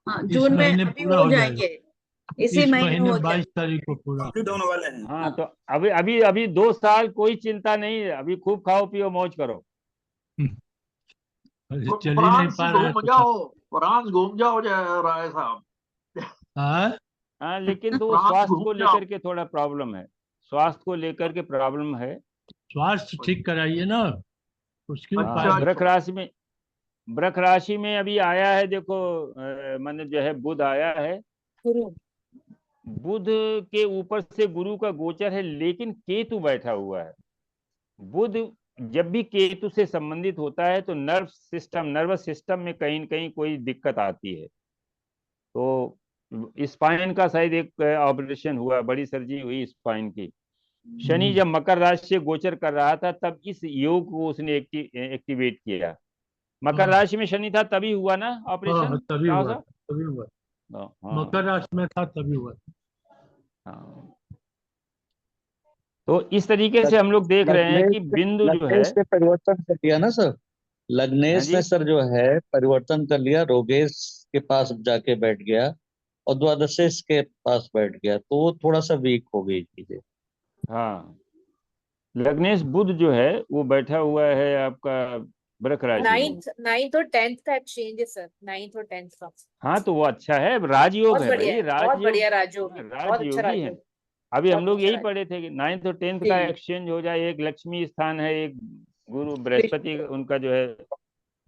हाँ, इस जून में महीने अभी पूरा हो हो जाएगा। जाएंगे, इसी इस महीने महीने हो 22 जाएंगे। तारीख को पूरा। कंप्लीट होने वाले हैं। हाँ, तो अभी अभी अभी 2 साल कोई चिंता नहीं है, अभी खूब खाओ पियो मौज करो। अरे चल ही नहीं फ्रांस पा रहा है घूम तो जाओ, फ्रांस घूम जाओ राय साहब। हाँ, हाँ, लेकिन तो वो फ्रांस स्वास्थ्य घूम को जाओ। लेकर के थोड़ा प्रॉब्लम है, स्वास्थ्य को लेकर के प्रॉब्लम है। स्वास्थ्य ठीक कराइए ना, उसके हाँ, उपाय अच्छा वृष अच्छा। राशि में, वृष राशि में अभी आया है देखो, माने जो है बुध आया है। गुरु। बुध के ऊपर से गुरु का गोचर है, लेकिन केतु बैठा हुआ है। बुध जब भी केतु से संबंधित होता है तो नर्वस सिस्टम में कहीं न कहीं कोई दिक्कत आती है। तो स्पाइन का शायद एक ऑपरेशन हुआ, बड़ी सर्जरी हुई स्पाइन की। शनि जब मकर राशि से गोचर कर रहा था तब इस योग को उसने एक्टिवेट किया। मकर हाँ राशि में शनि था तभी हुआ ना हाँ, ऑपरेशन, तभी राव हुआ, साहब? तभी हुआ। मकर हाँ राशि में था तभी हुआ। हाँ। तो इस तरीके से हम लोग देख रहे हैं कि बिंदु जो है, लग्नेश ने परिवर्तन कर लिया ना सर। हाँ लग्नेश जी, ने सर जो है परिवर्तन कर लिया, रोगेश के पास जाके बैठ गया। और द्वादशेष के पास बैठ गया, तो वो थोड़ा सा वीक हो गई चीजें। हाँ, लग्नेश बुध जो है वो बैठा हुआ है आपका वृक राशि में। नाइन्थ और 10th का एक्सचेंज है सर, 9th और 10th का। हाँ तो वो अच्छा है, राजयोग बहुत है बढ़िया भाई, है, बहुत राजयोग। बढ़िया राजयोग है, बहुत अच्छा राजयोगी है। राजयोग। अभी हम बहुत लोग अच्छा यही राजयोग। पढ़े थे कि 9th और 10th जी का जी। एक्सचेंज हो जाए, एक लक्ष्मी स्थान है, एक गुरु बृहस्पति उनका जो है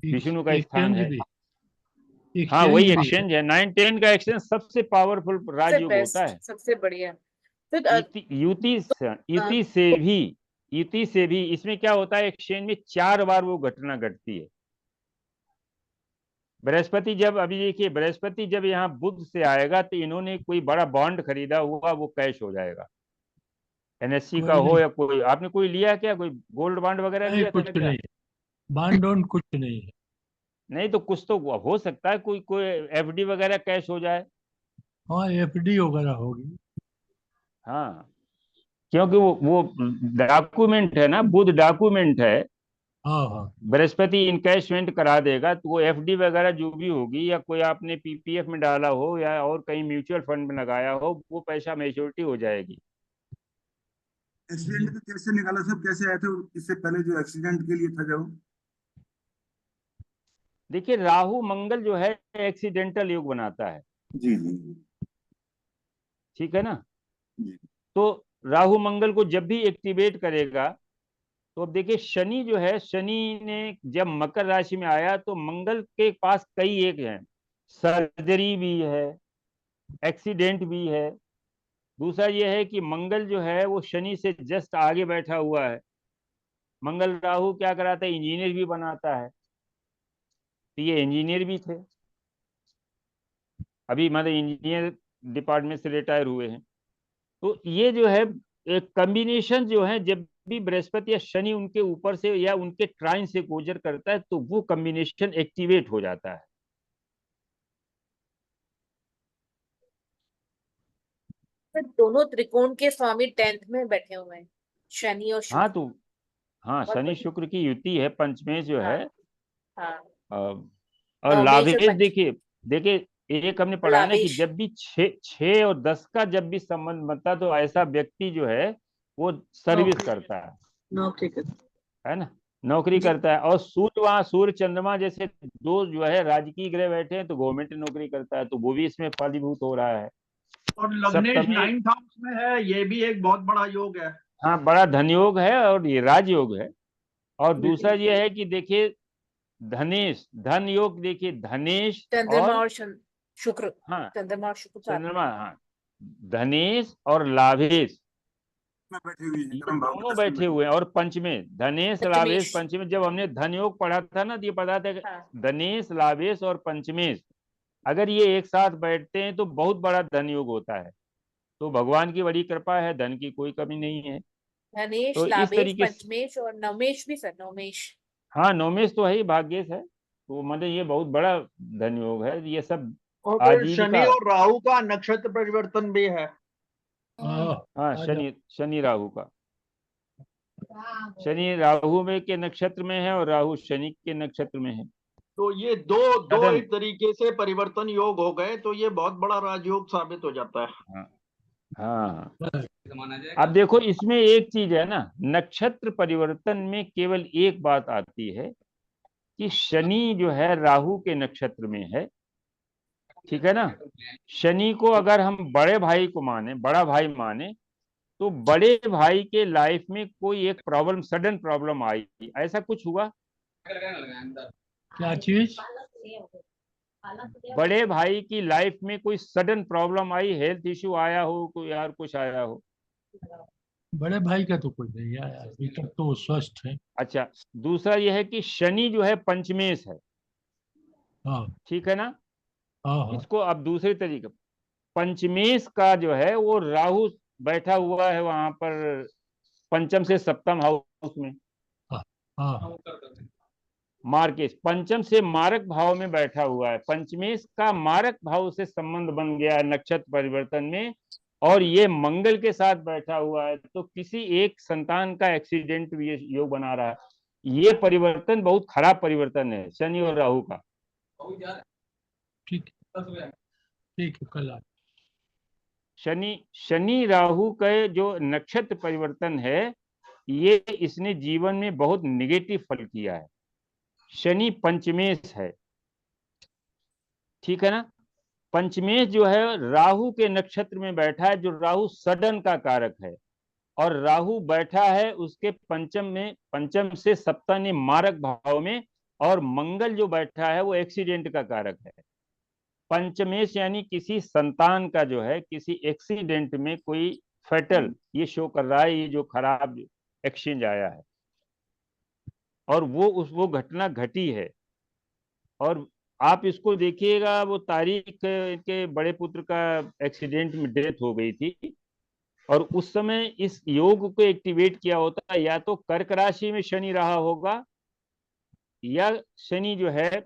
विष्णु का स्थान एक्सचेंज है। भी, हाँ वही एक्सचेंज भी एक्सचेंज है, 9-10 का एक्सचेंज सबसे पावरफुल सबसे राजयोग होता बेस्ट, है। सबसे बढ़िया। तो युति से भी इसमें क्या होता है, एक्सचेंज में 4 बार वो घटना घटती है। बृहस्पति जब, अभी देखिए बृहस्पति जब यहाँ बुध से आएगा तो इन्होंने कोई बड़ा बॉन्ड खरीदा हुआ, वो कैश हो जाएगा। एनएससी का हो कोई या कोई, आपने कोई लिया क्या, कोई गोल्ड बॉन्ड वगैरह नहीं, लिया था कुछ क्या? नहीं, बांडोन कुछ नहीं है। नहीं तो कुछ तो हो सकता है, कोई कोई एफडी वगैरह कैश हो जाए। हाँ, एफडी वगैरह होगी। हाँ, क्योंकि वो डॉक्यूमेंट है ना, बुध डॉक्यूमेंट है। हाँ हाँ। बृहस्पति इनकैशमेंट करा देगा, तो वो एफडी वगैरह जो भी होगी, या कोई आपने पीपीएफ में डाला हो या और कहीं म्यूचुअल फंड में लगाया हो, वो पैसा मैच्योरिटी हो जाएगी। एक्सीडेंट का कैसे निकाला सब, कैसे आए थे इससे पहले जो एक्सीडेंट के लिए था जब? देखिए राहु मंगल जो है एक्सीडेंटल योग बनाता है, जी जी ठीक है ना। जी। तो राहु मंगल को जब भी एक्टिवेट करेगा, तो अब देखिए शनि जो है, शनि ने जब मकर राशि में आया तो मंगल के पास कई एक हैं, सर्जरी भी है, एक्सीडेंट भी है। दूसरा यह है कि मंगल जो है वो शनि से जस्ट आगे बैठा हुआ है। मंगल राहु क्या कराता है, इंजीनियर भी बनाता है, तो ये इंजीनियर भी थे, अभी मतलब इंजीनियर डिपार्टमेंट से रिटायर हुए हैं। तो ये जो है एक कॉम्बिनेशन जो है, जब भी बृहस्पति या शनि उनके ऊपर से या उनके ट्राइन से गोचर करता है, तो वो कॉम्बिनेशन एक्टिवेट हो जाता है। तो दोनों त्रिकोण के स्वामी 10th में बैठे हुए हैं, शनि और हाँ शुक्र। तो हाँ, बहुत शनि बढ़िया। शुक्र की युति है, पंचमेश जो हाँ है। हाँ। और नवमेश और लाभेश पंच देखिए, देखिए एक हमने पढ़ा है ना कि लाभेश। जब भी 6 और 10 का जब भी संबंध बनता है, तो ऐसा व्यक्ति जो है वो सर्विस नौकरी करता नौकरी कर है ना, नौकरी जी। करता है। और सूर्य, वहाँ सूर्य चंद्रमा जैसे दो जो है राजकीय ग्रह बैठे हैं, तो गवर्नमेंट नौकरी करता है, तो वो भी इसमें फलीभूत हो रहा है। और लग्नेश सप्तमी, 9th हाउस में है, ये भी एक बहुत बड़ा योग है। हाँ बड़ा धनयोग है और ये राजयोग है। और जी दूसरा ये है कि देखिए धनेश, धन योग, देखिए धनेश चंद्रमा और, और शुक्र। हाँ चंद्रमा और शुक्र साथ में। चंद्रमा, हाँ धनेश और लाभेश, में बैठी हुई है, ये कर्म भाव के दोनों 10 में बैठे बैठी हुए हैं। और पंचमेश, धनेश लाभेश पंचमेश। पंचमेश, जब हमने धन योग पढ़ा था ना, तो ये पता था कि हाँ। धनेश लाभेश और पंचमेश अगर ये एक साथ बैठते हैं तो बहुत बड़ा धन योग होता है। तो भगवान की बड़ी कृपा है, धन की कोई कमी नहीं है। धनेश, तो इस लाभेश, तरीके से, पंचमेश और नवमेश भी सर, नवमेश। हाँ नौमेश तो है ही, भाग्येश है, तो मतलब ये बहुत बड़ा धन योग है, ये सब और शनि आजीविका। और राहु का नक्षत्र परिवर्तन भी है। हाँ शनि, शनि राहु का, शनि राहु में के नक्षत्र में है और राहु शनि के नक्षत्र में है। तो ये दो दो सडन, एक तरीके से परिवर्तन योग हो गए, तो ये बहुत बड़ा राजयोग साबित हो जाता है। हाँ हाँ। अब देखो इसमें एक चीज है ना, नक्षत्र परिवर्तन में केवल एक बात आती है कि शनि जो है राहु के नक्षत्र में है, ठीक है ना। शनि को अगर हम बड़े भाई को माने, बड़ा भाई माने, तो बड़े भाई के लाइफ में कोई एक प्रॉब्लम, सडन प्रॉब्लम आई, ऐसा कुछ हुआ? क्या चीज? बड़े भाई की लाइफ में कोई सडन प्रॉब्लम आई, हेल्थ इश्यू आया हो, कोई यार कुछ आया हो? बड़े भाई का तो कुछ नहीं आया अभी तक, तो वो स्वस्थ है। अच्छा, दूसरा यह है कि शनि जो है पंचमेश है, हाँ ठीक है ना। हाँ हाँ इसको अब दूसरे तरीके, पंचमेश का जो है वो राहु बैठा हुआ है वहां पर पंचम से सप्तम हाउस में, हाँ हाँ। मार्केश पंचम से मारक भाव में बैठा हुआ है। पंचमेश का मारक भाव से संबंध बन गया है नक्षत्र परिवर्तन में, और ये मंगल के साथ बैठा हुआ है, तो किसी एक संतान का एक्सीडेंट भी ये योग बना रहा है। ये परिवर्तन बहुत खराब परिवर्तन है शनि और राहु का। ठीक। ठीक है, कल आ शनि शनि राहु का जो नक्षत्र परिवर्तन है, ये इसने जीवन में बहुत निगेटिव फल किया है। शनि पंचमेश है, ठीक है ना। पंचमेश जो है राहु के नक्षत्र में बैठा है, जो राहु सडन का कारक है, और राहु बैठा है उसके पंचम में, पंचम से सप्तम मारक भाव में, और मंगल जो बैठा है वो एक्सीडेंट का कारक है। पंचमेश यानी किसी संतान का जो है किसी एक्सीडेंट में कोई फेटल ये शो कर रहा है, ये जो खराब एक्सचेंज आया है, और वो घटना घटी है। और आप इसको देखिएगा, वो तारीख के बड़े पुत्र का एक्सीडेंट में डेथ हो गई थी, और उस समय इस योग को एक्टिवेट किया होता, या तो कर्क राशि में शनि रहा होगा, या शनि जो है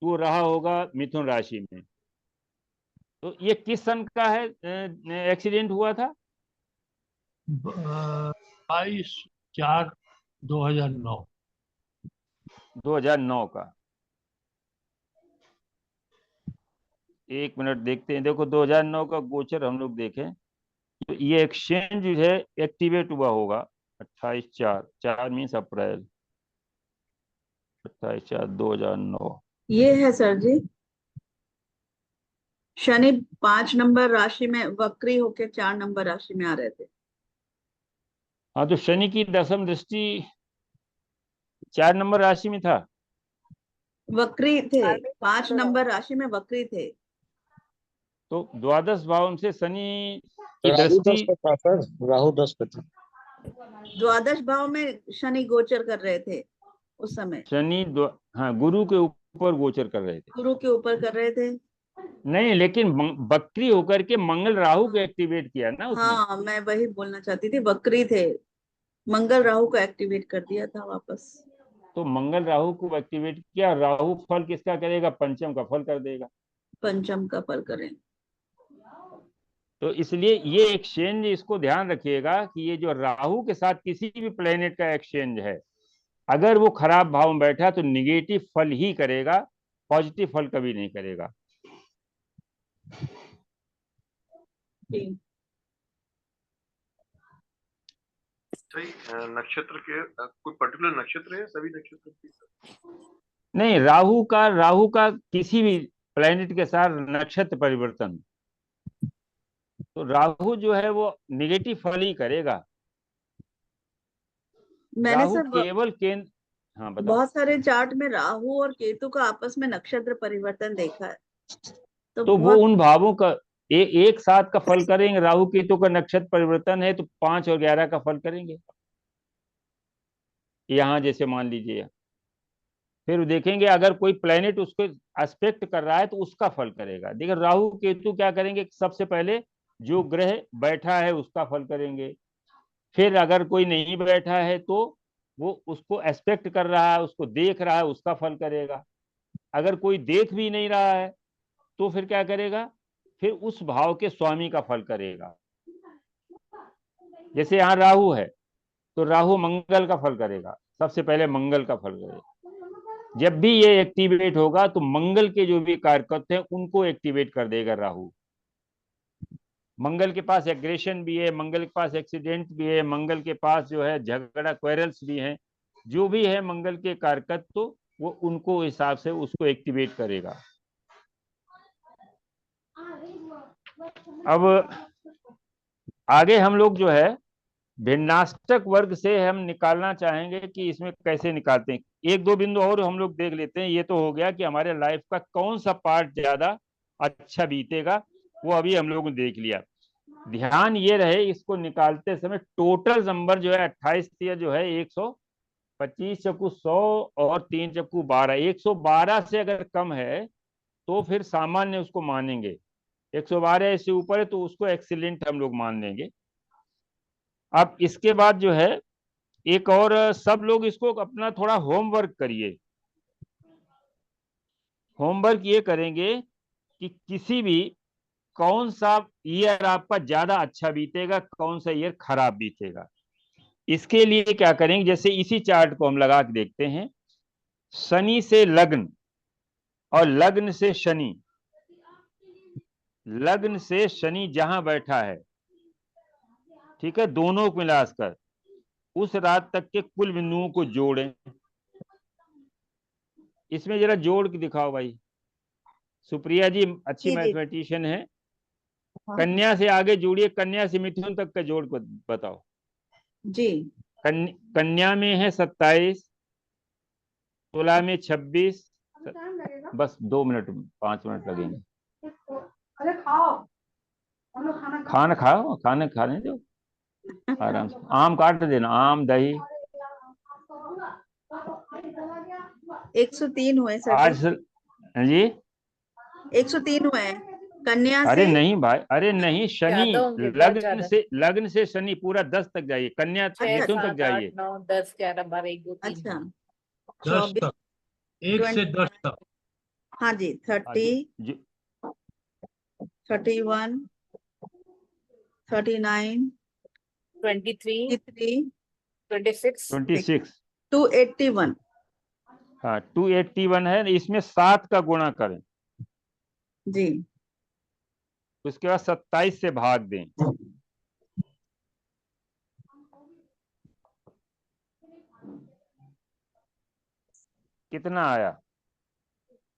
वो रहा होगा मिथुन राशि में। तो ये किस सन का है एक्सीडेंट हुआ था? 22/4/2009। 2009 का। एक मिनट देखते हैं। देखो 2009 का गोचर हम लोग देखें तो ये एक्सचेंज जो है एक्टिवेट हुआ होगा 28/4 मीन्स अप्रैल, 28/4/2009। ये है सर जी, शनि 5 नंबर राशि में वक्री होके 4 नंबर राशि में आ रहे थे। हाँ, तो शनि की दशम दृष्टि 4 नंबर राशि में था, वक्री थे, 5 नंबर राशि में वक्री थे। तो द्वादश भाव से शनि की राहु 10 दृष्टि, पे था सर, राहु 10 पे था। द्वादश भाव में शनि गोचर कर रहे थे उस समय, शनि हाँ गुरु के ऊपर गोचर कर रहे थे। गुरु के ऊपर कर रहे थे। नहीं, लेकिन बकरी होकर के मंगल राहु को एक्टिवेट किया ना उसने। हाँ, मैं वही बोलना चाहती थी, वक्री थे, मंगल राहु को एक्टिवेट कर दिया था वापस। तो मंगल राहु को एक्टिवेट किया, राहु फल किसका करेगा? पंचम का फल कर देगा। पंचम का फल करें। तो इसलिए ये एक्सचेंज, इसको ध्यान रखिएगा कि ये जो राहु के साथ किसी भी प्लेनेट का एक्सचेंज है, अगर वो खराब भाव में बैठा तो निगेटिव फल ही करेगा, पॉजिटिव फल कभी नहीं करेगा। नक्षत्र के कोई पर्टिकुलर नक्षत्र है, सभी नक्षत्र की? नहीं, राहु का किसी भी प्लेनेट के साथ नक्षत्र परिवर्तन, तो राहु जो है वो निगेटिव फल ही करेगा। मैंने राहु सर केवल केंद्र, हाँ बताओ। बहुत सारे चार्ट में राहु और केतु का आपस में नक्षत्र परिवर्तन देखा है, तो वो उन भावों का एक साथ का फल करेंगे। राहु केतु का नक्षत्र परिवर्तन है तो 5 और 11 का फल करेंगे। यहाँ जैसे मान लीजिए, फिर देखेंगे अगर कोई प्लेनेट उसको एस्पेक्ट कर रहा है तो उसका फल करेगा। देखिए राहु केतु क्या करेंगे, सबसे पहले जो ग्रह बैठा है उसका फल करेंगे, फिर अगर कोई नहीं बैठा है तो वो उसको एस्पेक्ट कर रहा है, उसको देख रहा है, उसका फल करेगा। अगर कोई देख भी नहीं रहा है तो फिर क्या करेगा, फिर उस भाव के स्वामी का फल करेगा। जैसे यहाँ राहु है तो राहु मंगल का फल करेगा, सबसे पहले मंगल का फल करेगा। जब भी ये एक्टिवेट होगा तो मंगल के जो भी कारकत्व हैं उनको एक्टिवेट कर देगा राहु। मंगल के पास एग्रेशन भी है, मंगल के पास एक्सीडेंट भी है, मंगल के पास जो है झगड़ा क्वेरल्स भी हैं, जो भी है मंगल के कारकत्व तो वो उनको हिसाब से उसको एक्टिवेट करेगा। अब आगे हम लोग जो है भिन्नाष्टक वर्ग से हम निकालना चाहेंगे कि इसमें कैसे निकालते हैं। 1-2 बिंदु और हम लोग देख लेते हैं। ये तो हो गया कि हमारे लाइफ का कौन सा पार्ट ज्यादा अच्छा बीतेगा, वो अभी हम लोगों ने देख लिया। ध्यान ये रहे इसको निकालते समय टोटल नंबर जो है 28 जो है 125 चक्कू 100 और 3 चक्कू 12, 112 से अगर कम है तो फिर सामान्य उसको मानेंगे, 112 से ऊपर है तो उसको एक्सीलेंट हम लोग मान लेंगे। अब इसके बाद जो है एक और, सब लोग इसको अपना थोड़ा होमवर्क करिए। होमवर्क ये करेंगे कि किसी भी कौन सा ईयर आपका ज्यादा अच्छा बीतेगा, कौन सा ईयर खराब बीतेगा। इसके लिए क्या करेंगे, जैसे इसी चार्ट को हम लगा के देखते हैं। शनि से लग्न और लग्न से शनि, लग्न से शनि जहां बैठा है, ठीक है, दोनों को मिलाकर उस रात तक के कुल बिंदुओं को जोड़ें। इसमें जरा जोड़ के दिखाओ भाई। सुप्रिया जी अच्छी जी जी मैथमेटिशियन है, हाँ कन्या से आगे जोड़िए, कन्या से मिथुन तक का जोड़ को बताओ। जी कन्या में है 27, तुला में 26, बस 2 मिनट 5 मिनट लगेंगे। अरे खाओ, हम लोग खाना खाना खाओ, खाने खाने दो आराम से। आम काट देना, आम दही। 103 हुए सर आज जी। जी 103 हुए हैं कन्या अरे से। नहीं भाई, अरे नहीं, शनि ज्यादा होंगे, बहुत ज्यादा। लग्न से शनि पूरा 10 तक जाइए, कन्या 6 मिथुन तक 7 8 जाइए। 9 10 11 12 1 2 3 अच्छा 10 24 तक, 1 से 10 तक। हाँ जी 30 जो 31 39 23 23 26 26 281। हाँ 281 है, इसमें 7 का गुणा करें, जी उसके बाद 27 से भाग दें। कितना आया?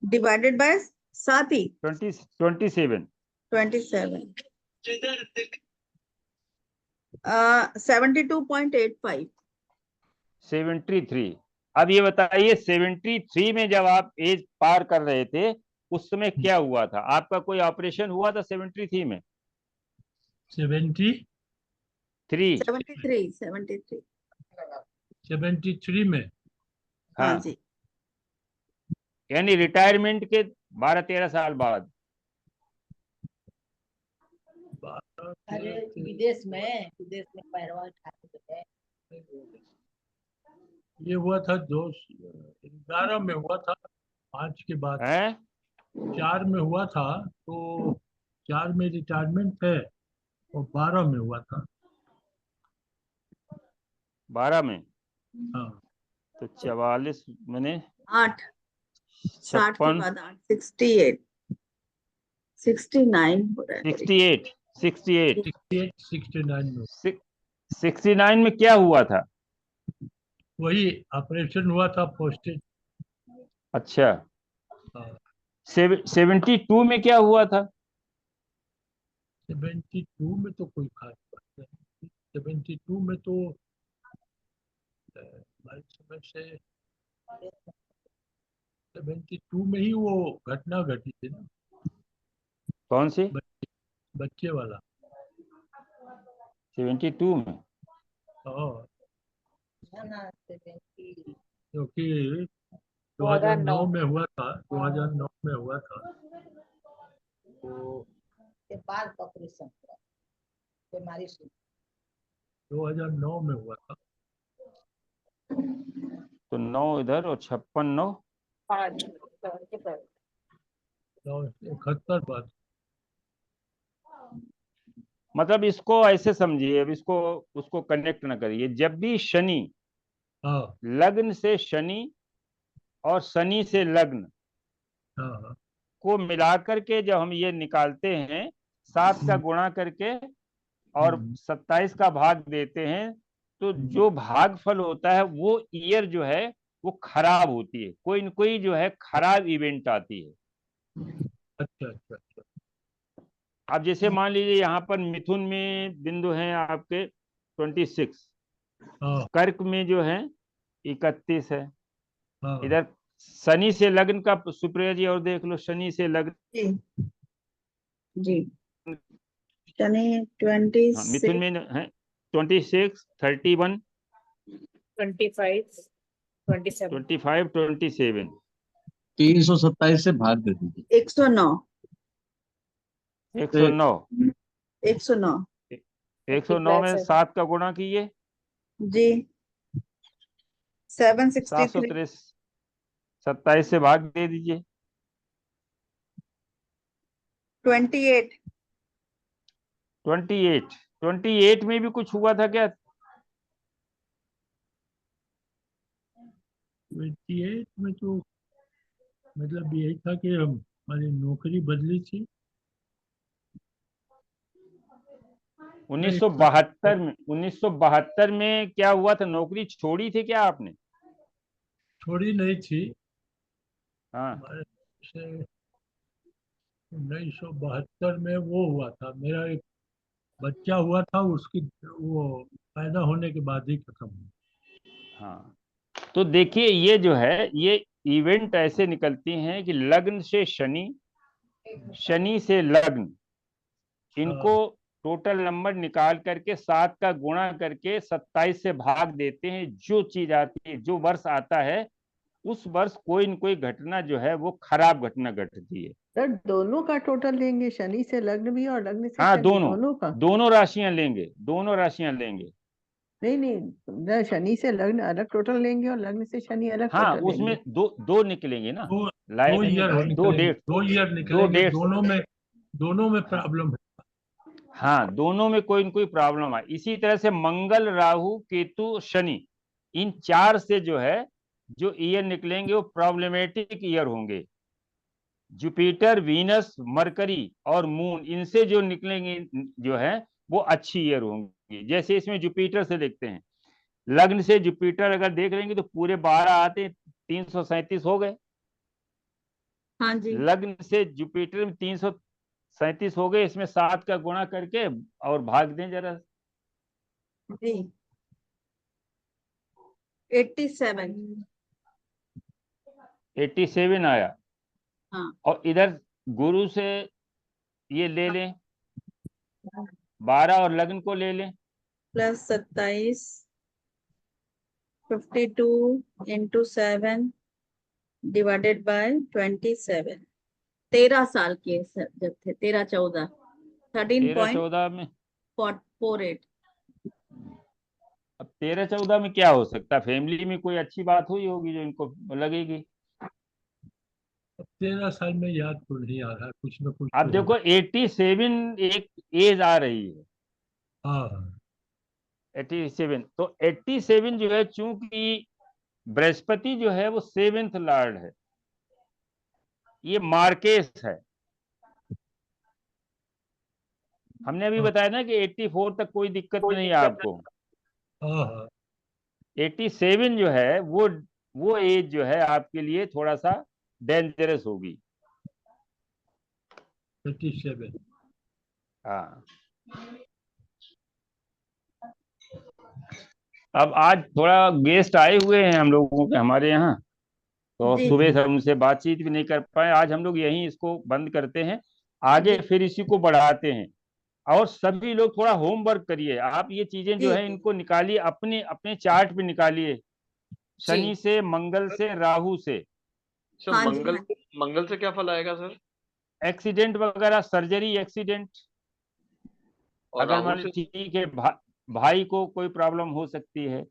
डिवाइडेड बाय 7 ही 27 72.85। 73। अब ये बताइए 73 में जब आप एज पार कर रहे थे, उस समय क्या हुआ था? आपका कोई ऑपरेशन हुआ था 73 में? 73 73 में। हाँ हाँ, जी यानी रिटायरमेंट के 12-13 साल बाद। अरे विदेश में पैरवा उठा ये हुआ था 2011 में हुआ था, 5 के बाद है 4 में हुआ था, तो 4 में रिटायरमेंट है और 12 में हुआ था। 12 में, हाँ तो 44 मैंने 8 60 के 56 बाद 8 68 69 हो रहा है मेरे। 68 69 में 69 में क्या हुआ था? वही ऑपरेशन हुआ था, पोस्टेज। अच्छा, हाँ 72 में क्या हुआ था? 72 में तो कोई खास बात नहीं। 72 में तो हमारे समझ से 72 में ही वो घटना घटी थी ना, कौन सी? बच्चे वाला। 72 में? हाँ, 70 क्योंकि 2009 2009 में हुआ था, 2009 में हुआ था, तो के बाद ऑपरेशन हुआ बीमारी से। 2009 में हुआ था। तो 9 इधर और 56 9, 5 71 बात। मतलब इसको ऐसे समझिए, अब इसको उसको कनेक्ट ना करिए। जब भी शनि, हाँ लग्न से शनि और शनि से लग्न हाँ हाँ को मिलाकर के जब हम ये निकालते हैं, 7 का गुणा करके और 27 का भाग देते हैं, तो जो भागफल होता है वो ईयर जो है वो खराब होती है, कोई न कोई जो है खराब इवेंट आती है। अच्छा अच्छा अच्छा। अब जैसे मान लीजिए यहाँ पर मिथुन में बिंदु हैं आपके 26, हाँ कर्क में जो है 31 है, हाँ इधर शनि से लग्न का सुप्रिया जी और देख लो, शनि से लग्न। जी जी शनि हाँ, मिथुन 26 में है 26 31 25 27 25 27 327 से भाग दे दीजिए। 109 109 109 109 में 7 का गुणा कीजिए, जी 763 763, 27 से भाग दे दीजिए। 28 28 में भी कुछ हुआ था क्या? 28 में तो मतलब यही था कि हमारी नौकरी बदली थी, 1972 में क्या हुआ था? नौकरी छोड़ी थी क्या आपने? छोड़ी नहीं थी। हाँ। हमारे से 1972 में वो हुआ था, मेरा एक बच्चा हुआ था, उसकी वो पैदा होने के बाद ही खत्म हुआ। हाँ, तो देखिए ये जो है, ये इवेंट ऐसे निकलती हैं कि लग्न से शनि, शनि से लग्न, इनको टोटल नंबर निकाल करके 7 का गुणा करके 27 से भाग देते हैं। जो चीज आती है, जो वर्ष आता है, उस वर्ष कोई न कोई घटना जो है वो खराब घटना घटती है। सर दोनों का टोटल लेंगे, शनि से लग्न भी और लग्न से हाँ, शनि, दोनों का? दोनों राशियां लेंगे, दोनों राशियां लेंगे। नहीं, शनि से लग्न अलग टोटल लेंगे और लग्न से शनि अलग हाँ, टोटल उसमें लेंगे। दो निकलेंगे ना, दो लाइफ ईयर में दो निकलेंगे, डेट, 2 ईयर निकलेंगे, दोनों में प्रॉब्लम है। हाँ, दोनों में कोई न कोई प्रॉब्लम है। इसी तरह से मंगल, राहु, केतु, शनि, इन 4 से जो है जो ईयर निकलेंगे वो प्रॉब्लमेटिक ईयर होंगे। जुपिटर, वीनस, मरकरी और मून, इनसे जो निकलेंगे जो है वो अच्छी ईयर होंगी। जैसे इसमें जुपिटर से देखते हैं, लग्न से जुपिटर अगर देख लेंगे तो पूरे 12 आते, 337 हो गए। हाँ जी। लग्न से जुपिटर में 337 हो गए, इसमें 7 का गुणा करके और भाग दें जरा जी। 87। 87 आया। हाँ। और इधर गुरु से ये ले लें, 12 और लग्न को ले लें, प्लस 27, 52 इंटू 7 डिवाइडेड बाय 27। 13 साल के जब थे, 13-14, 13-14 में। 13.48। अब 13-14 में क्या हो सकता है? फैमिली में कोई अच्छी बात हुई होगी जो इनको लगेगी। 13 साल में याद तो नहीं आ रहा, कुछ ना कुछ अब तो देखो 87 एक एज आ रही है। हाँ, 87, तो 87 जो है, चूंकि बृहस्पति जो है वो 7th लॉर्ड है, ये मार्केस है। हमने अभी बताया ना कि 84 तक कोई दिक्कत नहीं है आपको। 87 जो है वो एज जो है आपके लिए थोड़ा सा डेंजरस होगी। 87। हाँ, अब आज थोड़ा गेस्ट आए हुए हैं हम लोगों के हमारे यहाँ, तो जी। सुबह से उनसे बातचीत भी नहीं कर पाए। आज हम लोग यहीं इसको बंद करते हैं, आगे फिर इसी को बढ़ाते हैं। और सभी लोग थोड़ा होमवर्क करिए, आप ये चीजें जो है इनको निकालिए, अपने अपने चार्ट पे निकालिए, शनि से, मंगल से, राहु से। सर हाँ जी, मंगल से क्या फल आएगा सर? एक्सीडेंट वगैरह, सर्जरी, एक्सीडेंट। और अगर राहु मान से? ठीक है, भाई को कोई प्रॉब्लम हो सकती है।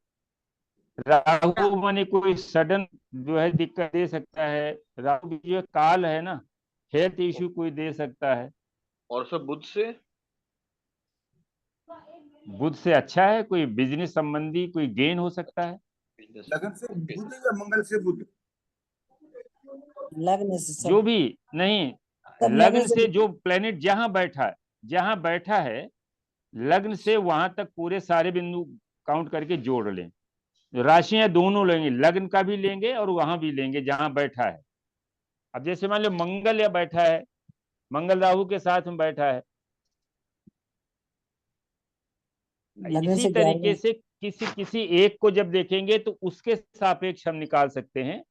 राहु माने कोई सडन जो है दिक्कत दे सकता है। राहु भी जो काल है ना, हेल्थ इश्यू कोई दे सकता है। और सर बुध से? बुध से अच्छा है, कोई बिजनेस संबंधी कोई गेन हो सकता है। लगन से बुध या मंगल से बुध? लगन से जो भी नहीं, लग्न से जो प्लेनेट जहां बैठा है लग्न से वहां तक पूरे सारे बिंदु काउंट करके जोड़ लें। राशियां दोनों लेंगे, लग्न का भी लेंगे और वहां भी लेंगे जहां बैठा है। अब जैसे मान लो मंगल या बैठा है, मंगल राहु के साथ में बैठा है, इसी तरीके से किसी एक को जब देखेंगे तो उसके सापेक्ष हम निकाल सकते हैं।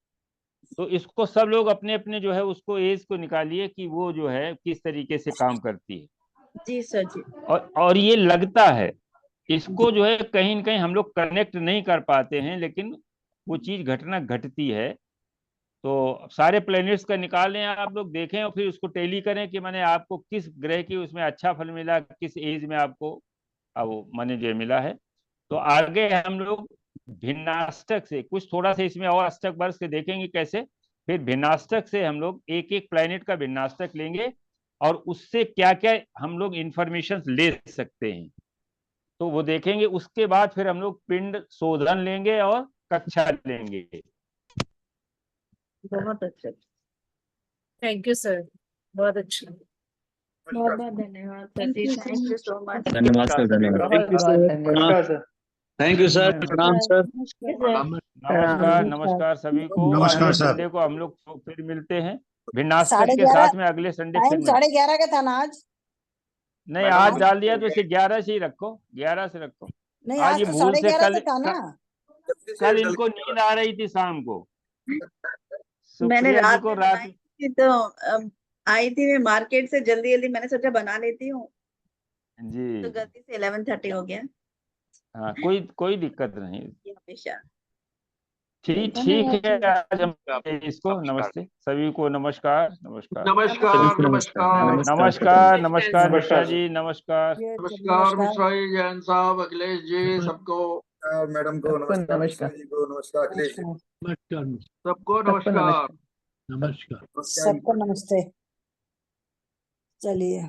तो इसको सब लोग अपने अपने जो है उसको एज को निकालिए कि वो जो है किस तरीके से काम करती है। जी सर जी। और ये लगता है, इसको जो है कहीं न कहीं हम लोग कनेक्ट नहीं कर पाते हैं, लेकिन वो चीज घटना घटती है। तो सारे प्लैनेट्स का निकालें आप लोग, देखें और फिर उसको टैली करें कि माने आपको किस ग्रह की उसमें अच्छा फल मिला, किस एज में आपको वो माने जो मिला है। तो आगे हम लोग भिन्नाष्टक से कुछ थोड़ा सा इसमें और अष्टक वर्ष से देखेंगे कैसे, फिर भिन्नाष्टक से हम लोग एक एक प्लैनेट का भिन्नाष्टक लेंगे और उससे क्या क्या हम लोग इंफॉर्मेशन ले सकते हैं, तो वो देखेंगे। उसके बाद फिर हम लोग पिंड शोधन लेंगे और कक्षा लेंगे। बहुत अच्छा। थैंक यू सर, बहुत अच्छा। बहुत बहुत धन्यवाद sir ji, thank you so much. धन्यवाद सर, धन्यवाद। बहुत बहुत धन्यवाद। थैंक यू सर, प्रणाम सर। नमस्कार नमस्कार सभी को। नमस्कार अगले सर। संडे को हम लोग फिर मिलते हैं भिन्नास्पद के साथ में। अगले संडे फिर मिलते हैं। 11:30 का था ना आज? नहीं, आज डाल दिया तो इसे 11 से ही रखो, 11 से रखो। नहीं, आज आज ये तो भूल से 11:30 था ना? कल इनको नींद आ रही थी शाम को। मैंने सुप्रिया जी रात को में रात बनाई थी तो आई थी मैं मार्केट से जल्दी जल्दी, मैंने सोचा बना लेती हूँ जी। तो गलती से 11:30 हो गया। हाँ, कोई दिक्कत नहीं। ये हमेशा ठीक है, आज हम इसको नमस्ते सभी को। नमस्कार नमस्कार नमस्कार नमस्कार नमस्कार नमस्कार मिश्रा जी, नमस्कार नमस्कार मिश्रा जी, जैन साहब, अखिलेश जी, सबको मैडम को नमस्कार, मिश्रा जी को नमस्कार, अखिलेश जी नमस्कार सबको नमस्कार। नमस्कार। सबको नमस्ते। चलिए।